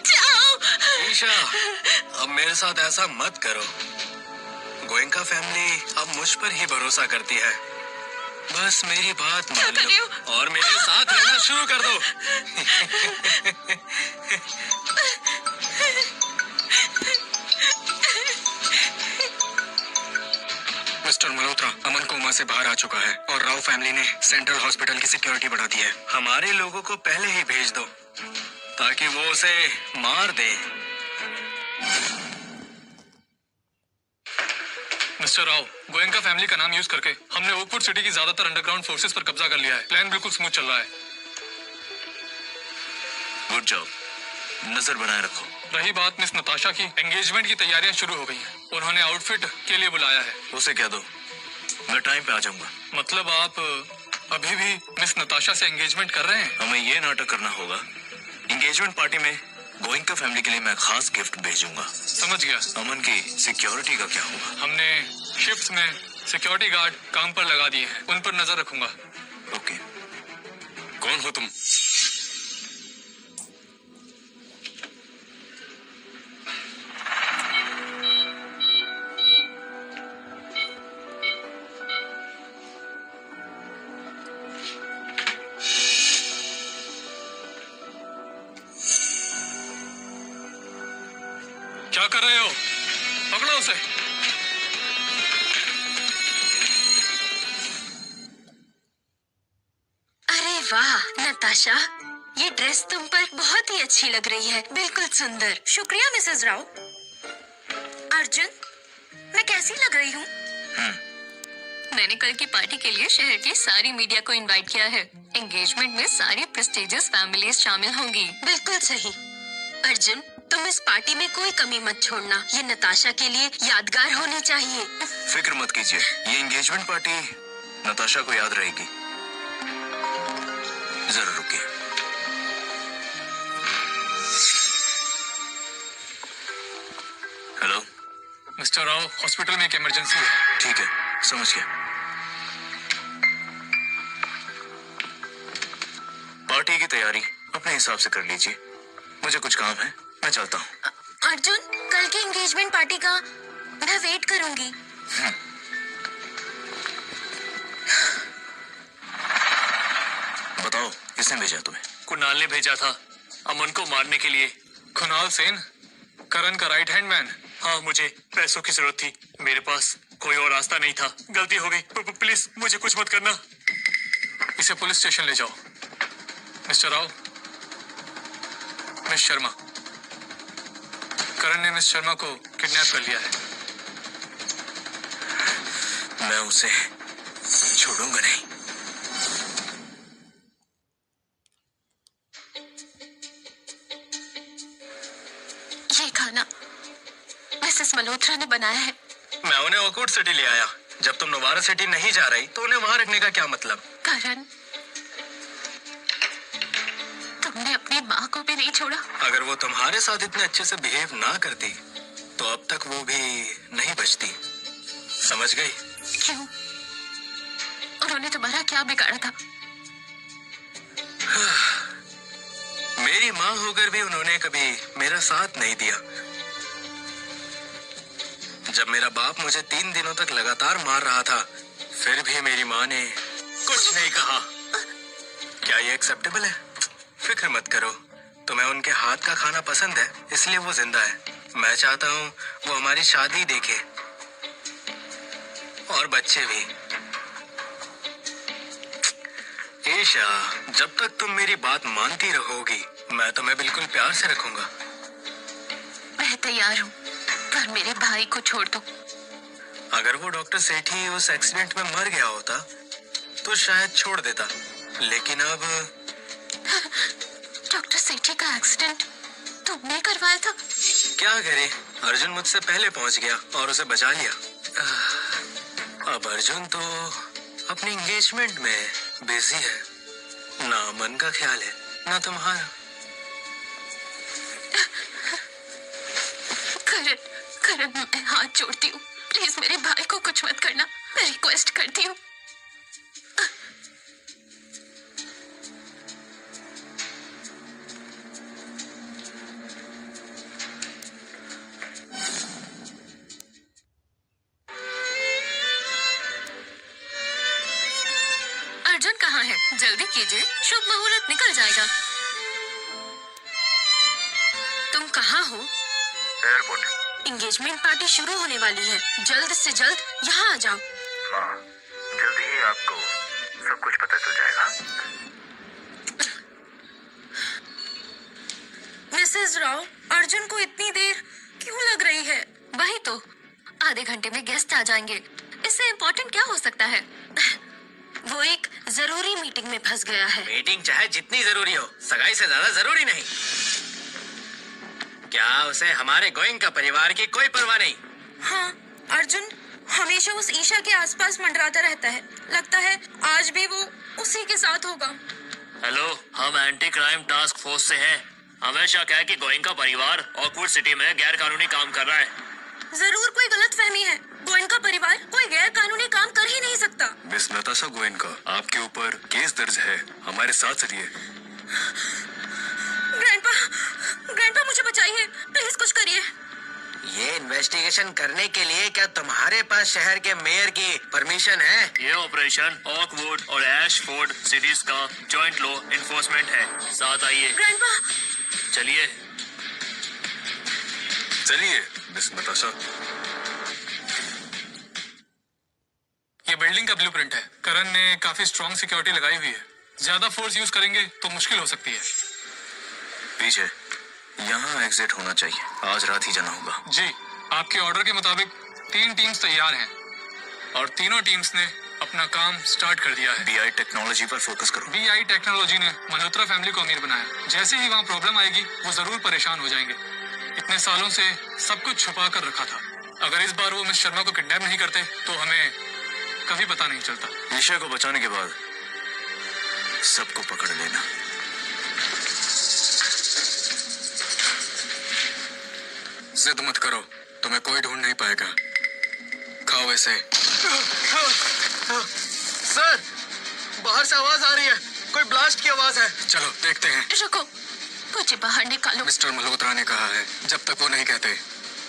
जाओ। ईशा, अब मेरे साथ ऐसा मत करो। गोयनका फैमिली अब मुझ पर ही भरोसा करती है। बस मेरी बात मान लो और मेरे साथ रहना शुरू कर दो। मिस्टर मल्होत्रा, अमन कोमा से बाहर आ चुका है और राव फैमिली ने सेंट्रल हॉस्पिटल की सिक्योरिटी बढ़ा दी है। हमारे लोगों को पहले ही भेज दो, ताकि वो उसे मार दे। मिस्टर राव, गोयनका फैमिली का नाम यूज करके हमने ओकवुड सिटी की ज्यादातर अंडरग्राउंड फोर्सेस पर कब्जा कर लिया है। प्लान बिल्कुल स्मूथ चल रहा है। गुड जॉब, नजर बनाए रखो। रही बात मिस नताशा की, एंगेजमेंट की तैयारियां शुरू हो गई हैं। उन्होंने आउटफिट के लिए बुलाया है। उसे कह दो मैं टाइम पे आ जाऊंगा। मतलब आप अभी भी मिस नताशा से एंगेजमेंट कर रहे हैं? हमें ये नाटक करना होगा। एंगेजमेंट पार्टी में गोयनका फैमिली के लिए मैं खास गिफ्ट भेजूंगा। समझ गया। अमन की सिक्योरिटी का क्या होगा? हमने शिफ्ट्स में सिक्योरिटी गार्ड काम पर लगा दिए हैं, उन पर नजर रखूंगा। ओके। कौन हो तुम? क्या कर रहे हो? पकड़ो उसे। अरे वाह नताशा, ये ड्रेस तुम पर बहुत ही अच्छी लग रही है, बिल्कुल सुंदर। शुक्रिया मिसेस राव। अर्जुन, मैं कैसी लग रही हूँ? मैंने कल की पार्टी के लिए शहर की सारी मीडिया को इनवाइट किया है। एंगेजमेंट में सारी प्रेस्टिजियस फैमिलीज शामिल होंगी। बिल्कुल सही। अर्जुन, तुम इस पार्टी में कोई कमी मत छोड़ना। ये नताशा के लिए यादगार होनी चाहिए। फिक्र मत कीजिए, ये एंगेजमेंट पार्टी नताशा को याद रहेगी। जरा रुकिए। हेलो मिस्टर राव, हॉस्पिटल में एक इमरजेंसी है। ठीक है, समझ गया। पार्टी की तैयारी अपने हिसाब से कर लीजिए। मुझे कुछ काम है, मैं चलता हूँ। अर्जुन, कल की एंगेजमेंट पार्टी का मैं वेट करूंगी। बताओ, किसने भेजा तुम्हें? कुणाल ने भेजा था, अमन को मारने के लिए। कुणाल सेन, करण का राइट हैंड मैन। हाँ, मुझे पैसों की जरूरत थी, मेरे पास कोई और रास्ता नहीं था। गलती हो गई, प्लीज मुझे कुछ मत करना। इसे पुलिस स्टेशन ले जाओ। मिस्टर राव, मिस शर्मा, करण ने मिस शर्मा को किडनैप कर लिया है। मैं उसे छोड़ूंगा नहीं। ये खाना मिसेस मल्होत्रा ने बनाया है। मैं उन्हें ओकवुड सिटी ले आया। जब तुम नवारा सिटी नहीं जा रही तो उन्हें वहां रखने का क्या मतलब? करण, तुमने अपनी माँ को भी नहीं छोड़ा। अगर वो तुम्हारे साथ इतने अच्छे से बिहेव ना करती तो अब तक वो भी नहीं बचती। समझ गई? क्यों? उन्होंने तुम्हारा क्या बिगाड़ा था? मेरी माँ होकर भी उन्होंने कभी मेरा साथ नहीं दिया। जब मेरा बाप मुझे 3 दिनों तक लगातार मार रहा था, फिर भी मेरी माँ ने कुछ नहीं कहा। क्या ये एक्सेप्टेबल है? फिक्र मत करो, तुम्हें उनके हाथ का खाना पसंद है, इसलिए वो जिंदा है। मैं चाहता हूँ वो हमारी शादी देखे और बच्चे भी। ईशा, जब तक तुम मेरी बात मानती रहोगी, मैं तुम्हें बिल्कुल प्यार से रखूंगा। मैं तैयार हूँ, पर मेरे भाई को छोड़ दो। अगर वो डॉक्टर सेठी उस एक्सीडेंट में मर गया होता तो शायद छोड़ देता, लेकिन अब डॉक्टर सेठी का एक्सीडेंट तुमने करवाया था? क्या करे, अर्जुन मुझसे पहले पहुंच गया और उसे बचा लिया। अब अर्जुन तो अपनी एंगेजमेंट में बिजी है। ना मन का ख्याल है ना तुम्हारा। करण, करण, मैं हाथ जोड़ती हूँ, प्लीज मेरे भाई को कुछ मत करना, मैं रिक्वेस्ट करती हूँ। अर्जुन कहाँ है? जल्दी कीजिए, शुभ मुहूर्त निकल जाएगा। तुम कहाँ हो? एयरपोर्ट। एंगेजमेंट पार्टी शुरू होने वाली है, जल्द से जल्द यहाँ आ जाओ। माँ, जल्दी ही आपको सब कुछ पता चल जाएगा। मिसेस राव, अर्जुन को इतनी देर क्यों लग रही है? वही तो, आधे घंटे में गेस्ट आ जाएंगे, इससे इम्पोर्टेंट क्या हो सकता है? वो एक जरूरी मीटिंग में फंस गया है। मीटिंग चाहे जितनी जरूरी हो, सगाई से ज्यादा जरूरी नहीं। क्या उसे हमारे गोइंका परिवार की कोई परवाह नहीं? हाँ, अर्जुन हमेशा उस ईशा के आसपास मंडराता रहता है। लगता है आज भी वो उसी के साथ होगा। हेलो, हम एंटी क्राइम टास्क फोर्स से हैं। हमेशा क्या है कि गोइंका परिवार ऑकवुड सिटी में गैर कानूनी काम कर रहा है। जरूर कोई गलतफहमी है। गोयनका परिवार कोई गैर कानूनी काम कर ही नहीं सकता। मिस नताशा गोयनका, आपके ऊपर केस दर्ज है, हमारे साथ चलिए। ग्रैंडपा मुझे बचाइए, प्लीज कुछ करिए। ये इन्वेस्टिगेशन करने के लिए क्या तुम्हारे पास शहर के मेयर की परमिशन है? ये ऑपरेशन ऑकवुड और एशफोर्ड सिटीज का जॉइंट लॉ इन्फोर्समेंट है। साथ आइए। ग्रैंडपा चलिए चलिए मिस नताशा। ये बिल्डिंग का ब्लूप्रिंट है। करण ने काफी स्ट्रॉन्ग सिक्योरिटी लगाई हुई है। ज्यादा फोर्स यूज करेंगे तो मुश्किल हो सकती है। पीछे यहाँ एग्जिट होना चाहिए। आज रात ही जाना होगा। जी, आपके ऑर्डर के मुताबिक 3 टीम्स तैयार हैं और तीनों टीम्स ने अपना काम स्टार्ट कर दिया है। बीआई टेक्नोलॉजी पर फोकस करो। बीआई टेक्नोलॉजी ने मल्होत्रा फैमिली को अमीर बनाया। जैसे ही वहाँ प्रॉब्लम आएगी वो जरूर परेशान हो जाएंगे। इतने सालों से सब कुछ छुपा कर रखा था। अगर इस बार वो मिस शर्मा को किडनैप नहीं करते तो हमें कभी पता नहीं चलता। ईशा को बचाने के बाद सबको पकड़ लेना। जिद मत करो, तुम्हें कोई ढूंढ नहीं पाएगा। खाओ ऐसे। सर, बाहर से आवाज आ रही है। कोई ब्लास्ट की आवाज है। चलो देखते हैं। रुको, मुझे बाहर निकालो। मिस्टर मल्होत्रा ने कहा है जब तक वो नहीं कहते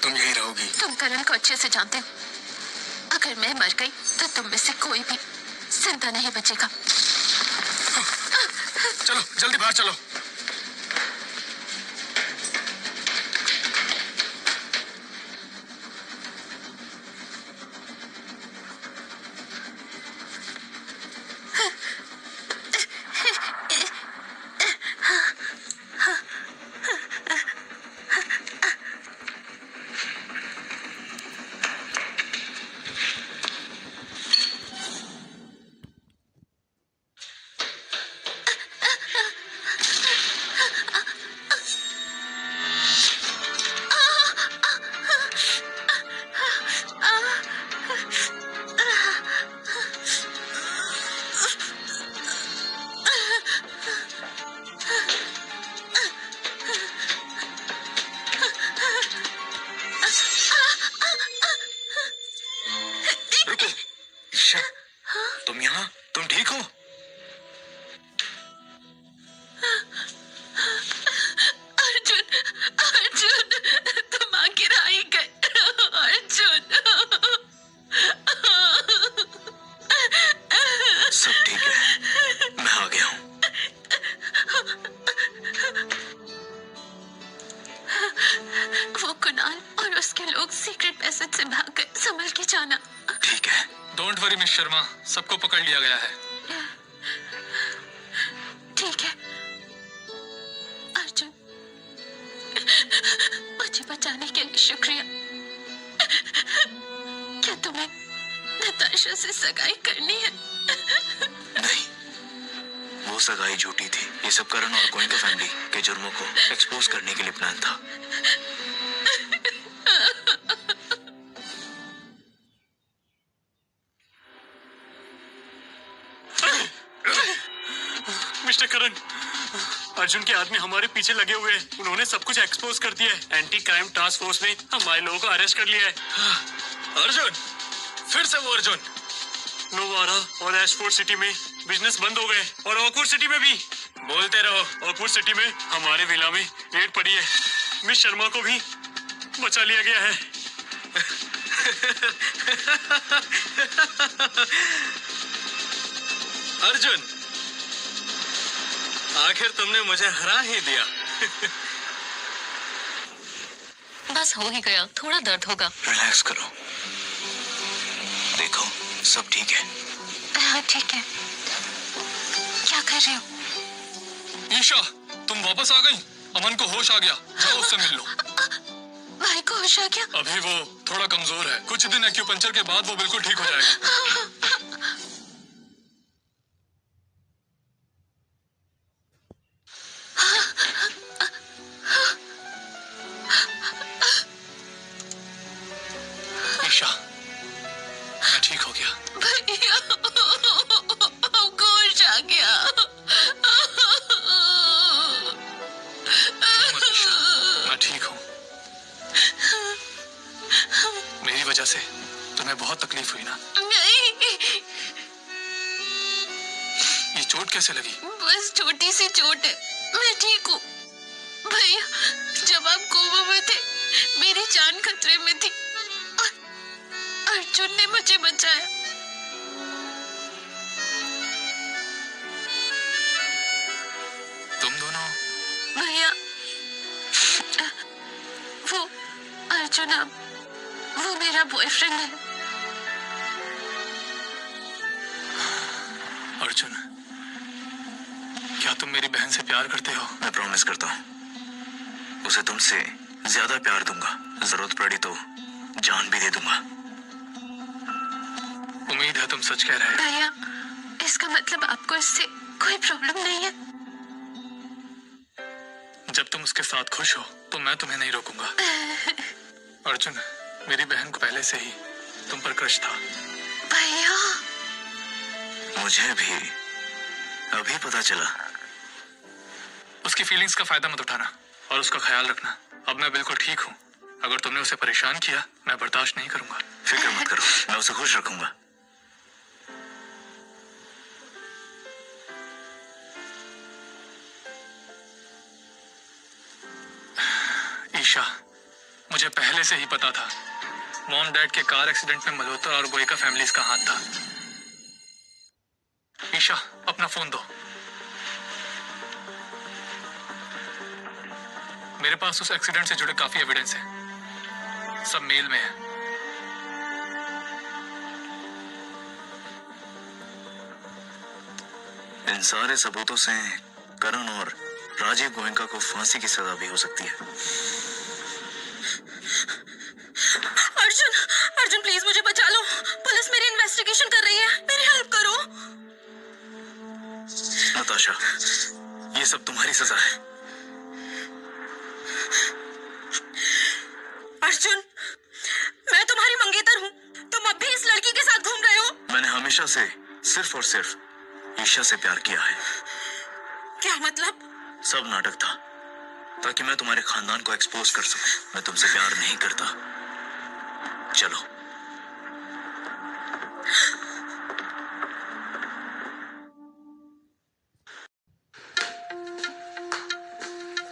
तुम यहीं रहोगी। तुम करण को अच्छे से जानते हो। अगर मैं मर गई तो तुम में से कोई भी जिंदा नहीं बचेगा। चलो जल्दी बाहर चलो। तुम यहाँ? तुम ठीक हो? अर्जुन, अर्जुन, तुम आखिर आ ही गए। अर्जुन, सब ठीक है, मैं आ गया हूँ। वो कुणाल और उसके लोग सीक्रेट पैसेज से भाग गए। संभल के जाना। ठीक है। डोंट वरी मिस शर्मा, सबको पकड़ लिया गया है। ठीक है अर्जुन, मुझे बचाने के लिए शुक्रिया। क्या तुम्हें नताशा से सगाई करनी है? नहीं, वो सगाई झूठी थी। ये सब करण और गोयनका फैमिली के जुर्मों को एक्सपोज करने के लिए प्लान था। मिस्टर करण, अर्जुन के आदमी हमारे पीछे लगे हुए हैं। उन्होंने सब कुछ एक्सपोज कर दिया है। एंटी क्राइम टास्क फोर्स ने हमारे लोगों को अरेस्ट कर लिया है। अर्जुन, फिर से वो अर्जुन। नोवारा और एशफोर्ड सिटी में बिजनेस बंद हो गए और ऑकवुड सिटी में भी। बोलते रहो। ऑकवुड सिटी में हमारे विला में रेड पड़ी है। मिस शर्मा को भी बचा लिया गया है। अर्जुन, आखिर तुमने मुझे हरा ही दिया। बस हो ही गया, थोड़ा दर्द होगा। रिलैक्स करो। देखो सब ठीक है। हाँ ठीक है। क्या कर रहे हो? ईशा, तुम वापस आ गई? अमन को होश आ गया, जाओ उससे मिल लो। भाई को होश आ गया? अभी वो थोड़ा कमजोर है, कुछ दिन एक्यूपंक्चर के बाद वो बिल्कुल ठीक हो जाएगा। ईशा, मैं ठीक हो गया। भैया, हमको होश आ गया। रो मत ईशा, मैं ठीक हूँ। मेरी वजह से तुम्हें बहुत तकलीफ हुई ना? नहीं, ये चोट कैसे लगी? बस छोटी सी चोट है, मैं ठीक हूँ। भैया, जब आप कोमा में थे, मेरी जान खतरे में थी। अर्जुन ने मुझे बचाया। तुम दोनों? भैया, वो अर्जुन अब वो मेरा बॉयफ्रेंड है। अर्जुन, क्या तुम मेरी बहन से प्यार करते हो? मैं प्रॉमिस करता हूँ, उसे तुमसे ज्यादा प्यार दूंगा, जरूरत पड़ी तो जान भी दे दूंगा। उम्मीद है तुम सच कह रहे हो। भैया, इसका मतलब आपको इससे कोई प्रॉब्लम नहीं है? जब तुम उसके साथ खुश हो तो मैं तुम्हें नहीं रोकूंगा। अर्जुन, मेरी बहन को पहले से ही तुम पर क्रश था। भैया, मुझे भी अभी पता चला। उसकी फीलिंग्स का फायदा मत उठाना और उसका ख्याल रखना। अब मैं बिल्कुल ठीक हूँ। अगर तुमने उसे परेशान किया, मैं बर्दाश्त नहीं करूंगा। फिक्र मत करो, मैं उसे खुश रखूंगा। ईशा, मुझे पहले से ही पता था मॉम डैड के कार एक्सीडेंट में मल्होत्रा और गोयका फैमिलीज का हाथ था। ईशा, अपना फोन दो। मेरे पास उस एक्सीडेंट से जुड़े काफी एविडेंस है, सब मेल में है। इन सारे सबूतों से करण और राजीव गोयनका को फांसी की सजा भी हो सकती है। अर्जुन, अर्जुन प्लीज मुझे बचा लो। पुलिस मेरी इन्वेस्टिगेशन कर रही है, मेरी हेल्प करो। नताशा, ये सब तुम्हारी सजा है। अर्जुन, मैं तुम्हारी मंगेतर हूँ, तुम अब भी इस लड़की के साथ घूम रहे हो। मैंने हमेशा से सिर्फ और सिर्फ ईशा से प्यार किया है। क्या मतलब? सब नाटक था ताकि मैं तुम्हारे खानदान को एक्सपोज कर सकूं। मैं तुमसे प्यार नहीं करता। चलो।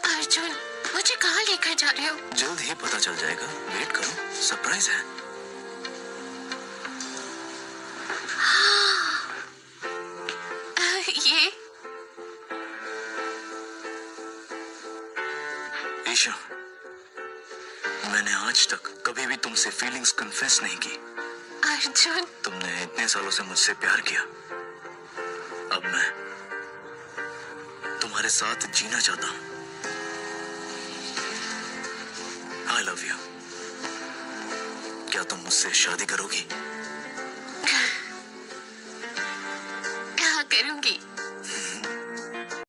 अर्जुन, मुझे कहाँ लेकर जा रहे हो? जल्द ही पता चल जाएगा, वेट करो, सरप्राइज है। ये ईशा, मैंने आज तक कभी भी तुमसे फीलिंग्स कन्फेस नहीं की। अर्जुन, तुमने इतने सालों से मुझसे प्यार किया, अब मैं तुम्हारे साथ जीना चाहता हूं। I love you. क्या तुम मुझसे शादी करोगी?